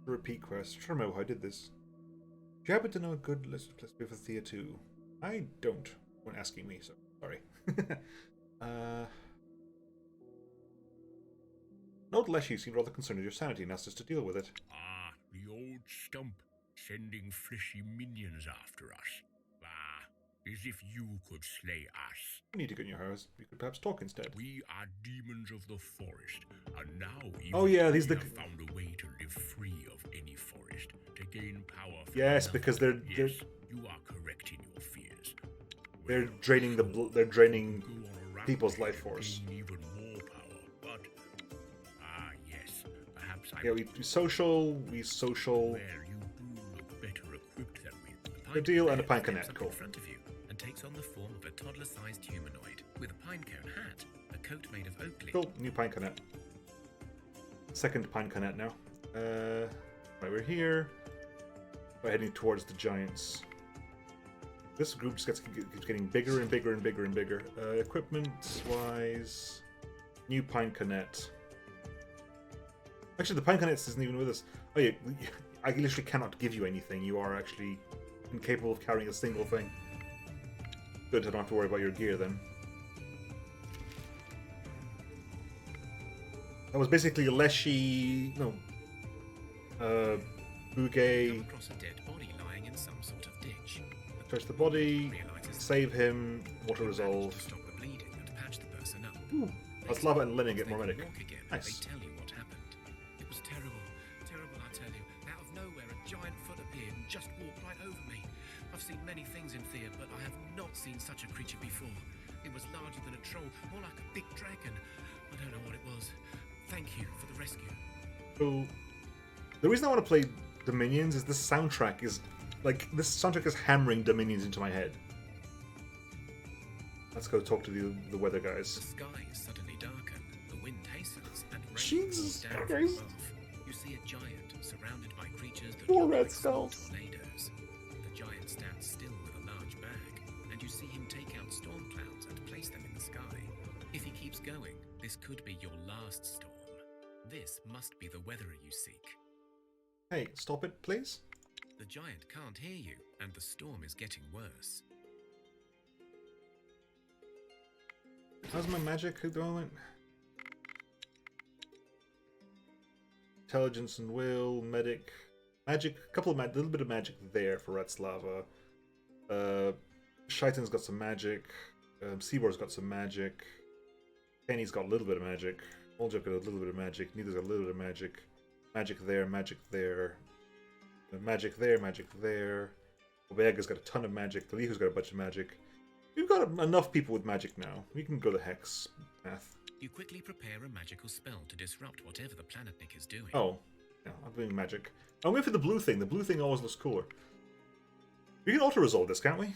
Repeat quest. I don't know how I did this. Do you happen to know a good list for Thea 2? I don't, when asking me, so sorry. Note Leshy seemed rather concerned with your sanity and asked us to deal with it. Ah, the old stump, sending fleshy minions after us. Ah, as if you could slay us. We need to get in your house. We could perhaps talk instead. We are demons of the forest, and now even Oh yeah, these we the have found a way to live free of any forest, to gain power from yes, another. because they're Yes, you are correct in your fears. they're Well, draining they're draining go on a rampage people's life and force. gain even more power, but yes, perhaps I Yeah, we social. Well, you do look better equipped than we. A deal and a Pine pine cone canet, steps up cool. in front of you and takes on the form of a toddler-sized humanoid with a pine cone hat, a coat made of oak leaf. Cool, new Pancanet. Second Pancanet now. Right, we're here. We're heading towards the giants. This group just keeps getting bigger and bigger and bigger and bigger. Equipment-wise, new Pancanet. Actually, the Pancanet isn't even with us. Oh yeah, I literally cannot give you anything. You are actually incapable of carrying a single thing. Good, I don't have to worry about your gear then. That was basically Leshy, no, Bugay, Come across a dead body lying in some sort of ditch. touch the body, Realizes save him, water managed resolve. to stop the bleeding and patch the person up. That's Lava and Lennon get They more can medic. walk again. Nice. They tell you what happened. It was terrible, terrible, I tell you. Out of nowhere, a giant foot appeared and just walked right over me. I've seen many things in Thea, but I have not seen such a creature before. It was larger than a troll, more like a big dragon. I don't know what it was. Thank you for the rescue. So, the reason I want to play Dominions is this soundtrack is, hammering Dominions into my head. Let's go talk to the weather The guys. sky suddenly darkened, the wind hastens, and rain Jesus pours down from Christ. above. You see a giant surrounded by creatures that Four look red like small skulls. tornadoes. The giant stands still with a large bag, and you see him take out storm clouds and place them in the sky. If he keeps going, this could be your last storm. This must be the weatherer you seek. Hey, stop it, please. The giant can't hear you, and the storm is getting worse. How's my magic at the moment? Intelligence and will, medic, magic. Little bit of magic there for Ratslava. Shaitan's got some magic. Seabor's got some magic. Penny's got a little bit of magic. Oldjub got a little bit of magic. Neither's got a little bit of magic. Magic there, magic there. Magic there, magic there. Obega's got a ton of magic. Talihu's got a bunch of magic. We've got enough people with magic now. We can go the hex path. You quickly prepare a magical spell to disrupt whatever the planetnik is doing. Oh, yeah, I'm doing magic. I'm going for the blue thing. The blue thing always looks cooler. We can auto-resolve this, can't we?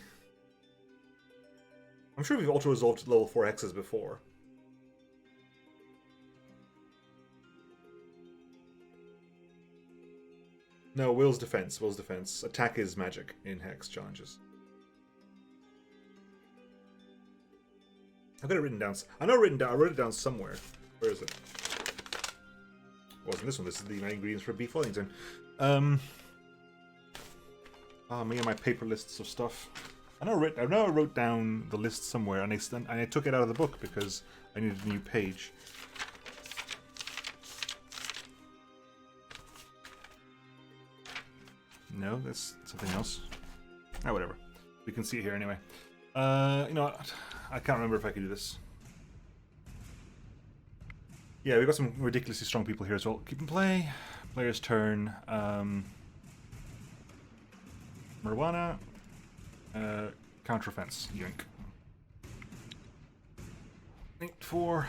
I'm sure we've auto-resolved level 4 hexes before. No, Will's defense. Will's defense. Attack is magic in hex challenges. I've got it written down. I know written down. I wrote it down somewhere. Where is it? Wasn't this one? This is the ingredients for beef Wellington. Me and my paper lists of stuff. I know I wrote down the list somewhere, and I took it out of the book because I needed a new page. No, that's something else. Ah, whatever. We can see it here anyway. You know what? I can't remember if I could do this. Yeah, we've got some ridiculously strong people here as well. Keep in play. Player's turn. Marijuana. Counter-offense. Yoink. 8-4.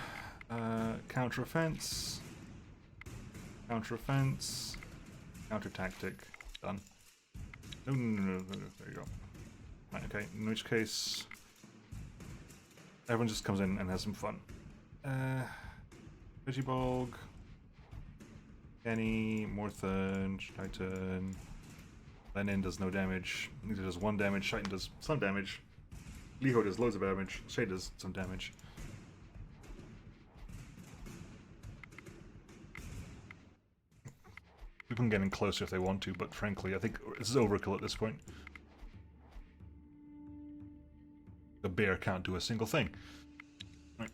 Counter-offense. Counter-offense. Counter-tactic. Done. No, there you go. Right, okay, in which case... everyone just comes in and has some fun. Digibog. Kenny, Morthon, Titan. Lenin does no damage. Neither does 1 damage. Titan does some damage. Liho does loads of damage. Shay does some damage. People can get in closer if they want to, but frankly, I think this is overkill at this point. The bear can't do a single thing. Right.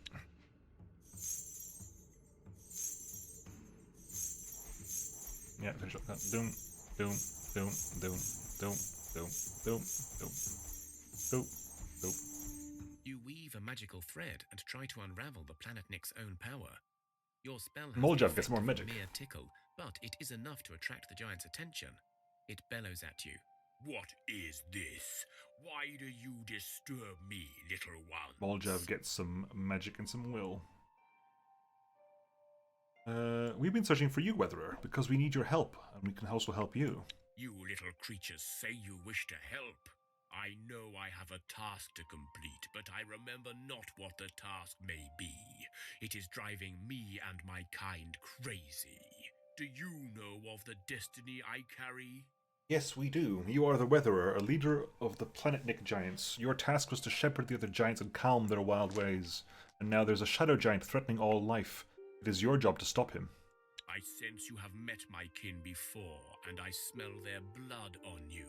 Yeah, finish up that. Doom, doom, doom, doom, doom, doom, doom, doom, doom, doom. You weave a magical thread and try to unravel the Planet Nick's own power. Your spell has Moljav the gets more effect of a magic. mere tickle, but it is enough to attract the giant's attention. It bellows at you. What is this? Why do you disturb me, little one? Moljav gets some magic and some will. We've been searching for you, Weatherer, because we need your help, and we can also help you. You little creatures say you wish to help. I know I have a task to complete, but I remember not what the task may be. It is driving me and my kind crazy. Do you know of the destiny I carry? Yes, we do. You are the Weatherer, a leader of the Planet Nick Giants. Your task was to shepherd the other giants and calm their wild ways. And now there's a shadow giant threatening all life. It is your job to stop him. I sense you have met my kin before, and I smell their blood on you.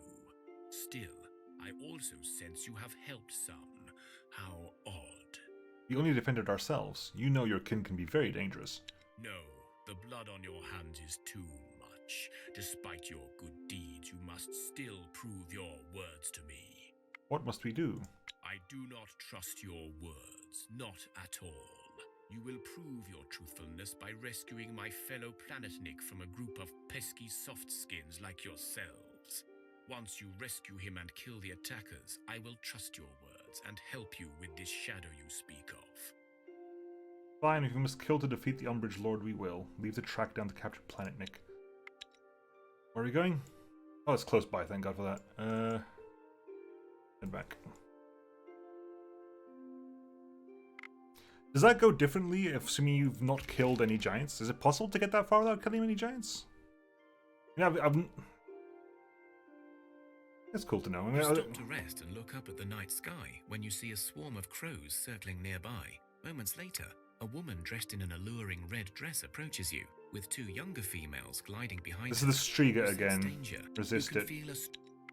Still, I also sense you have helped some. How odd. We only defended ourselves. You know your kin can be very dangerous. No, the blood on your hands is too much. Despite your good deeds, you must still prove your words to me. What must we do? I do not trust your words, not at all. You will prove your truthfulness by rescuing my fellow Planetnik from a group of pesky soft-skins like yourselves. Once you rescue him and kill the attackers, I will trust your words and help you with this shadow you speak of. Fine, if we must kill to defeat the Umbridge Lord, we will. Leave the track down to capture Planet Nick. Where are we going? Oh, it's close by, thank God for that. Head back. Does that go differently if, assuming you've not killed any giants? Is it possible to get that far without killing any giants? You know, I've that's cool to know. I mean, You stop to rest and look up at the night sky when you see a swarm of crows circling nearby. Moments later, a woman dressed in an alluring red dress approaches you, with 2 younger females gliding behind this her. is the Striga You sense again. danger. Resist You it. can feel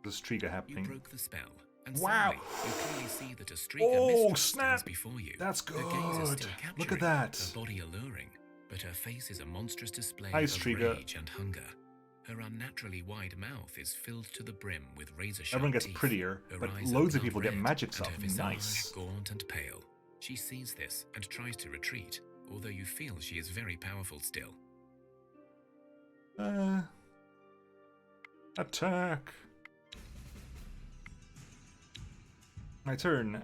The Striga You happening. broke the spell, and Wow. suddenly you clearly see that a Striga Oh, mistress snap! stands before you. That's Her gaze is good. still Look at capturing, that. Her body alluring, but her face is a monstrous display Hi, of Striga. rage and hunger. Her unnaturally wide mouth is filled to the brim with razor-sharp Everyone gets teeth. prettier, Her but eyes are loads of people blood get red, magic and stuff. her visage Nice. gaunt and pale. She sees this and tries to retreat, although you feel she is very powerful still. Attack. My turn.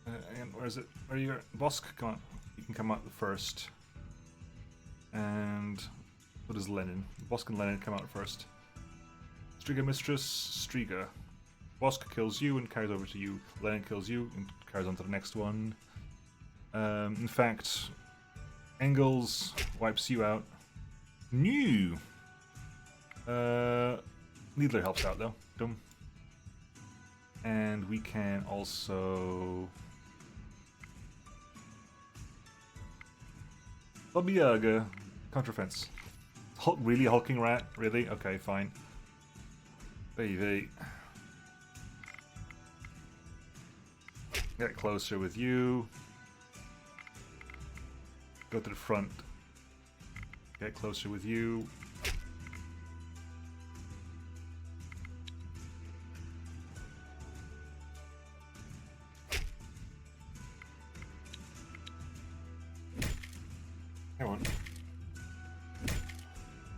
And where is it? Where are you? Bosk, come on. You can come out first. And what is Lenin? Bosk and Lenin come out first. Striga Mistress, Striga. Bosk kills you and carries over to you. Lenin kills you and carries on to the next one. In fact, Engels wipes you out. New! Needler helps out though. Dum. And we can also... Baba Yaga. Counter-offense. Really, hulking rat? Really? Okay, fine. Baby. Get closer with you. Go to the front. Get closer with you. Come on.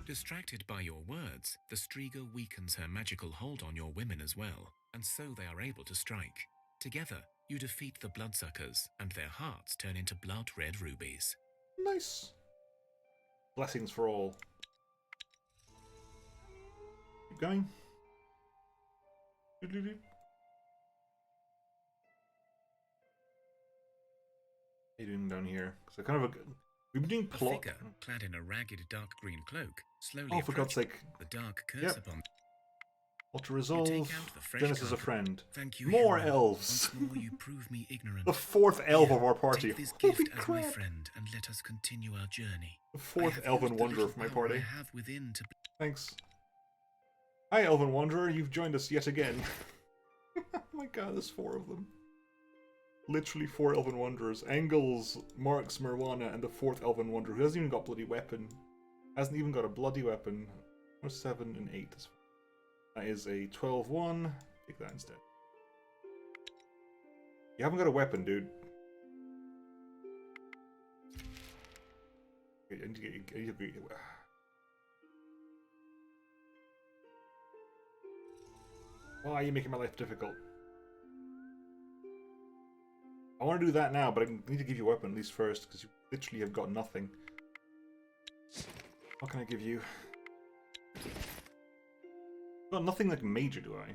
Distracted by your words, the Striga weakens her magical hold on your women as well, and so they are able to strike. Together, you defeat the bloodsuckers, and their hearts turn into blood-red rubies. Nice. Blessings for all. Keep going. Doo-doo-doo. What are you doing down here? So kind of we've been doing A plot. figure, clad in a ragged dark green cloak, slowly Oh, for God's approaches. sake! The dark curse Yep. upon. Ultra You resolve. take out the fresh Genesis is a carpet. friend. Thank you, More hero. elves. Once more you prove me ignorant. The fourth elf Here, of our party. Take this Holy gift as my crap! friend, and let us continue our journey. The I fourth have elven used the wanderer little for my power party. I have within to. Thanks. Hi, elven wanderer. You've joined us yet again. Oh my God, there's 4 of them. Literally 4 elven wanderers. Engels, Marks, Merwana, and the 4th elven wanderer who hasn't even got a bloody weapon. Hasn't even got a bloody weapon. Or 7 and 8. That is a 12-1. Take that instead. You haven't got a weapon, dude. I need to get you. Why are you making my life difficult? I want to do that now, but I need to give you a weapon at least first, because you literally have got nothing. What can I give you? Got nothing like major, do I?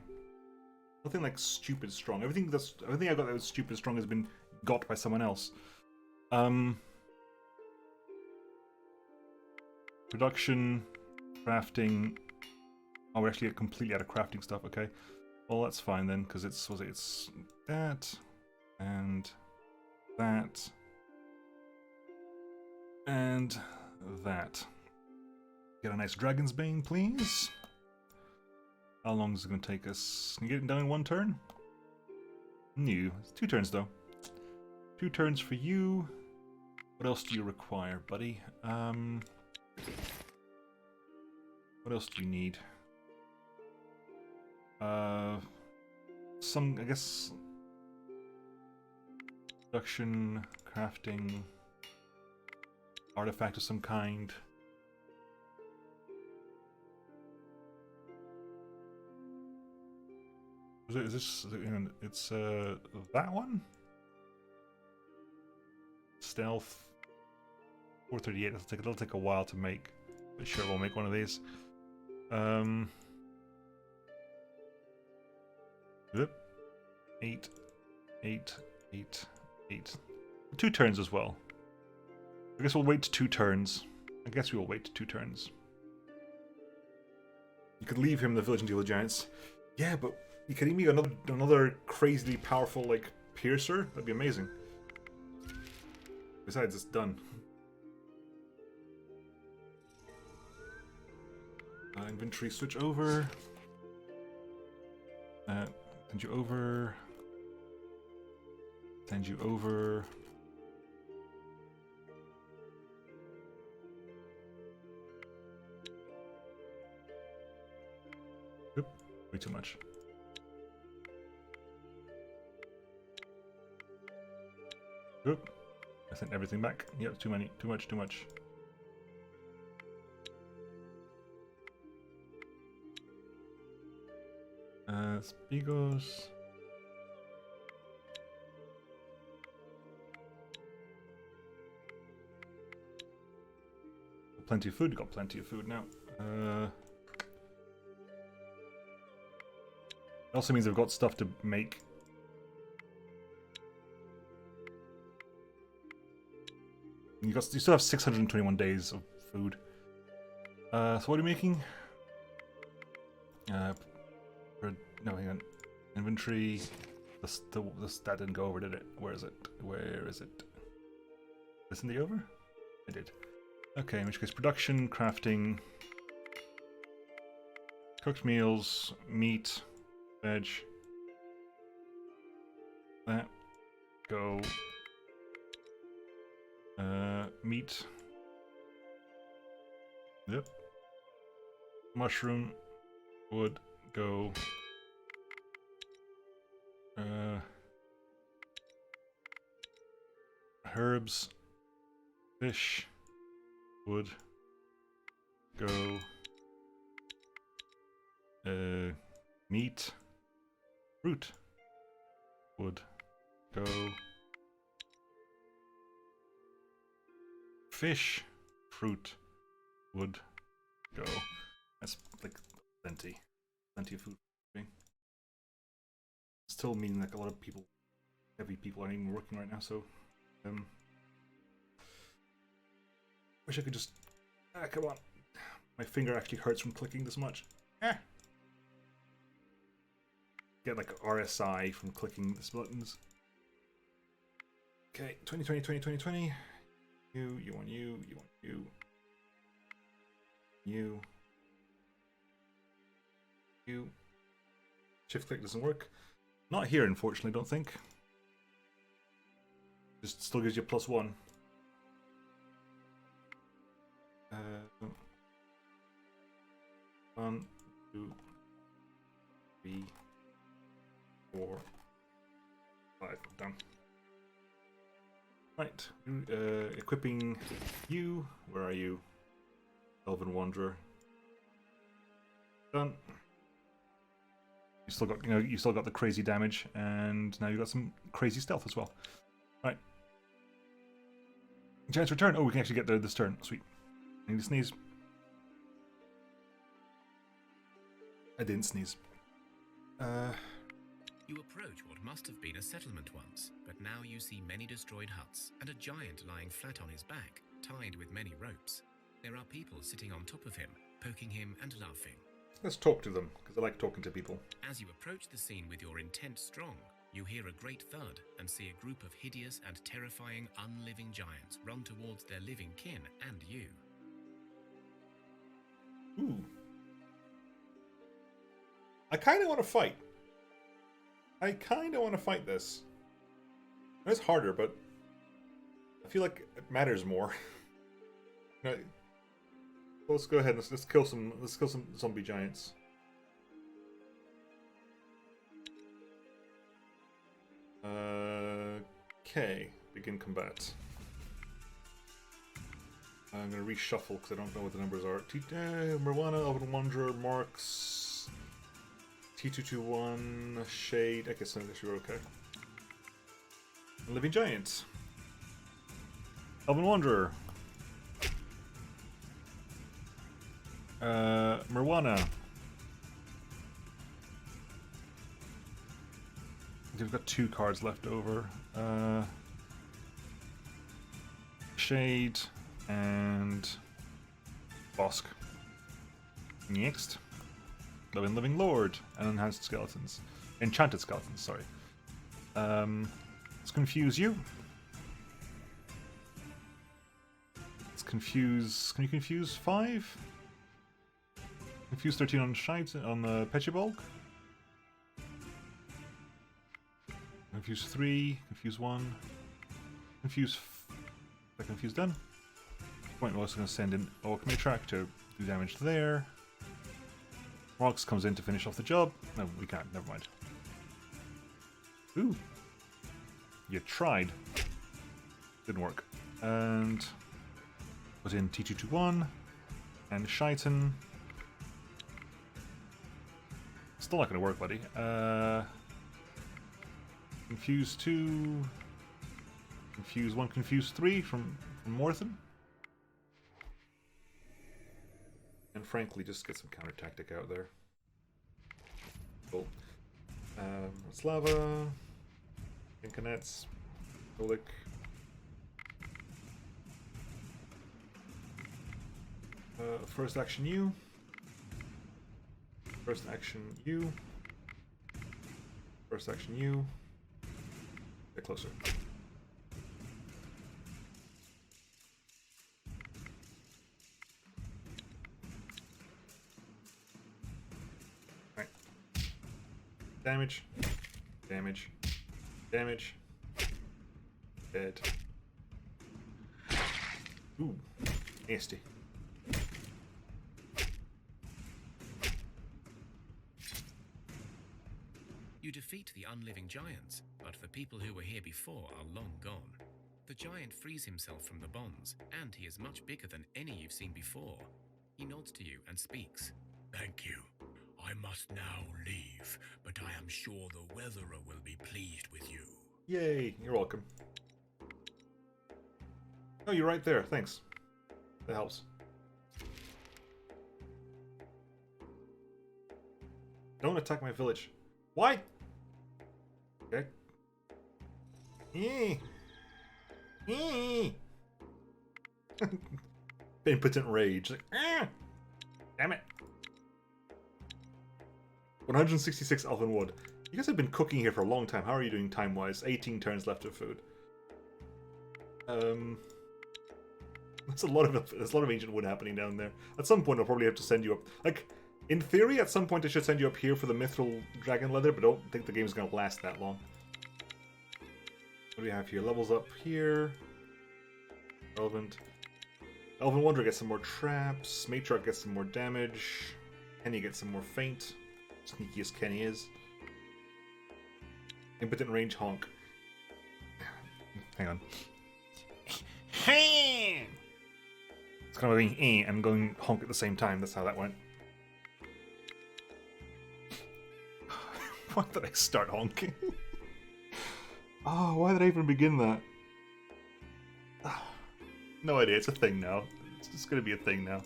Nothing like stupid strong. Everything I got that was stupid strong has been got by someone else. Production, crafting. Oh, we're actually completely out of crafting stuff. Okay, well that's fine then, because it's that and that and that. Get a nice dragon's bane, please. How long is it going to take us? Can you get it done in 1 turn? No, it's 2 turns though. 2 turns for you. What else do you require, buddy? What else do you need? Some, I guess, production, crafting, artifact of some kind. Is this? It's that one. Stealth 438. It'll take a while to make, but sure, we'll make one of these. Yep. 8, 8, 8, 8. 2 turns as well. I guess we'll wait 2 turns. I guess we will wait 2 turns. You could leave him in the village and deal with giants. Yeah, but you could give me another crazily powerful like piercer. That'd be amazing. Besides, it's done. Inventory switch over. Send you over. Send you over. Oop, way too much. Oop, I sent everything back. Yep, too many, too much, too much. Spigos. Plenty of food. Got plenty of food now. It also means I've got stuff to make. You still have 621 days of food. So what are you making? No, hang on. Inventory. That didn't go over, did it? Where is it? Where is it? Isn't the over? I did. Okay, in which case production, crafting, cooked meals, meat, veg. That. Go. Meat. Yep. Mushroom. Wood. Go. Herbs. Fish. Wood. Go. Meat. Fruit. Wood. Go. Fish. Fruit. Wood. Go. That's like plenty. Plenty of food. Still meaning like a lot of people, heavy people aren't even working right now, so wish I could just come on. My finger actually hurts from clicking this much. Get like RSI from clicking these buttons. Okay, 2020, 2020, 2020. You want you want you. You. Shift click doesn't work. Not here, unfortunately, don't think. Just still gives you a +1. 1, 2, 3, 4, 5. Done. Right. Equipping you. Where are you? Elven Wanderer. Done. You still got, you still got the crazy damage, and now you got some crazy stealth as well. Right. Giant's return. Oh, we can actually get there this turn. Sweet. I need to sneeze. I didn't sneeze. You approach what must have been a settlement once, but now you see many destroyed huts and a giant lying flat on his back, tied with many ropes. There are people sitting on top of him, poking him and laughing. Let's talk to them, because I like talking to people. As you approach the scene with your intent strong, you hear a great thud and see a group of hideous and terrifying unliving giants run towards their living kin and you. Ooh. I kind of want to fight. I kind of want to fight this. It's harder, but I feel like it matters more. Let's go ahead and let's kill some zombie giants. Okay, begin combat. I'm gonna reshuffle because I don't know what the numbers are. Marijuana, Elven Wanderer, Marks, T221, Shade. I guess you're okay. Living Giant. Elven Wanderer. Marijuana. We've got 2 cards left over. Shade and Bosk. Next. Living Lord and Enhanced Skeletons. Enchanted Skeletons, sorry. Let's confuse you. Let's confuse... Can you confuse 5? Confuse 13 on Shite on the Petchibulk. Confuse 3, confuse 1, confuse. I confuse done. Point, we're also going to send in Alchemy Track to do damage there. Rox comes in to finish off the job. No, we can't. Never mind. Ooh, you tried. Didn't work. And put in T221 and Shiten. Still not going to work, buddy. Confuse 2, confuse 1, confuse 3 from Morthen. And frankly, just get some counter tactic out there. Cool. Slava, Incanets, Olik. First action you. First action you. First action you. Get closer. Damage. Damage. Damage. Dead. Ooh. Nasty. You defeat the unliving giants, but the people who were here before are long gone. The giant frees himself from the bonds, and he is much bigger than any you've seen before. He nods to you and speaks. Thank you. I must now leave, but I am sure the Weatherer will be pleased with you. Yay, you're welcome. Oh, you're right there, thanks. That helps. Don't attack my village. Why? Okay. Impotent rage. Like, damn it. 166 elven wood. You guys have been cooking here for a long time. How are you doing time-wise? 18 turns left of food. There's a lot of ancient wood happening down there. At some point, I'll probably have to send you up. Like, in theory, at some point, I should send you up here for the mithril dragon leather, but I don't think the game's gonna last that long. What do we have here? Levels up here. Relevant. Elven Wanderer gets some more traps. Matriarch gets some more damage. Kenny gets some more feint. Sneaky as Kenny is. Impotent range honk. Hang on. It's kind of going and going honk at the same time. That's how that went. Why did I start honking? Oh, why did I even begin that? No idea. It's a thing now. It's just going to be a thing now.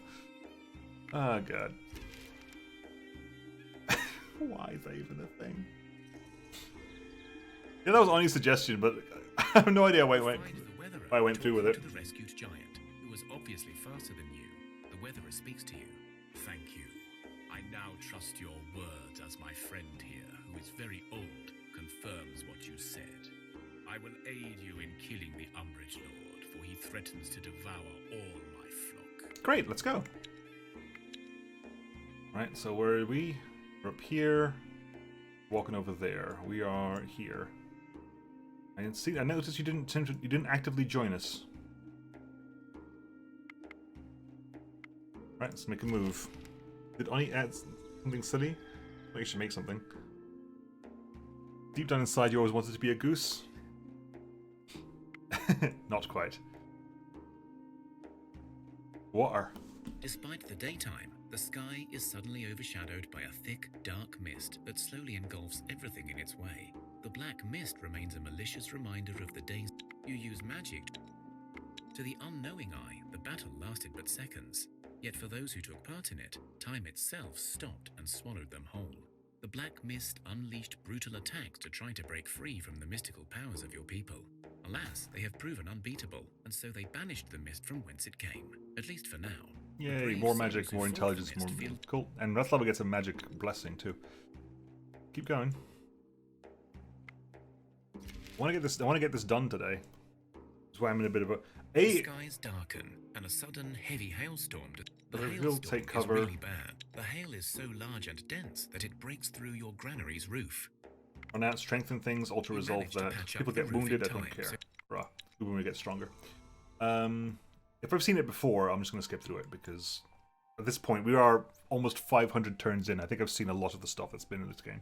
Oh, God. Why is that even a thing? Yeah, that was Ani's suggestion, but I have no idea why I went through with it. To the rescued giant, who was obviously faster than you. The Weatherer speaks to you. Thank you. I now trust your words as my friend here, who is very old, confirms what you said. I will aid you in killing the Umbrage Lord, for he threatens to devour all my flock. Great, let's go. Right, so where are we? We're up here. Walking over there. We are here. I didn't see. I noticed you didn't actively join us. Right, let's make a move. Did Ani add something silly? Maybe you should make something. Deep down inside, you always wanted to be a goose. Not quite. Water. Despite the daytime, the sky is suddenly overshadowed by a thick, dark mist that slowly engulfs everything in its way. The black mist remains a malicious reminder of the days you use magic. To the unknowing eye, the battle lasted but seconds. Yet for those who took part in it, time itself stopped and swallowed them whole. The black mist unleashed brutal attacks to try to break free from the mystical powers of your people. Alas, they have proven unbeatable, and so they banished the mist from whence it came, at least for now. Yay, more magic, more intelligence, more... Cool. And that level gets a magic blessing, too. Keep going. I want to get this done today. That's why I'm in a bit of a... The skies darken, and a sudden heavy hailstorm... The hailstorm take cover. is really bad. The hail is so large and dense that it breaks through your granary's roof. Announce, strengthen things, alter, resolve that. People get wounded, I don't care. Bruh. When we get stronger. If I've seen it before, I'm just going to skip through it, because at this point, we are almost 500 turns in. I think I've seen a lot of the stuff that's been in this game.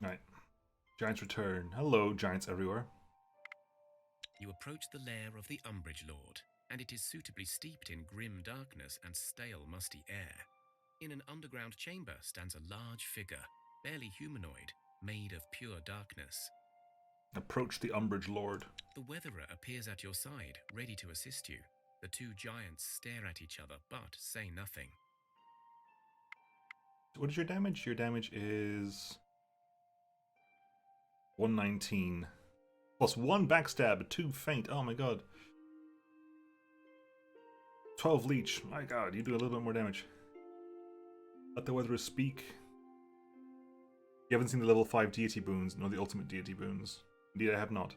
Right. Giants return. Hello, giants everywhere. You approach the lair of the Umbrage Lord, and it is suitably steeped in grim darkness and stale, musty air. In an underground chamber stands a large figure, barely humanoid, made of pure darkness. Approach the Umbrage Lord. The Weatherer appears at your side, ready to assist you. The two giants stare at each other, but say nothing. What is your damage? Your damage is... 119. Plus 1 backstab, 2 feint. Oh my god. 12 leech. My god, you do a little bit more damage. Let the Weatherer speak. You haven't seen the level 5 deity boons, nor the ultimate deity boons. Indeed, I have not.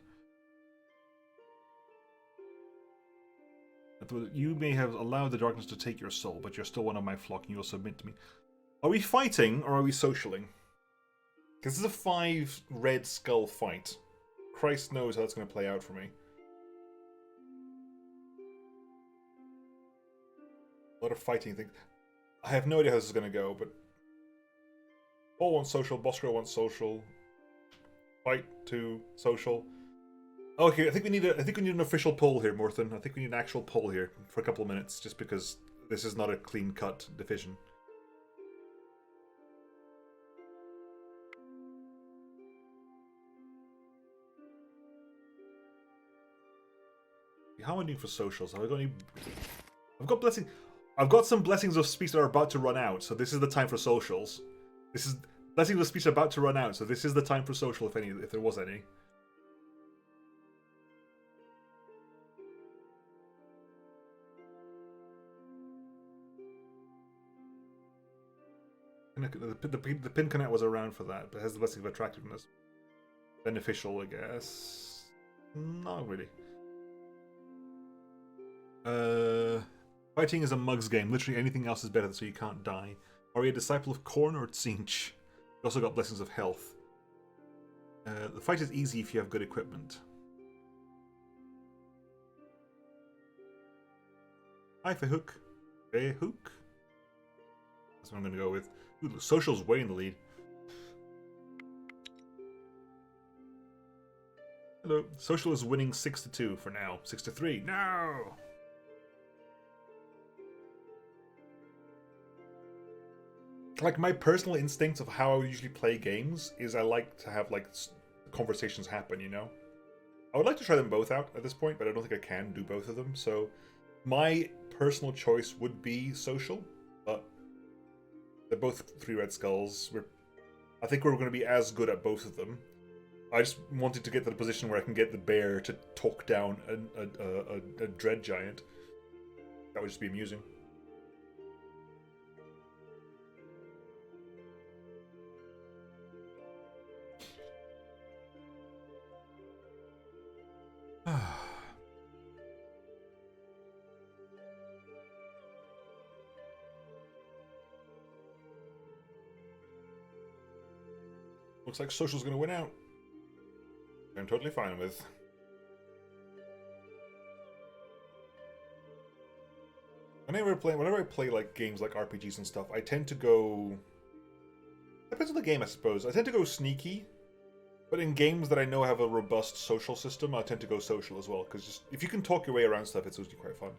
You may have allowed the darkness to take your soul, but you're still one of my flock, and you will submit to me. Are we fighting, or are we socialing? Because this is a 5 red skull fight. Christ knows how that's going to play out for me. A lot of fighting things. I have no idea how this is going to go, but... Paul wants social, Bosco wants social. Fight to social. Okay, I think we need an official poll here, Morthen. I think we need an actual poll here for a couple of minutes, just because this is not a clean-cut division. How am I doing for socials? Have I got any? I've got blessing. I've got some blessings of speech that are about to run out, so this is the time for socials. This is blessings of speech about to run out, so this is the time for social, if any, if there was any. The pin connect was around for that, but it has the blessing of attractiveness. Beneficial, I guess. Not really. Fighting is a mug's game. Literally anything else is better, so you can't die. Are you a disciple of Korn or Tzinch? You also got blessings of health. The fight is easy if you have good equipment. Hi, Fehook. Fehook? That's what I'm going to go with. Ooh, the social's way in the lead. Hello. Social is winning 6-2 for now. 6-3. No! Like, my personal instincts of how I would usually play games is I like to have, like, conversations happen, you know? I would like to try them both out at this point, but I don't think I can do both of them, so... My personal choice would be social, but... They're both 3 red skulls. I think we're going to be as good at both of them. I just wanted to get to the position where I can get the bear to talk down a dread giant. That would just be amusing. Looks like social's going to win out. I'm totally fine with. Whenever I play like games like RPGs and stuff, I tend to go... Depends on the game, I suppose. I tend to go sneaky, but in games that I know have a robust social system, I tend to go social as well. Because just if you can talk your way around stuff, it's usually quite fun.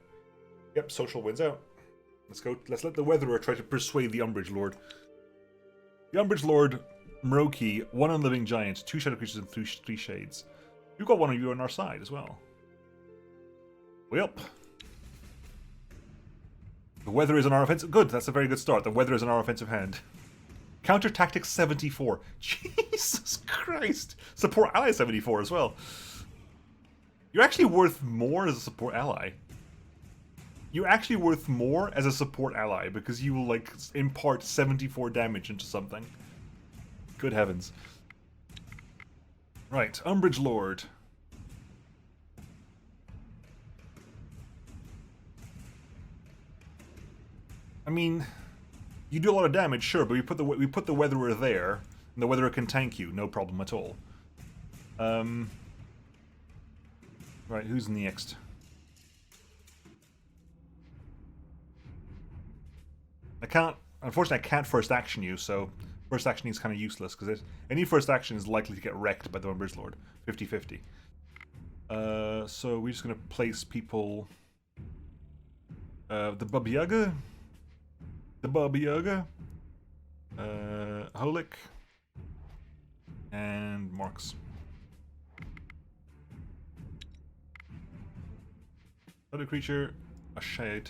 Yep, social wins out. Let's go. Let's let the Weatherer try to persuade the Umbrage Lord. The Umbrage Lord, Mroki, 1 unliving giant, 2 shadow creatures, and 3 shades. You've got one of you on our side as well. Welp. The weather is on our offensive. Good, that's a very good start. The weather is on our offensive hand. Counter tactics 74. Jesus Christ. Support ally 74 as well. You're actually worth more as a support ally. You're actually worth more as a support ally because you will like impart 74 damage into something. Good heavens. Right, Umbrage Lord. I mean, you do a lot of damage, sure, but we put the Weatherer there, and the Weatherer can tank you, no problem at all. Right, who's next? Unfortunately, I can't first action you, so first action is kind of useless, because any first action is likely to get wrecked by the Umbrage Lord. 50-50. So we're just going to place people... the Baba Yaga? The Baba Yaga? Holik? And Marks. Other creature, a shade.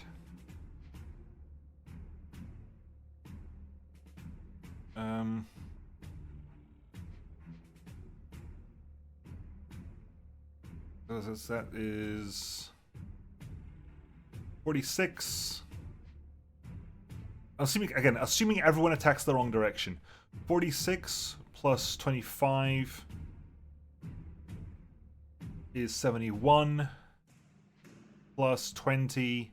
That is 46. Assuming everyone attacks the wrong direction. 46 plus 25 is 71. plus 20,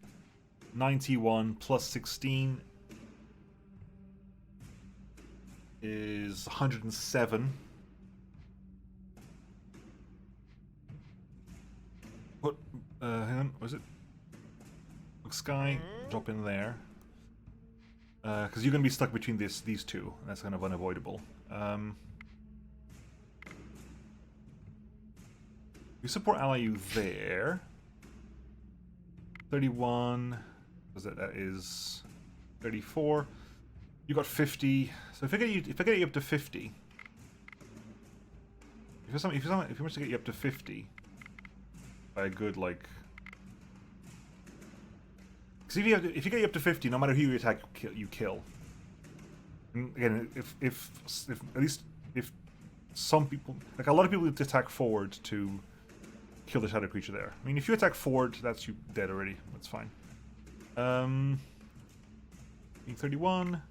91 plus 16 is 107. Put, hang on, what is it? Sky, drop in there. Because you're going to be stuck between these two. That's kind of unavoidable. We support ally you there. 31. That is 34. You got 50. So if I get you up to 50, if you manage to get you up to 50 by a good like. Because if you get you up to 50, no matter who you attack, you kill. And again, if at least if some people, like a lot of people, attack forward to kill the shadow creature there. I mean, if you attack forward, that's you dead already. That's fine. 31.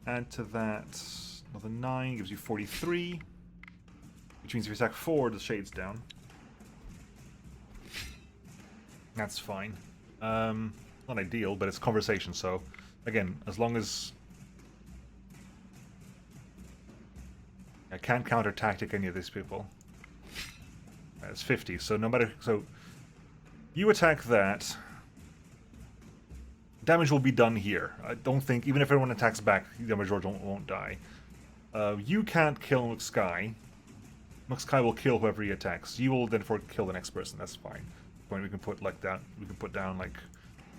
Add to that another 9 gives you 43, which means if you attack forward, the shade's down. That's fine. Not ideal, but it's conversation. So, again, as long as I can't counter tactic any of these people. It's 50. So no matter you attack that. Damage will be done here. I don't think, even if everyone attacks back, damage won't die. You can't kill Muxkai. Muxkai will kill whoever he attacks. You will therefore kill the next person. That's fine. We can put like that. We can put down like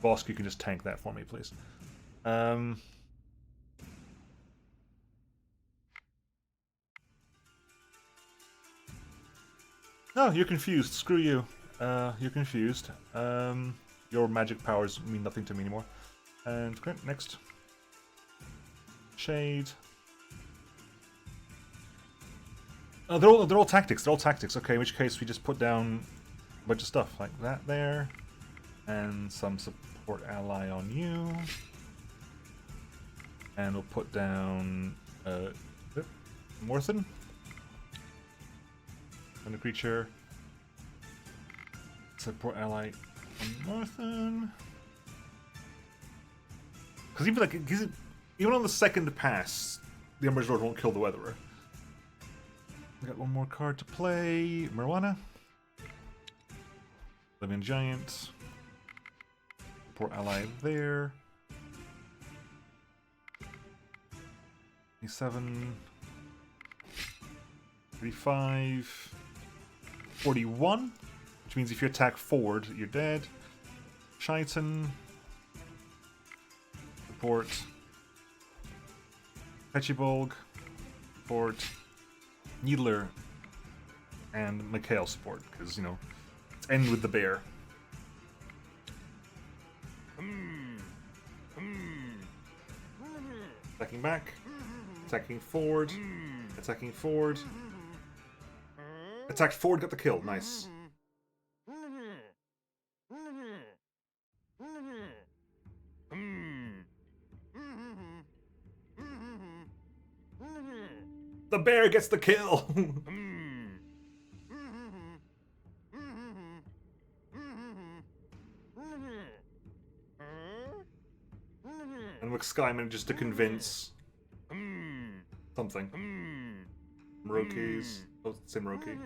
Vosk. You can just tank that for me, please. No, you're confused. Screw you. You're confused. Your magic powers mean nothing to me anymore. And great, next. Shade. Oh, they're all tactics. They're all tactics. Okay, in which case we just put down a bunch of stuff like that there, and some support ally on you, and we'll put down Morthen on the creature. Support ally on Morthen. Because even on the second pass, the Umbridge Lord won't kill the Weatherer. We got one more card to play. Marijuana. Living Giant. Support ally there. 27. 35. 41. Which means if you attack forward, you're dead. Shaitan. Support. Petchibolg. Support. Needler. And Mikhail support, because, you know, let's end with the bear. Attacking back. Attacking forward. Attacking forward. Attacked forward, got the kill. Nice. The bear gets the kill! And Sky manages to convince something. Moroki's. Oh, it's Moroki.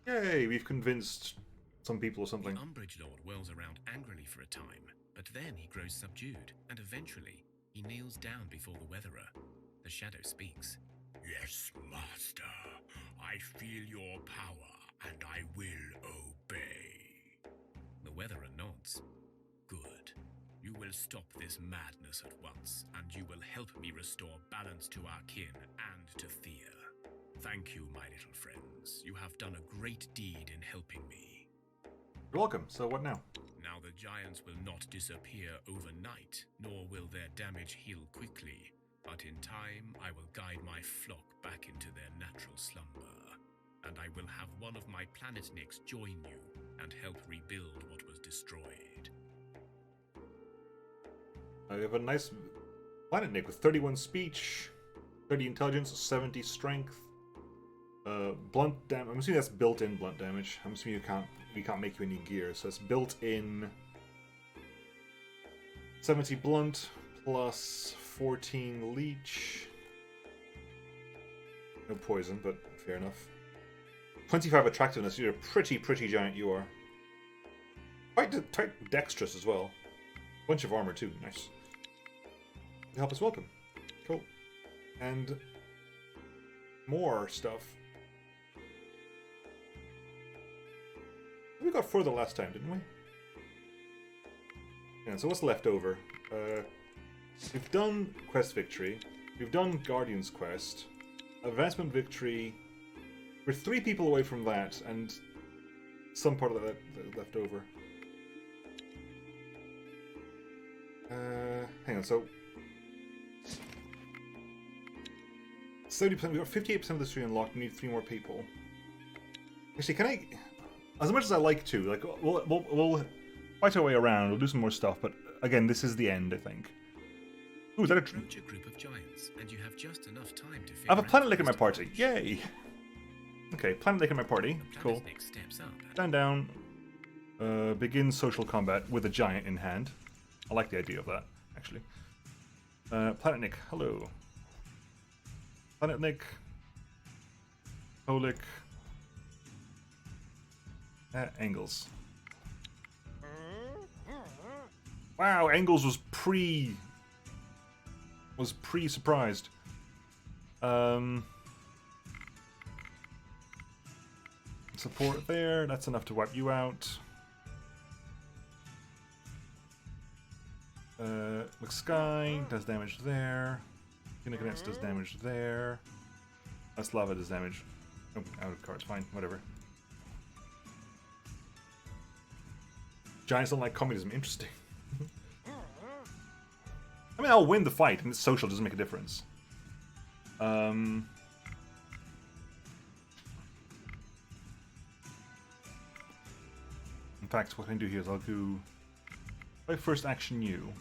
Yay, we've convinced some people or something. The Umbridge Lord whirls around angrily for a time, but then he grows subdued, and eventually he kneels down before the Weatherer. The shadow speaks. Yes, Master. I feel your power, and I will obey. The Weatherer nods. Good. You will stop this madness at once, and you will help me restore balance to our kin and to Thea. Thank you, my little friends. You have done a great deed in helping me. You're welcome. So what now? Now the giants will not disappear overnight, nor will their damage heal quickly. But in time, I will guide my flock back into their natural slumber. And I will have one of my planet nicks join you and help rebuild what was destroyed. We have a nice planet nick with 31 speech, 30 intelligence, 70 strength. Blunt damage. I'm assuming that's built-in blunt damage. I'm assuming we can't make you any gear, so it's built-in 70 blunt plus 14 leech. No poison, but fair enough. 25 attractiveness. You're a pretty giant. You are quite dexterous as well. Bunch of armor too. Nice. Help us welcome. Cool. And more stuff. We got further last time, didn't we? Yeah, so what's left over? We've done Quest Victory. We've done Guardian's Quest. Advancement Victory. We're 3 people away from that, and some part of that left over. Hang on, so 70%. We got 58% of this tree unlocked. We need 3 more people. Actually, can I? As much as I like to, like, we'll fight our way around. We'll do some more stuff, but again, this is the end, I think. Ooh, is that Approach a group of giants, and you have just enough time to. I have a planet lake in my party. Yay! Okay, planet lake in my party. Cool. Steps up. Stand down. Begin social combat with a giant in hand. I like the idea of that, actually. Planet Nick, hello. Planet Nick. Holik. Engels. Wow, Engels was pre-surprised. Support there, that's enough to wipe you out. McSky does damage there. Unicornets does damage there. That's Lava does damage. Oh, out of cards, fine, whatever. Giants don't like communism, interesting. I mean, I'll win the fight, and it's social, doesn't make a difference. In fact, what I can do here is I'll do my first action you.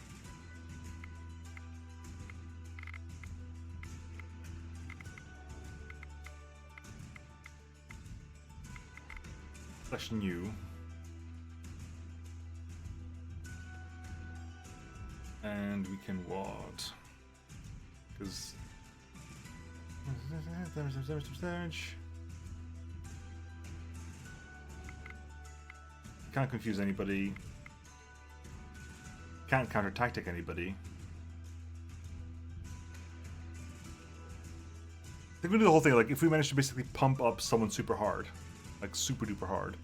Action you. And we can what? Because damage. Can't confuse anybody. Can't counter tactic anybody. I think we do the whole thing, like, if we manage to basically pump up someone super hard, like super duper hard,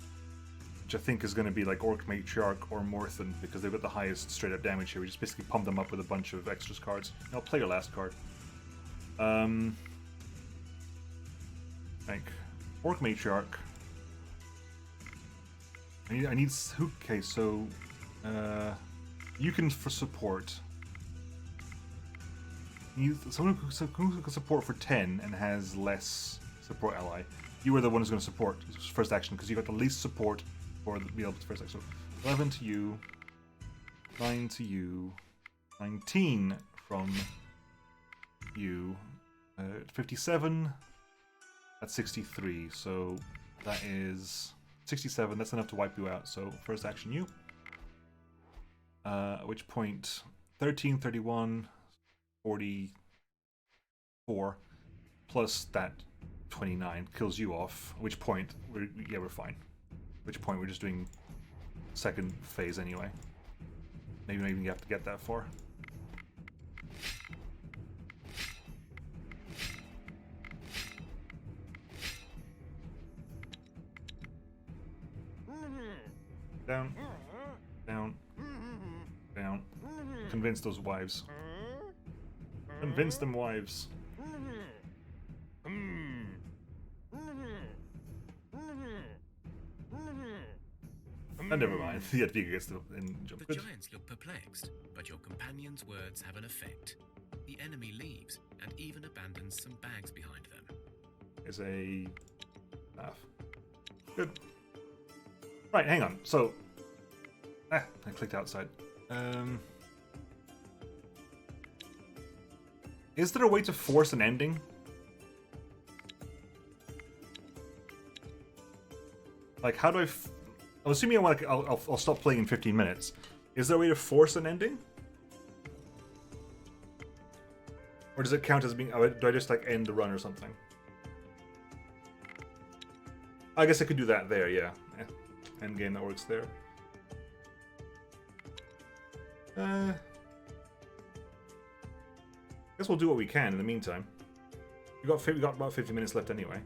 which I think is going to be like Orc Matriarch or Morthen, because they've got the highest straight up damage here. We just basically pump them up with a bunch of extras cards. I'll play your last card. Like Orc Matriarch. I need okay, so you can for support. Someone who can support for 10 and has less support ally. You are the one who's going to support first action because you got the least support for the be able to first action. So 11 to you, 9 to you, 19 from you, 57. That's 63. So that is 67. That's enough to wipe you out. So first action you. At which point 13, 31, 44 plus that 29 kills you off. At which point we're fine. At which point we're just doing second phase anyway. Maybe not even have to get that far. Down. Down. Down. Convince those wives. Convince them wives. And never mind. The Vega gets the jump. The giants look perplexed, but your companion's words have an effect. The enemy leaves and even abandons some bags behind them. Is a laugh. Good. Right, hang on. So I clicked outside. Is there a way to force an ending? Like, how do I'm assuming I'll stop playing in 15 minutes. Is there a way to force an ending? Or does it count as being... do I just, like, end the run or something? I guess I could do that there, yeah. End game, that works there. Guess we'll do what we can in the meantime. We got about 50 minutes left anyway.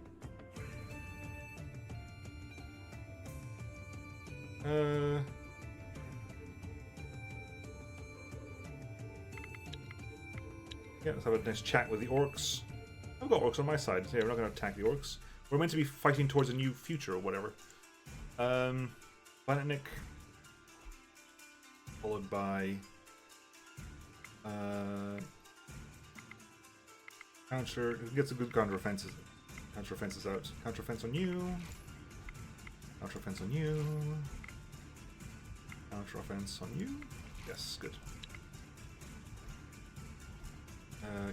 Yeah, let's have a nice chat with the orcs. I've got orcs on my side. Yeah, we're not going to attack the orcs. We're meant to be fighting towards a new future or whatever. Planet Nick. Followed by... counter... Get some good counter offenses. Counter offenses out. Counter offense on you. Counter offense on you. Counter offense on you. Yes, good.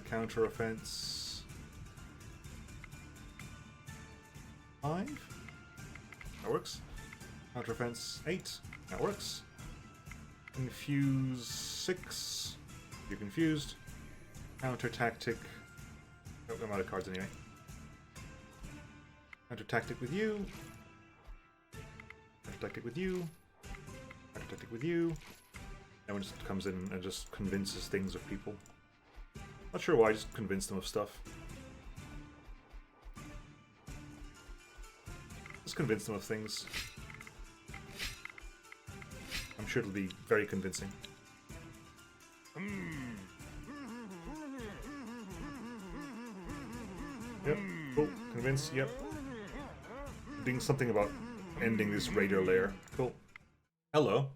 Counter offense 5. That works. Counter offense 8. That works. Confuse 6. You're confused. Counter tactic. Oh, I'm out of cards anyway. Counter tactic with you. Counter tactic with you. Counter tactic with you. Everyone just comes in and just convinces things of people. Not sure why, just convince them of stuff. Just convince them of things. I'm sure it'll be very convincing. Yep, cool. Convince, yep. Doing something about ending this raider lair. Cool. Hello.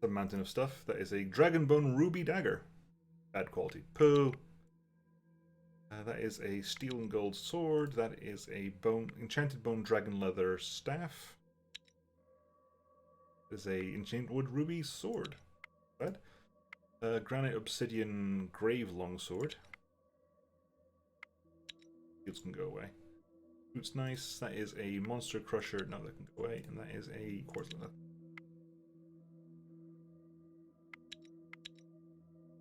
The mountain of stuff. That is a Dragonbone Ruby Dagger. Bad quality. Poo. That is a steel and gold sword. That is a enchanted bone dragon leather staff. There's a enchanted wood ruby sword. Bad. Granite obsidian grave longsword. Boots can go away. Boots nice. That is a monster crusher. No, that can go away. And that is a quartz leather.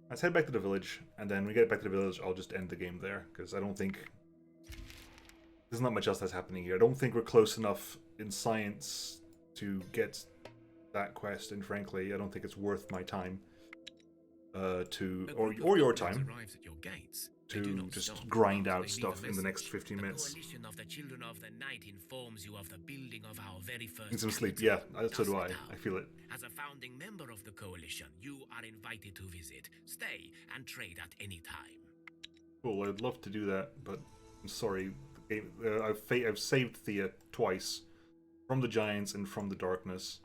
Let's head back to the village, and then when we get back to the village, I'll just end the game there, because I don't think... There's not much else that's happening here. I don't think we're close enough in science to get that quest, and frankly, I don't think it's worth my time or your time to just grind out stuff in the next 15 minutes. The coalition of the children of the night informs you of the building of our very first Need some sleep, yeah, so do I. I feel it. As a founding member of the coalition, you are invited to visit, stay, and trade at any time. Cool, I'd love to do that, but I'm sorry. The game, I've saved Thea twice from the giants and from the darkness,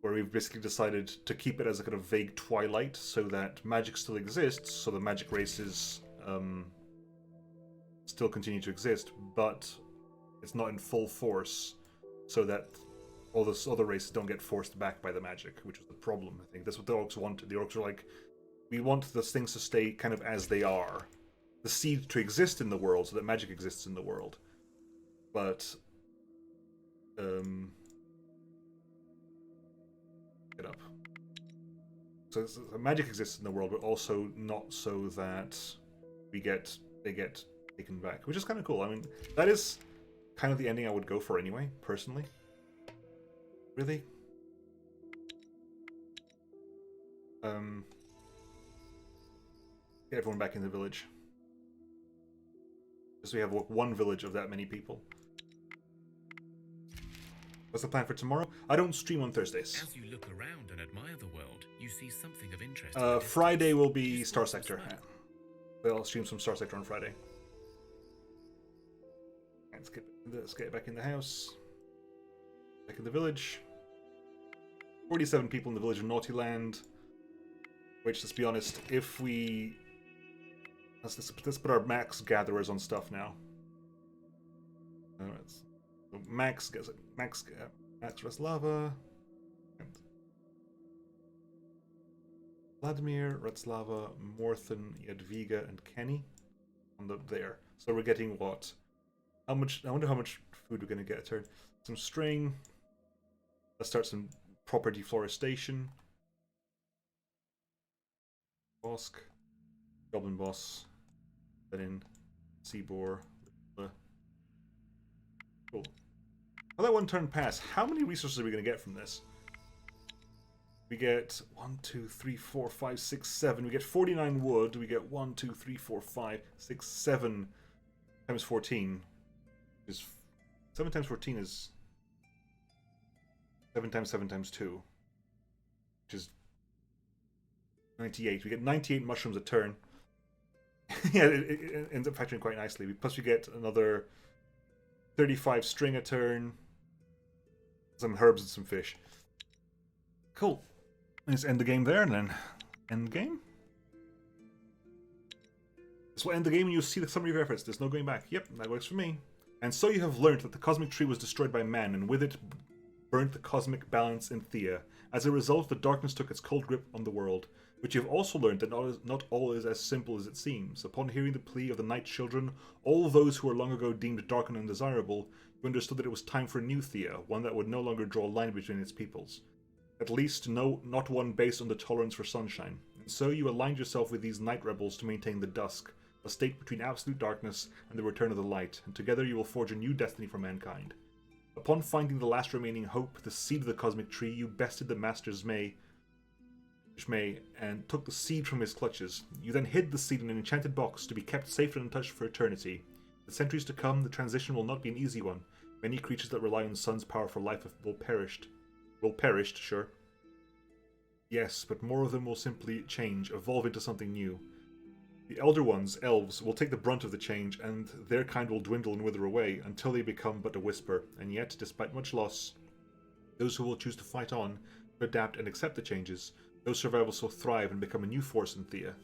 where we've basically decided to keep it as a kind of vague twilight so that magic still exists, so the magic races still continue to exist, but it's not in full force, so that all those other races don't get forced back by the magic, which is the problem, I think. That's what the orcs wanted. The orcs were like, we want those things to stay kind of as they are. The seed to exist in the world, so that magic exists in the world. But... Get up. So magic exists in the world, but also not so that they get taken back, which is kind of cool. I mean, that is kind of the ending I would go for anyway, personally. Really? Get everyone back in the village. Because we have one village of that many people. What's the plan for tomorrow? I don't stream on Thursdays. As you look around and admire the world, you see something of interest. Friday will be Star Sector. I'll stream some Star Sector on Friday. Let's get back in the house. Back in the village. 47 people in the village of Naughtyland. Which, let's be honest, if we... Let's put our max gatherers on stuff now. Max Reslava, Vladimir, Reslava, Morthen, Jadwiga, and Kenny on there. So we're getting what? How much? I wonder how much food we're gonna get a turn. Some string. Let's start some proper deforestation. Bosk. Goblin boss. Then in. Seaboar. Cool. How that one turn pass? How many resources are we gonna get from this? We get 1, 2, 3, 4, 5, 6, 7. We get 49 wood. We get 1, 2, 3, 4, 5, 6, 7 times 14. Is 7 times 14 is 7 times 7 times 2, which is 98. We get 98 mushrooms a turn. Yeah, it ends up factoring quite nicely. Plus we get another 35 string a turn, some herbs and some fish. Cool. Let's end the game there and then end the game. This will end the game and you'll see the summary of efforts. There's no going back. Yep, that works for me. And so you have learnt that the cosmic tree was destroyed by man, and with it burnt the cosmic balance in Thea. As a result, the darkness took its cold grip on the world. But you have also learned that not all is as simple as it seems. Upon hearing the plea of the Night Children, all those who were long ago deemed dark and undesirable, you understood that it was time for a new Thea, one that would no longer draw a line between its peoples. At least, not one based on the tolerance for sunshine. And so you aligned yourself with these night rebels to maintain the dusk, a state between absolute darkness and the return of the light, and together you will forge a new destiny for mankind. Upon finding the last remaining hope, the seed of the cosmic tree, you bested the Master Zmei, and took the seed from his clutches. You then hid the seed in an enchanted box to be kept safe and untouched for eternity. The centuries to come, the transition will not be an easy one. Many creatures that rely on the sun's power for life will perish, sure. Yes, but more of them will simply change, evolve into something new. The Elder Ones, elves, will take the brunt of the change, and their kind will dwindle and wither away, until they become but a whisper. And yet, despite much loss, those who will choose to fight on, adapt and accept the changes, those survivors will thrive and become a new force in Thea.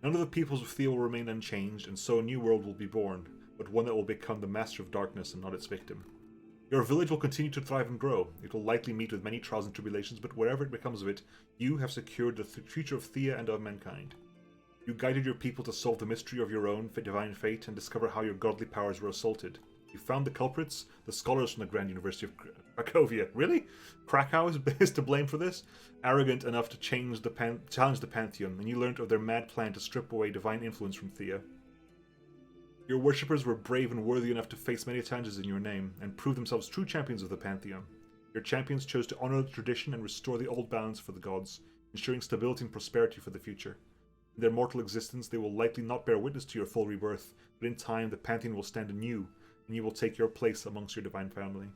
None of the peoples of Thea will remain unchanged, and so a new world will be born, but one that will become the master of darkness and not its victim. Your village will continue to thrive and grow. It will likely meet with many trials and tribulations, but wherever it becomes of it, you have secured the future of Thea and of mankind. You guided your people to solve the mystery of your own divine fate and discover how your godly powers were assaulted. You found the culprits, the scholars from the Grand University of Cracovia. Really? Krakow is to blame for this? Arrogant enough to challenge the Pantheon, and you learned of their mad plan to strip away divine influence from Thea. Your worshippers were brave and worthy enough to face many challenges in your name, and prove themselves true champions of the Pantheon. Your champions chose to honor the tradition and restore the old balance for the gods, ensuring stability and prosperity for the future. In their mortal existence, they will likely not bear witness to your full rebirth, but in time the Pantheon will stand anew, and you will take your place amongst your divine family.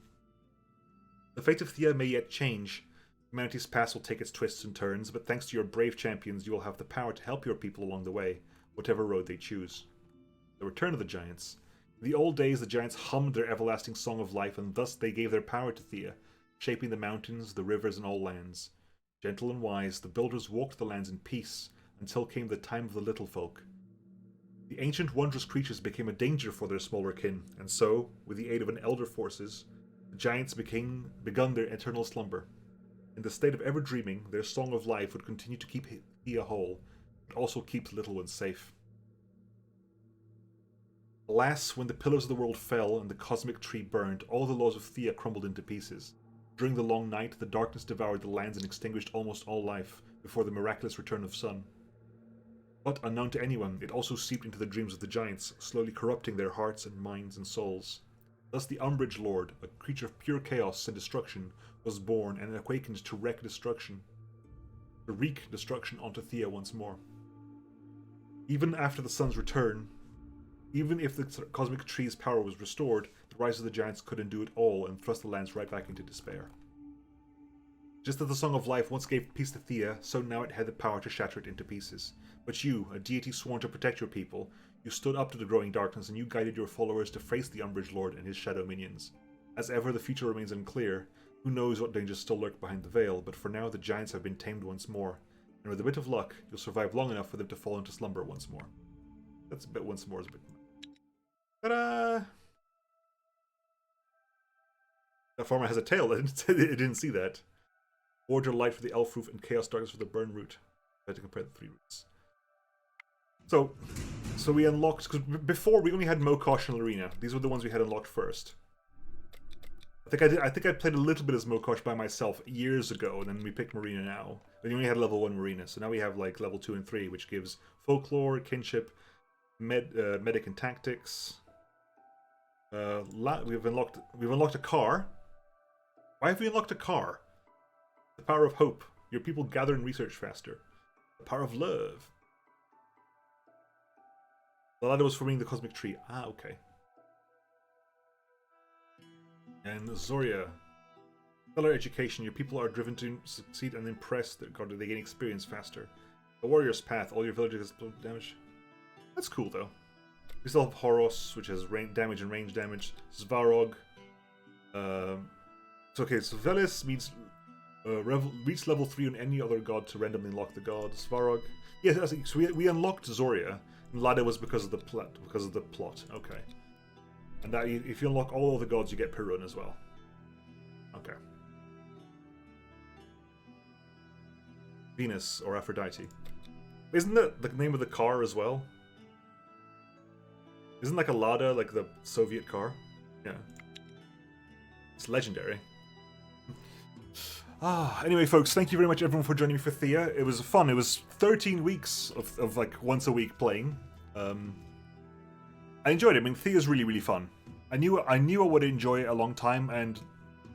The fate of Thea may yet change. Humanity's past will take its twists and turns, but thanks to your brave champions, you will have the power to help your people along the way, whatever road they choose. The return of the giants. In the old days, the giants hummed their everlasting song of life, and thus they gave their power to Thea, shaping the mountains, the rivers, and all lands. Gentle and wise, the builders walked the lands in peace, until came the time of the little folk. The ancient wondrous creatures became a danger for their smaller kin, and so, with the aid of an elder forces, the giants begun their eternal slumber. In the state of ever dreaming, their song of life would continue to keep Thea whole, but also keep the little ones safe. Alas, when the pillars of the world fell and the cosmic tree burned, all the laws of Thea crumbled into pieces. During the long night, the darkness devoured the lands and extinguished almost all life, before the miraculous return of sun. But, unknown to anyone, it also seeped into the dreams of the giants, slowly corrupting their hearts and minds and souls. Thus the Umbrage Lord, a creature of pure chaos and destruction, was born and awakened to wreak destruction onto Thea once more. Even after the sun's return, even if the cosmic tree's power was restored, the rise of the giants couldn't do it all and thrust the lands right back into despair. Just as the Song of Life once gave peace to Thea, so now it had the power to shatter it into pieces. But you, a deity sworn to protect your people, you stood up to the growing darkness and you guided your followers to face the Umbrage Lord and his shadow minions. As ever, the future remains unclear. Who knows what dangers still lurk behind the veil, but for now the giants have been tamed once more, and with a bit of luck, you'll survive long enough for them to fall into slumber once more. That's a bit once more is a bit... Ta-da! That farmer has a tail. I didn't see that. Order light for the elf roof and chaos darkness for the burn root. I had to compare the three roots. So So we unlocked, because before we only had Mokosh and Lorena. These were the ones we had unlocked first. I think I played a little bit as Mokosh by myself years ago, and then we picked Marina now. But we only had level 1 Marina, so now we have like level 2 and 3, which gives Folklore, Kinship, Medic and Tactics. We've unlocked a car. Why have we unlocked a car? The power of hope. Your people gather and research faster. The power of love. The ladder was forming the cosmic tree. Ah, okay. And Zoria. Stellar education. Your people are driven to succeed and impress. They gain experience faster. The warrior's path. All your villagers get damage. That's cool though. We still have Horos, which has damage and range damage. Svarog. So Velis meets reach level 3 on any other god to randomly unlock the god. Svarog. Yes, so we unlocked Zoria. And Lada was because of the plot. Okay. And that if you unlock all of the gods, you get Perun as well. Okay. Venus or Aphrodite. Isn't that the name of the car as well? Isn't like a Lada like the Soviet car? Yeah. It's legendary. Anyway, folks, thank you very much everyone for joining me for Thea. It was fun. It was 13 weeks of like once a week playing. I enjoyed it. I mean, Thea's really, really fun. I knew I would enjoy it a long time, and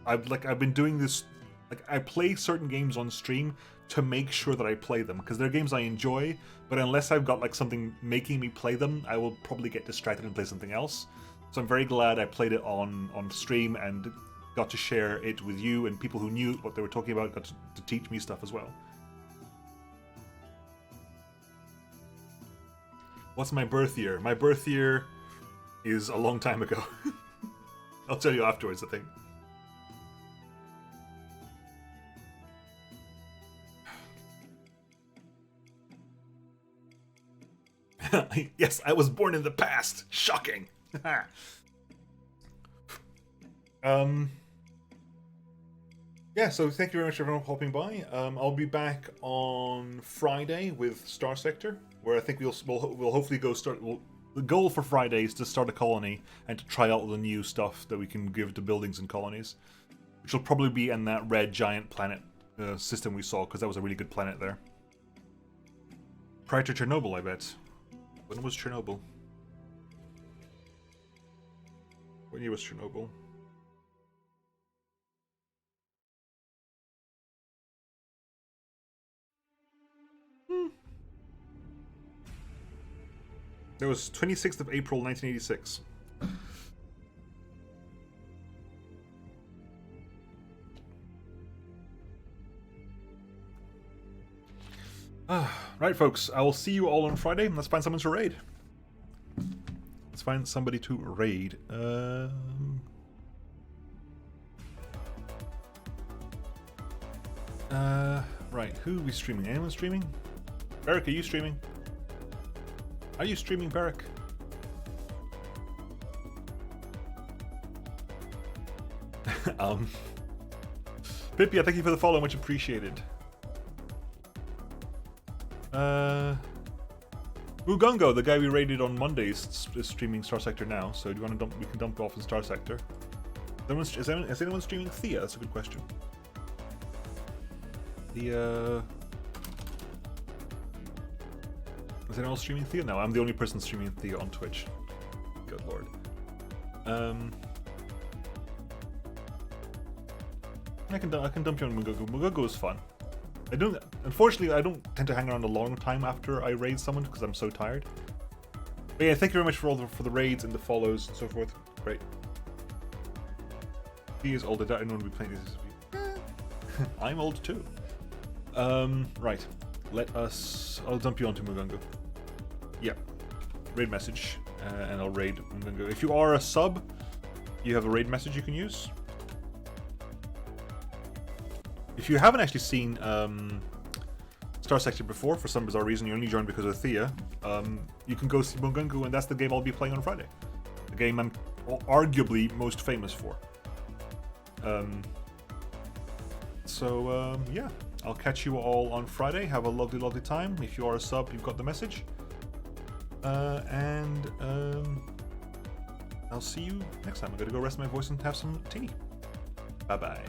I've been doing this. Like, I play certain games on stream to make sure that I play them, because they're games I enjoy, but unless I've got like something making me play them, I will probably get distracted and play something else. So I'm very glad I played it on stream and got to share it with you, and people who knew what they were talking about got to teach me stuff as well. What's my birth year? My birth year is a long time ago. I'll tell you afterwards, I think. Yes, I was born in the past. Shocking. Yeah, so thank you very much everyone for hopping by. I'll be back on Friday with Star Sector, where I think we'll hopefully go start. The goal for Friday is to start a colony and to try out the new stuff that we can give to buildings and colonies, which will probably be in that red giant planet system we saw, because that was a really good planet there. Prior to Chernobyl, I bet. When was Chernobyl? When year was Chernobyl? That was 26th of April, 1986. Right, folks. I will see you all on Friday. Let's find someone to raid. Let's find somebody to raid. Right. Who are we streaming? Anyone streaming? Barrick, are you streaming? Are you streaming, Barrick? Pippi, thank you for the follow, much appreciated. Ugongo, the guy we raided on Monday, is streaming Star Sector now, so do you want to we can dump off in Star Sector. Is anyone streaming Thea? That's a good question. Is anyone else streaming Thea? No, I'm the only person streaming Thea on Twitch. Good lord. I can dump you on Mugogo. Mugogo is fun. Unfortunately, I don't tend to hang around a long time after I raid someone because I'm so tired. But yeah, thank you very much for the raids and the follows and so forth. Great. He is old. I don't want to be playing this. I'm old too. Right. I'll dump you onto Mugungo. Yeah. Raid message. And I'll raid Mugungo. If you are a sub, you have a raid message you can use. If you haven't actually seen Star Sector before, for some bizarre reason, you only joined because of Thea, you can go see Mugungo, and that's the game I'll be playing on Friday. The game I'm arguably most famous for. Yeah. I'll catch you all on Friday. Have a lovely, lovely time. If you are a sub, you've got the message. And I'll see you next time. I'm gonna go rest my voice and have some tea. Bye bye.